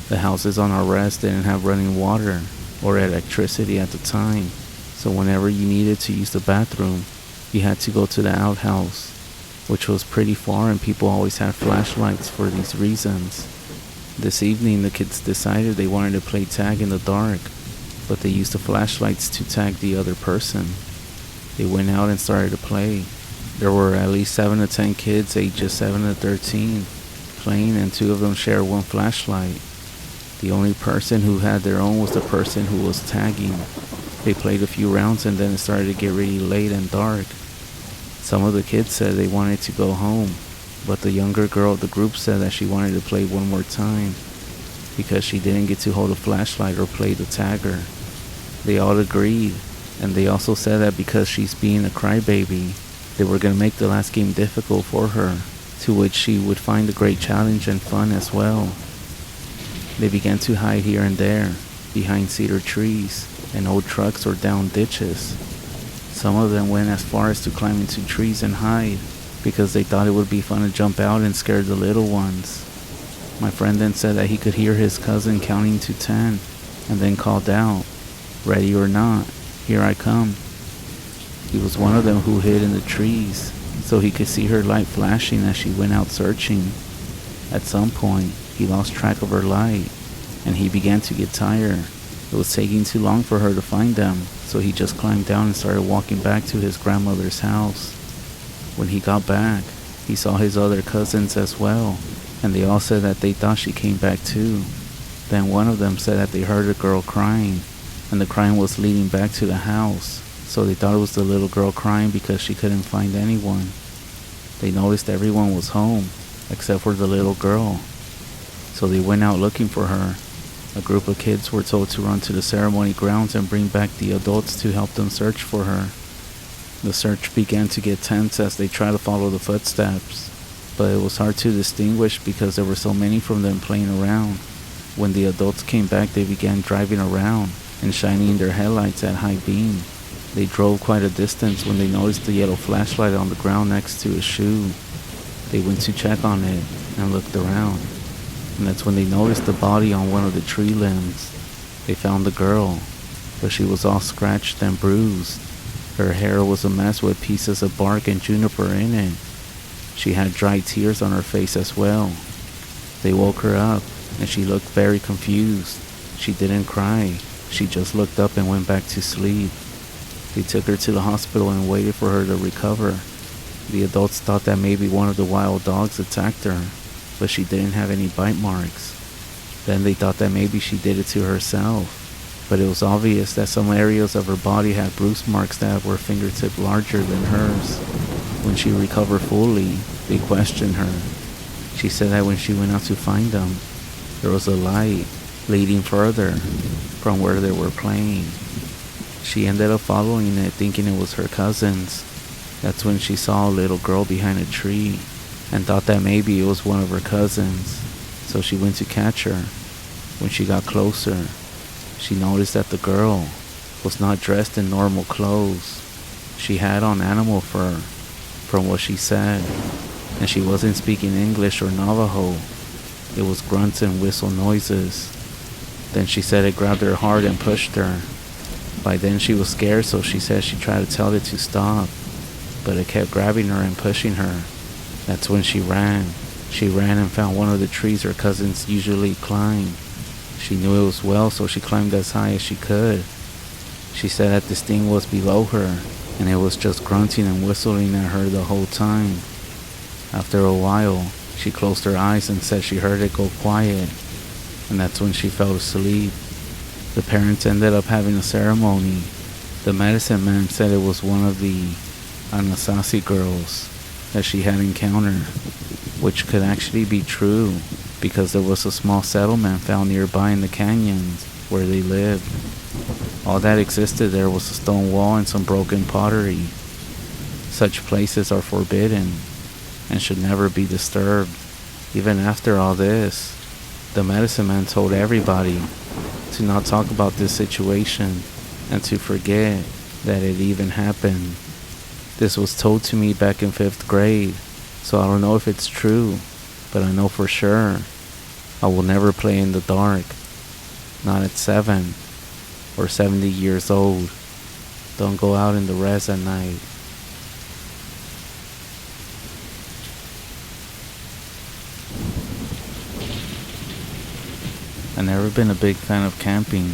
The houses on our res didn't have running water or electricity at the time, so whenever you needed to use the bathroom, you had to go to the outhouse, which was pretty far and people always had flashlights for these reasons. This evening the kids decided they wanted to play tag in the dark, but they used the flashlights to tag the other person. They went out and started to play. There were at least 7 to 10 kids ages 7 to 13 playing, and 2 of them shared one flashlight. The only person who had their own was the person who was tagging. They played a few rounds and then it started to get really late and dark. Some of the kids said they wanted to go home, but the younger girl of the group said that she wanted to play one more time because she didn't get to hold a flashlight or play the tagger. They all agreed, and they also said that because she's being a crybaby, they were going to make the last game difficult for her, to which she would find a great challenge and fun as well. They began to hide here and there, behind cedar trees and old trucks or down ditches. Some of them went as far as to climb into trees and hide, because they thought it would be fun to jump out and scare the little ones. My friend then said that he could hear his cousin counting to 10, and then called out, "Ready or not, here I come." He was one of them who hid in the trees, so he could see her light flashing as she went out searching. At some point, he lost track of her light, and he began to get tired. It was taking too long for her to find them, so he just climbed down and started walking back to his grandmother's house. When he got back, he saw his other cousins as well, and they all said that they thought she came back too. Then one of them said that they heard a girl crying, and the crying was leading back to the house, so they thought it was the little girl crying because she couldn't find anyone. They noticed everyone was home, except for the little girl, so they went out looking for her. A group of kids were told to run to the ceremony grounds and bring back the adults to help them search for her. The search began to get tense as they tried to follow the footsteps, but it was hard to distinguish because there were so many from them playing around. When the adults came back, they began driving around and shining their headlights at high beam. They drove quite a distance when they noticed the yellow flashlight on the ground next to a shoe. They went to check on it and looked around, and that's when they noticed the body on one of the tree limbs. They found the girl, but she was all scratched and bruised. Her hair was a mess with pieces of bark and juniper in it. She had dry tears on her face as well. They woke her up, and she looked very confused. She didn't cry. She just looked up and went back to sleep. They took her to the hospital and waited for her to recover. The adults thought that maybe one of the wild dogs attacked her, but she didn't have any bite marks. Then they thought that maybe she did it to herself, but it was obvious that some areas of her body had bruise marks that were fingertip larger than hers. When she recovered fully, they questioned her. She said that when she went out to find them, there was a light leading further from where they were playing. She ended up following it, thinking it was her cousins. That's when she saw a little girl behind a tree and thought that maybe it was one of her cousins, so she went to catch her. When she got closer, she noticed that the girl was not dressed in normal clothes. She had on animal fur, from what she said, and she wasn't speaking English or Navajo. It was grunts and whistle noises. Then she said it grabbed her hard and pushed her. By then she was scared, so she said she tried to tell it to stop, but it kept grabbing her and pushing her. That's when she ran. She ran and found one of the trees her cousins usually climb. She knew it was well, so she climbed as high as she could. She said that this thing was below her, and it was just grunting and whistling at her the whole time. After a while, she closed her eyes and said she heard it go quiet, and that's when she fell asleep. The parents ended up having a ceremony. The medicine man said it was one of the Anasazi girls that she had encountered, which could actually be true because there was a small settlement found nearby in the canyons where they lived. All that existed there was a stone wall and some broken pottery. Such places are forbidden and should never be disturbed. Even after all this, the medicine man told everybody to not talk about this situation and to forget that it even happened. This was told to me back in 5th grade, so I don't know if it's true, but I know for sure I will never play in the dark. Not at 7 or 70 years old. Don't go out in the res at night. I've never been a big fan of camping.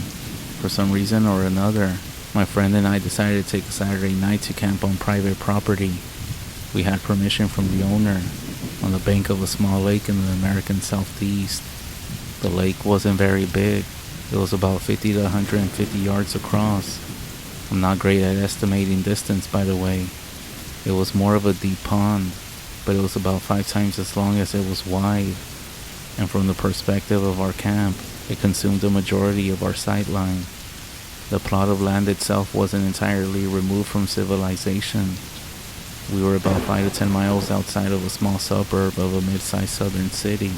For some reason or another, my friend and I decided to take a Saturday night to camp on private property. We had permission from the owner on the bank of a small lake in the American Southeast. The lake wasn't very big. It was about 50 to 150 yards across. I'm not great at estimating distance, by the way. It was more of a deep pond, but it was about 5 times as long as it was wide. And from the perspective of our camp, it consumed the majority of our sight line. The plot of land itself wasn't entirely removed from civilization. We were about 5 to 10 miles outside of a small suburb of a mid-sized southern city.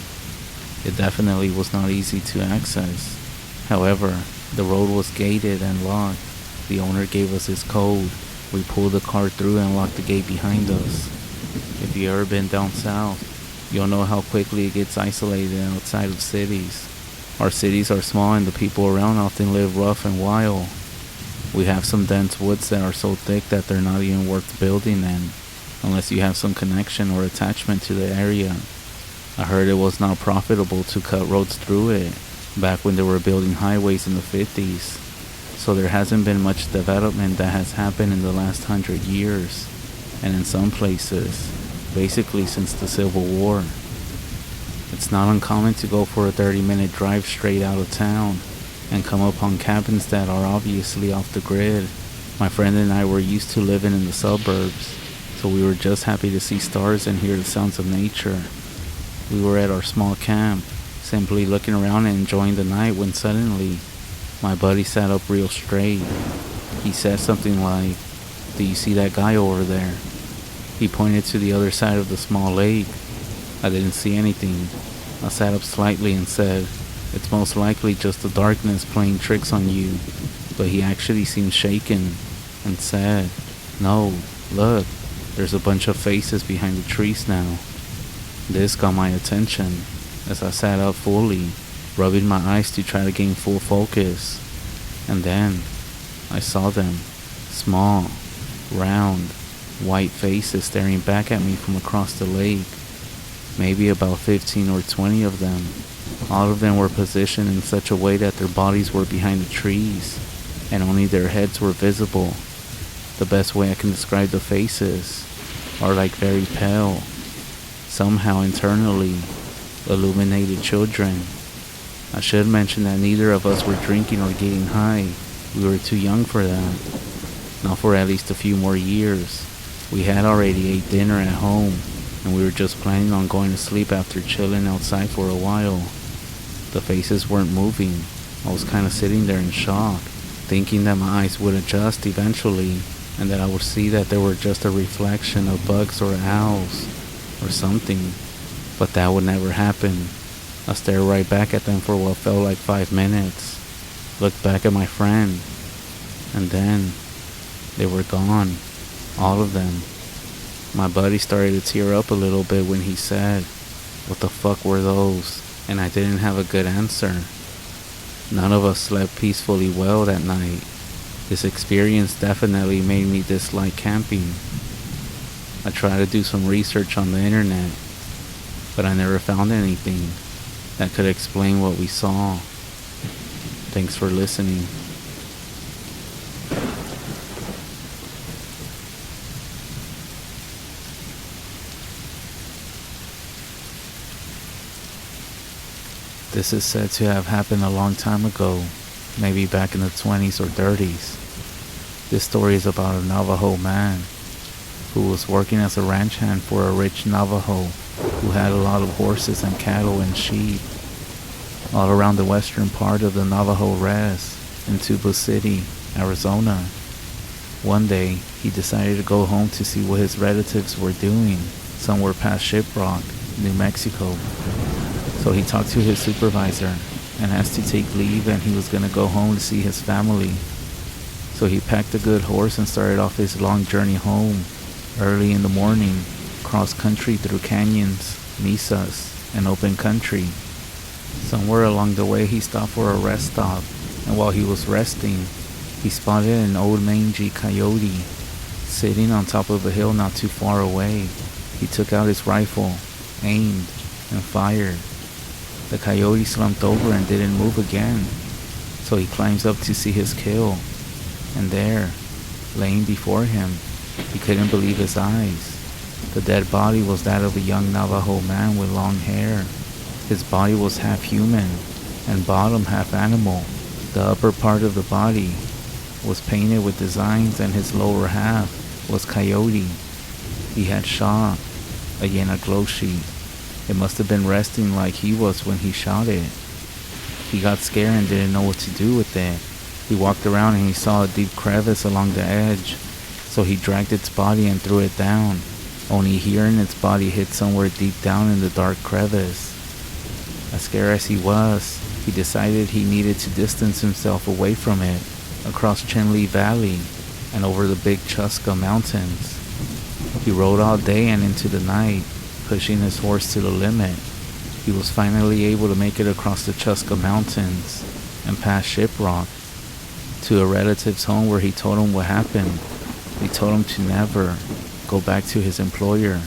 It definitely was not easy to access. However, the road was gated and locked. The owner gave us his code. We pulled the car through and locked the gate behind us. If you've ever been down south, you'll know how quickly it gets isolated outside of cities. Our cities are small and the people around often live rough and wild. We have some dense woods that are so thick that they're not even worth building in, unless you have some connection or attachment to the area. I heard it was not profitable to cut roads through it, back when they were building highways in the 50s. So there hasn't been much development that has happened in the last 100 years, and in some places, basically since the Civil War. It's not uncommon to go for a 30-minute drive straight out of town and come upon cabins that are obviously off the grid. My friend and I were used to living in the suburbs, so we were just happy to see stars and hear the sounds of nature. We were at our small camp, simply looking around and enjoying the night, when suddenly, my buddy sat up real straight. He said something like, "Do you see that guy over there?" He pointed to the other side of the small lake. I didn't see anything. I sat up slightly and said, "It's most likely just the darkness playing tricks on you." But he actually seemed shaken and said, "No, look, there's a bunch of faces behind the trees now." This got my attention as I sat up fully, rubbing my eyes to try to gain full focus. And then I saw them, small, round, white faces staring back at me from across the lake. Maybe about 15 or 20 of them. All of them were positioned in such a way that their bodies were behind the trees, and only their heads were visible. The best way I can describe the faces are like very pale, somehow internally illuminated children. I should mention that neither of us were drinking or getting high. We were too young for that. Not for at least a few more years. We had already ate dinner at home, and we were just planning on going to sleep after chilling outside for a while. The faces weren't moving. I was kind of sitting there in shock, thinking that my eyes would adjust eventually, and that I would see that they were just a reflection of bugs or owls or something. But that would never happen. I stared right back at them for what felt like 5 minutes, looked back at my friend, and then they were gone, all of them. My buddy started to tear up a little bit when he said, "What the fuck were those?" And I didn't have a good answer. None of us slept peacefully well that night. This experience definitely made me dislike camping. I tried to do some research on the internet, but I never found anything that could explain what we saw. Thanks for listening. This is said to have happened a long time ago, maybe back in the 20s or 30s. This story is about a Navajo man who was working as a ranch hand for a rich Navajo who had a lot of horses and cattle and sheep all around the western part of the Navajo Res in Tuba City, Arizona. One day, he decided to go home to see what his relatives were doing, somewhere past Shiprock, New Mexico. So he talked to his supervisor and asked to take leave, and he was going to go home to see his family. So he packed a good horse and started off his long journey home early in the morning, cross country through canyons, mesas, and open country. Somewhere along the way he stopped for a rest stop, and while he was resting, he spotted an old mangy coyote sitting on top of a hill not too far away. He took out his rifle, aimed, and fired. The coyote slumped over and didn't move again, so he climbs up to see his kill, and there, laying before him, he couldn't believe his eyes. The dead body was that of a young Navajo man with long hair. His body was half human, and bottom half animal. The upper part of the body was painted with designs, and his lower half was coyote. He had shot again a glow sheet. It must have been resting like he was when he shot it. He got scared and didn't know what to do with it. He walked around and he saw a deep crevice along the edge, so he dragged its body and threw it down, only hearing its body hit somewhere deep down in the dark crevice. As scared as he was, he decided he needed to distance himself away from it, across Chenli Valley and over the big Chuska Mountains. He rode all day and into the night, pushing his horse to the limit. He was finally able to make it across the Chuska Mountains and past Shiprock to a relative's home where he told him what happened. He told him to never go back to his employer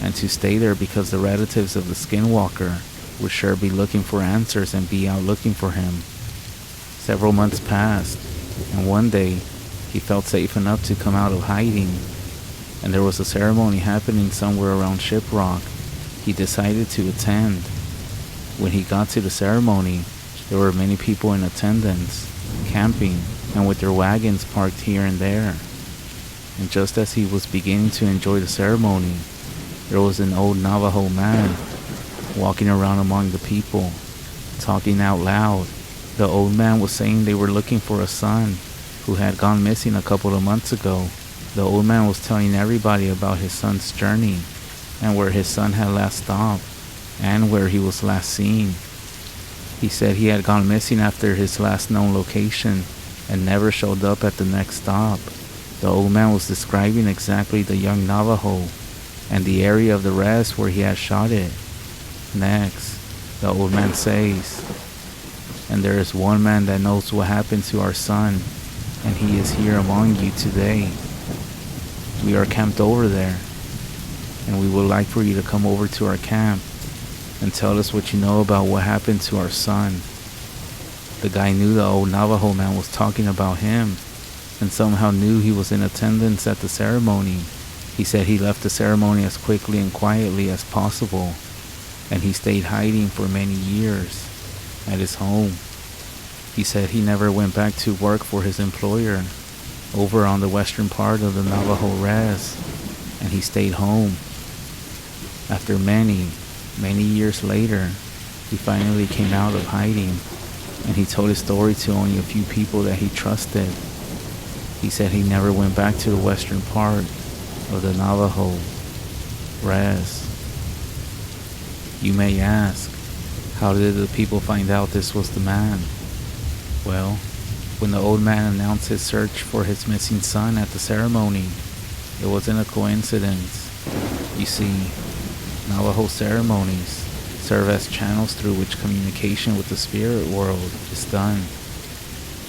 and to stay there because the relatives of the Skinwalker would sure be looking for answers and be out looking for him. Several months passed, and one day he felt safe enough to come out of hiding, and there was a ceremony happening somewhere around Shiprock. He decided to attend. When he got to the ceremony, there were many people in attendance, camping, and with their wagons parked here and there. And just as he was beginning to enjoy the ceremony, there was an old Navajo man walking around among the people, talking out loud. The old man was saying they were looking for a son who had gone missing a couple of months ago. The old man was telling everybody about his son's journey and where his son had last stopped and where he was last seen. He said he had gone missing after his last known location and never showed up at the next stop. The old man was describing exactly the young Navajo and the area of the rest where he had shot it. Next, the old man says, "And there is one man that knows what happened to our son, and he is here among you today. We are camped over there, and we would like for you to come over to our camp and tell us what you know about what happened to our son." The guy knew the old Navajo man was talking about him, and somehow knew he was in attendance at the ceremony. He said he left the ceremony as quickly and quietly as possible, and he stayed hiding for many years at his home. He said he never went back to work for his employer over on the western part of the Navajo Res, and he stayed home. After many years later, he finally came out of hiding, and he told his story to only a few people that he trusted. He said he never went back to the western part of the Navajo Res. You may ask, how did the people find out this was the man? Well, when the old man announced his search for his missing son at the ceremony, it wasn't a coincidence. You see, Navajo ceremonies serve as channels through which communication with the spirit world is done.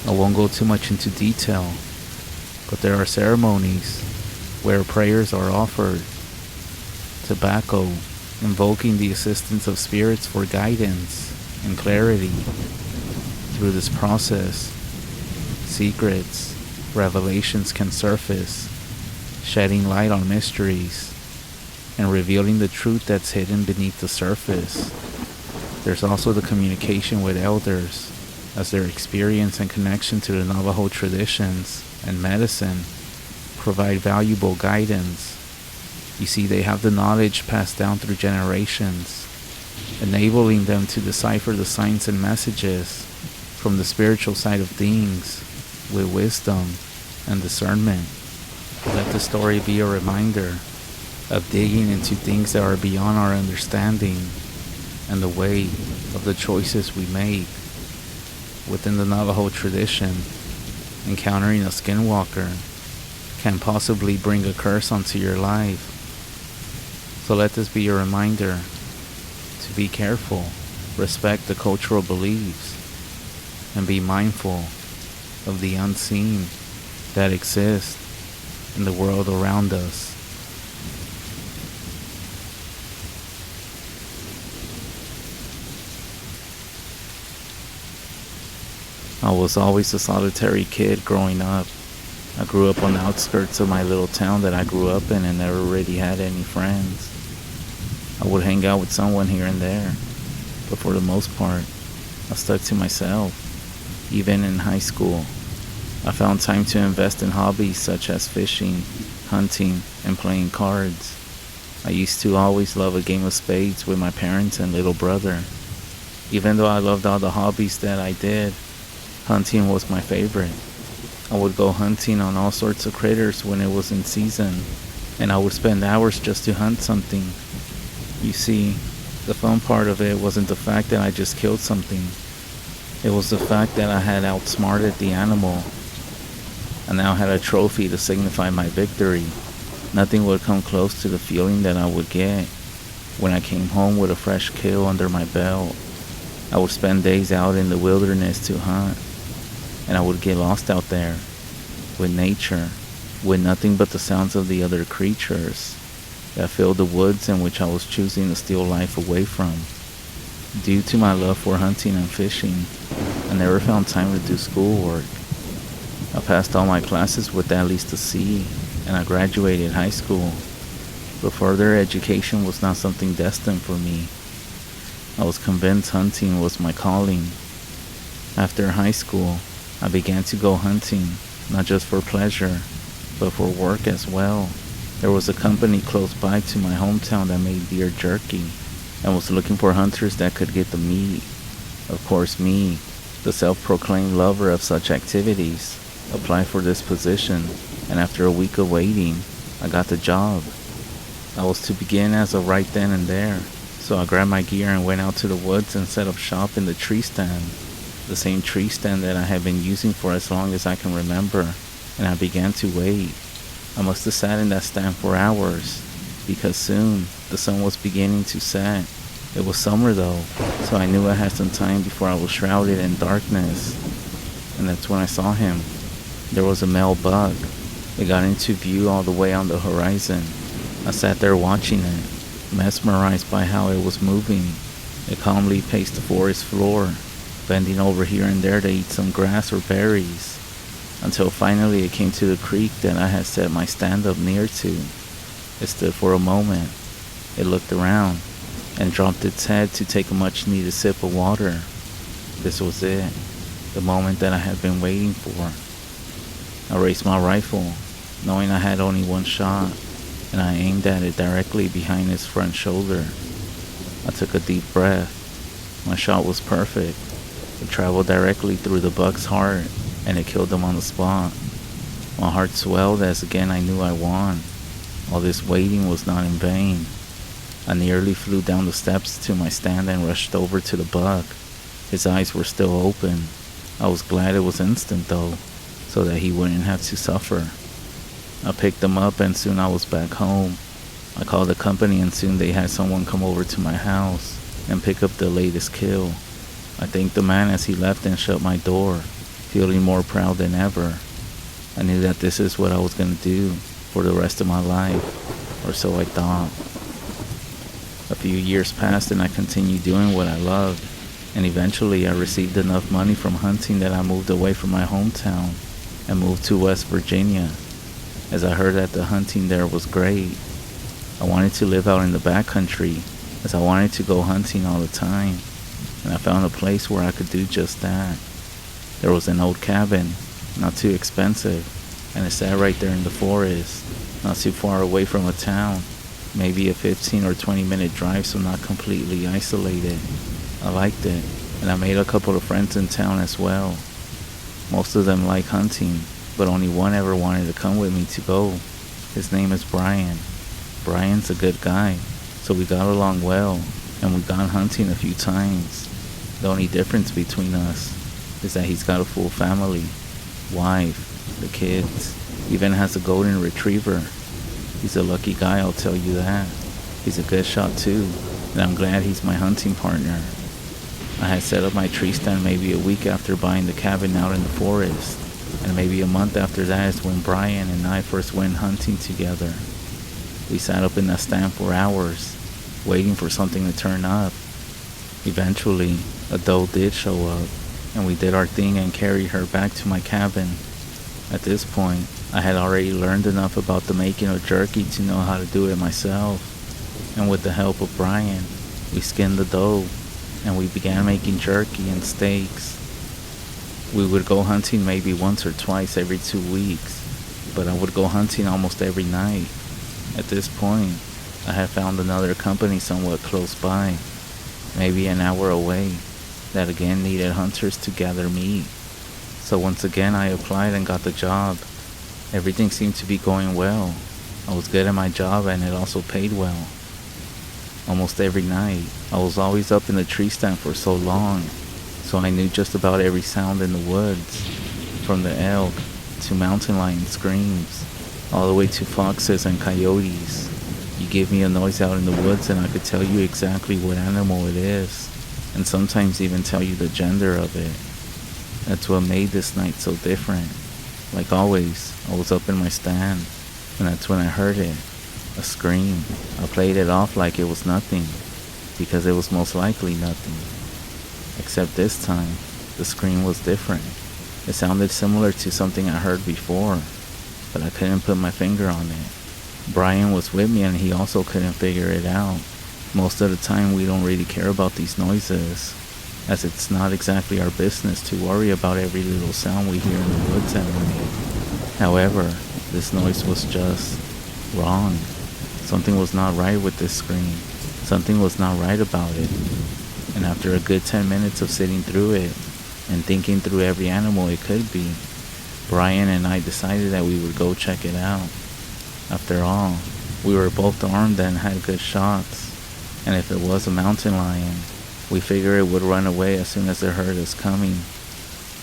I won't go too much into detail, but there are ceremonies where prayers are offered, tobacco, invoking the assistance of spirits for guidance and clarity. Through this process, secrets, revelations can surface, shedding light on mysteries and revealing the truth that's hidden beneath the surface. There's also the communication with elders, as their experience and connection to the Navajo traditions and medicine provide valuable guidance. You see, they have the knowledge passed down through generations, enabling them to decipher the signs and messages from the spiritual side of things with wisdom and discernment. Let the story be a reminder of digging into things that are beyond our understanding and the way of the choices we make. Within the Navajo tradition, encountering a skinwalker can possibly bring a curse onto your life. So let this be a reminder to be careful, respect the cultural beliefs, and be mindful of the unseen that exists in the world around us. I was always a solitary kid growing up. I grew up on the outskirts of my little town that I grew up in and never really had any friends. I would hang out with someone here and there, but for the most part, I stuck to myself. Even in high school, I found time to invest in hobbies such as fishing, hunting, and playing cards. I used to always love a game of spades with my parents and little brother. Even though I loved all the hobbies that I did, hunting was my favorite. I would go hunting on all sorts of critters when it was in season, and I would spend hours just to hunt something. You see, the fun part of it wasn't the fact that I just killed something. It was the fact that I had outsmarted the animal. I now had a trophy to signify my victory. Nothing would come close to the feeling that I would get when I came home with a fresh kill under my belt. I would spend days out in the wilderness to hunt, and I would get lost out there with nature, with nothing but the sounds of the other creatures that filled the woods in which I was choosing to steal life away from. Due to my love for hunting and fishing, I never found time to do schoolwork. I passed all my classes with at least a C, and I graduated high school, but further education was not something destined for me. I was convinced hunting was my calling. After high school, I began to go hunting, not just for pleasure, but for work as well. There was a company close by to my hometown that made deer jerky, and was looking for hunters that could get the meat. Of course, me, the self-proclaimed lover of such activities, applied for this position, and after a week of waiting, I got the job. I was to begin as of right then and there, so I grabbed my gear and went out to the woods and set up shop in the tree stand, the same tree stand that I had been using for as long as I can remember, and I began to wait. I must have sat in that stand for hours, because soon the sun was beginning to set. It was summer though, so I knew I had some time before I was shrouded in darkness. And that's when I saw him. There was a male buck. It got into view all the way on the horizon. I sat there watching it, mesmerized by how it was moving. It calmly paced the forest floor, bending over here and there to eat some grass or berries, until finally it came to the creek that I had set my stand up near to. It stood for a moment. It looked around, and dropped its head to take a much needed sip of water. This was it, the moment that I had been waiting for. I raised my rifle, knowing I had only one shot, and I aimed at it directly behind its front shoulder. I took a deep breath. My shot was perfect. It traveled directly through the buck's heart, and it killed him on the spot. My heart swelled as again I knew I won. All this waiting was not in vain. I nearly flew down the steps to my stand and rushed over to the buck. His eyes were still open. I was glad it was instant though, so that he wouldn't have to suffer. I picked him up and soon I was back home. I called the company and soon they had someone come over to my house and pick up the latest kill. I thanked the man as he left and shut my door, feeling more proud than ever. I knew that this is what I was going to do for the rest of my life, or so I thought. A few years passed and I continued doing what I loved, and eventually I received enough money from hunting that I moved away from my hometown and moved to West Virginia, as I heard that the hunting there was great. I wanted to live out in the backcountry, as I wanted to go hunting all the time, and I found a place where I could do just that. There was an old cabin, not too expensive, and it sat right there in the forest, not too far away from a town, maybe a 15 or 20-minute drive, so not completely isolated. I liked it, and I made a couple of friends in town as well. Most of them like hunting, but only one ever wanted to come with me to go. His name is Brian. Brian's a good guy, so we got along well, and we've gone hunting a few times. The only difference between us is that he's got a full family, wife, the kids, even has a golden retriever. He's a lucky guy, I'll tell you that. He's a good shot too, and I'm glad he's my hunting partner. I had set up my tree stand maybe a week after buying the cabin out in the forest, and maybe a month after that is when Brian and I first went hunting together. We sat up in that stand for hours, waiting for something to turn up. Eventually, a doe did show up, and we did our thing and carried her back to my cabin. At this point, I had already learned enough about the making of jerky to know how to do it myself, and with the help of Brian, we skinned the doe, and we began making jerky and steaks. We would go hunting maybe once or twice every 2 weeks, but I would go hunting almost every night. At this point, I had found another company somewhat close by, maybe an hour away, that again needed hunters to gather meat. So once again I applied and got the job. Everything seemed to be going well. I was good at my job and it also paid well. Almost every night, I was always up in the tree stand for so long, so I knew just about every sound in the woods, from the elk to mountain lion screams, all the way to foxes and coyotes. You give me a noise out in the woods and I could tell you exactly what animal it is, and sometimes even tell you the gender of it. That's what made this night so different. Like always, I was up in my stand, and that's when I heard it. A scream. I played it off like it was nothing, because it was most likely nothing. Except this time, the scream was different. It sounded similar to something I heard before, but I couldn't put my finger on it. Brian was with me and he also couldn't figure it out. Most of the time we don't really care about these noises, as it's not exactly our business to worry about every little sound we hear in the woods at night. However, this noise was just wrong. Something was not right with this scream. Something was not right about it. And after a good 10 minutes of sitting through it and thinking through every animal it could be, Brian and I decided that we would go check it out. After all, we were both armed and had good shots, and if it was a mountain lion, we figured it would run away as soon as it heard us coming.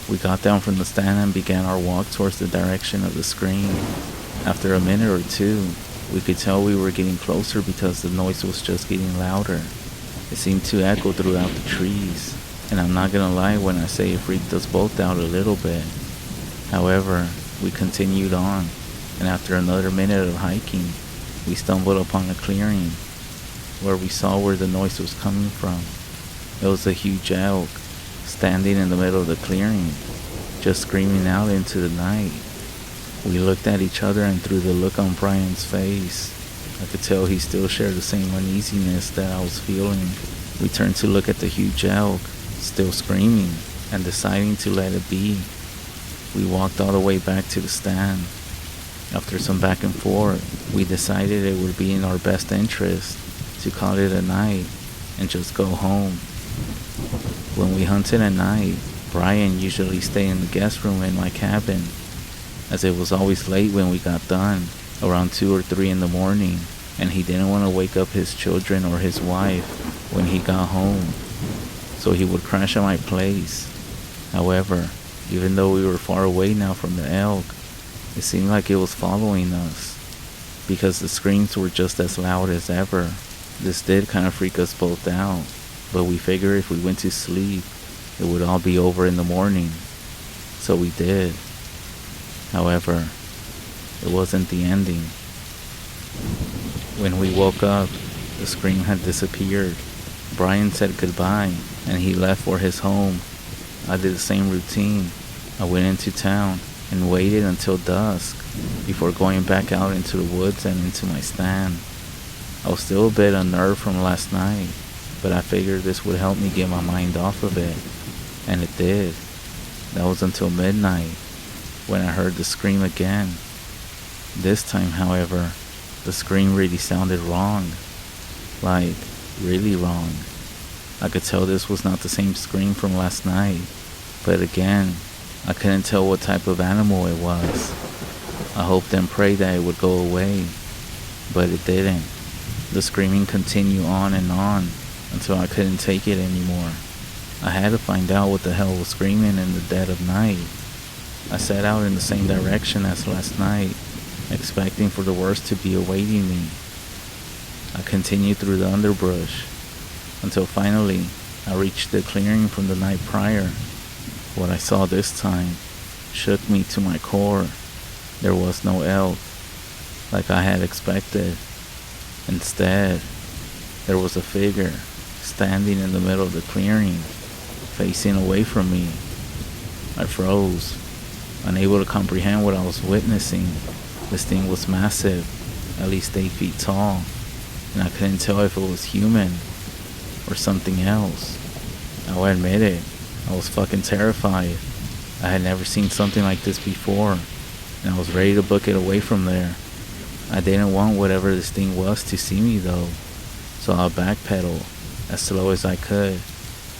We got down from the stand and began our walk towards the direction of the scream. After a minute or two, we could tell we were getting closer because the noise was just getting louder. It seemed to echo throughout the trees, and I'm not gonna lie when I say it freaked us both out a little bit. However, we continued on, and after another minute of hiking, we stumbled upon a clearing where we saw where the noise was coming from. It was a huge elk, standing in the middle of the clearing, just screaming out into the night. We looked at each other, and through the look on Brian's face, I could tell he still shared the same uneasiness that I was feeling. We turned to look at the huge elk, still screaming, and deciding to let it be. We walked all the way back to the stand. After some back and forth, we decided it would be in our best interest to call it a night and just go home. When we hunted at night, Brian usually stayed in the guest room in my cabin, as it was always late when we got done, around 2 or 3 in the morning, and he didn't want to wake up his children or his wife when he got home, so he would crash at my place. However, even though we were far away now from the elk, it seemed like it was following us, because the screams were just as loud as ever. This did kind of freak us both out, but we figured if we went to sleep, it would all be over in the morning. So we did. However, it wasn't the ending. When we woke up, the scream had disappeared. Brian said goodbye, and he left for his home. I did the same routine. I went into town and waited until dusk before going back out into the woods and into my stand. I was still a bit unnerved from last night, but I figured this would help me get my mind off of it, and it did. That was until midnight, when I heard the scream again. This time, however, the scream really sounded wrong. Like, really wrong. I could tell this was not the same scream from last night, but again, I couldn't tell what type of animal it was. I hoped and prayed that it would go away, but it didn't. The screaming continued on and on until I couldn't take it anymore. I had to find out what the hell was screaming in the dead of night. I set out in the same direction as last night, expecting for the worst to be awaiting me. I continued through the underbrush until finally I reached the clearing from the night prior. What I saw this time shook me to my core. There was no elk, like I had expected. Instead, there was a figure standing in the middle of the clearing, facing away from me. I froze, unable to comprehend what I was witnessing. This thing was massive, at least 8 feet tall, and I couldn't tell if it was human or something else. I'll admit it, I was fucking terrified. I had never seen something like this before, and I was ready to book it away from there. I didn't want whatever this thing was to see me though, so I backpedaled as slow as I could,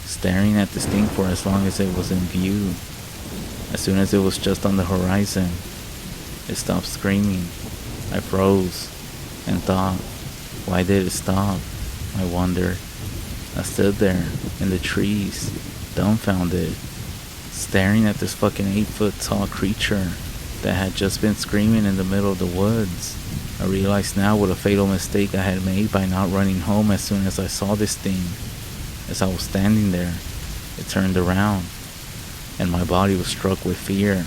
staring at this thing for as long as it was in view. As soon as it was just on the horizon, it stopped screaming. I froze and thought, why did it stop? I wondered. I stood there in the trees, dumbfounded, staring at this fucking 8-foot tall creature that had just been screaming in the middle of the woods. I realized now what a fatal mistake I had made by not running home as soon as I saw this thing. As I was standing there, it turned around, and my body was struck with fear.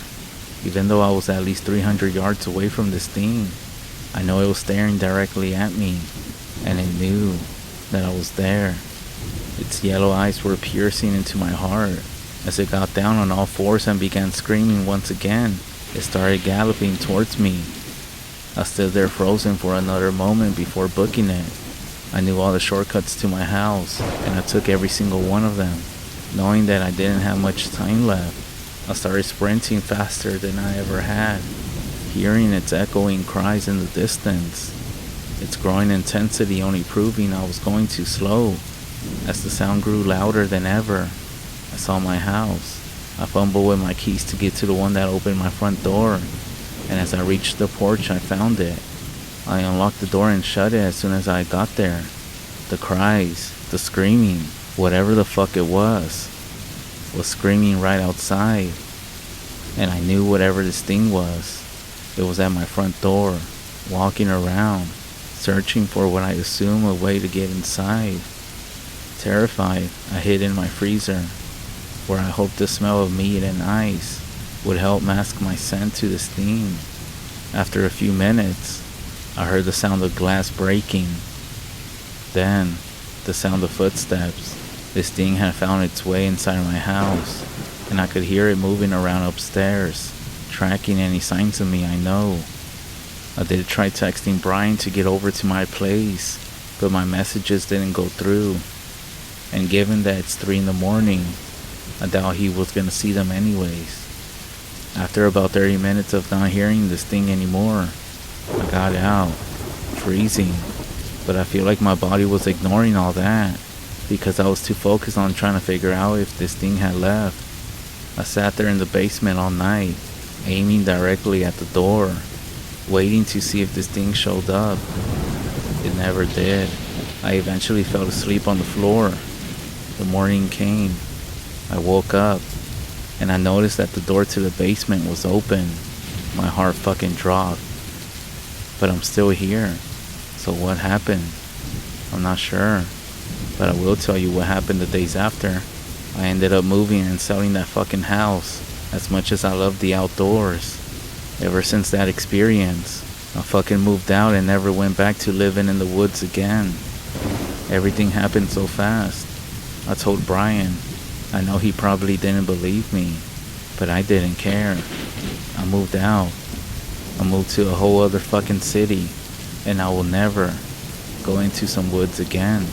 Even though I was at least 300 yards away from this thing, I know it was staring directly at me, and it knew that I was there. Its yellow eyes were piercing into my heart. As it got down on all fours and began screaming once again, it started galloping towards me. I stood there frozen for another moment before booking it. I knew all the shortcuts to my house, and I took every single one of them. Knowing that I didn't have much time left, I started sprinting faster than I ever had, hearing its echoing cries in the distance. Its growing intensity only proving I was going too slow. As the sound grew louder than ever, I saw my house. I fumbled with my keys to get to the one that opened my front door, and as I reached the porch I found it. I unlocked the door and shut it as soon as I got there. The cries, the screaming, whatever the fuck it was screaming right outside. And I knew whatever this thing was, it was at my front door, walking around, searching for what I assume a way to get inside. Terrified, I hid in my freezer, where I hoped the smell of meat and ice would help mask my scent to this thing. After a few minutes, I heard the sound of glass breaking. Then, the sound of footsteps. This thing had found its way inside my house, and I could hear it moving around upstairs, tracking any signs of me I know. I did try texting Brian to get over to my place, but my messages didn't go through. And given that it's 3 in the morning, I doubt he was gonna see them anyways. After about 30 minutes of not hearing this thing anymore, I got out, freezing, but I feel like my body was ignoring all that, because I was too focused on trying to figure out if this thing had left. I sat there in the basement all night, aiming directly at the door, waiting to see if this thing showed up. It never did. I eventually fell asleep on the floor. The morning came. I woke up, and I noticed that the door to the basement was open. My heart fucking dropped. But I'm still here. So what happened? I'm not sure. But I will tell you what happened the days after. I ended up moving and selling that fucking house. As much as I love the outdoors, ever since that experience, I fucking moved out and never went back to living in the woods again. Everything happened so fast. I told Brian. I know he probably didn't believe me, but I didn't care. I moved out. I moved to a whole other fucking city, and I will never go into some woods again.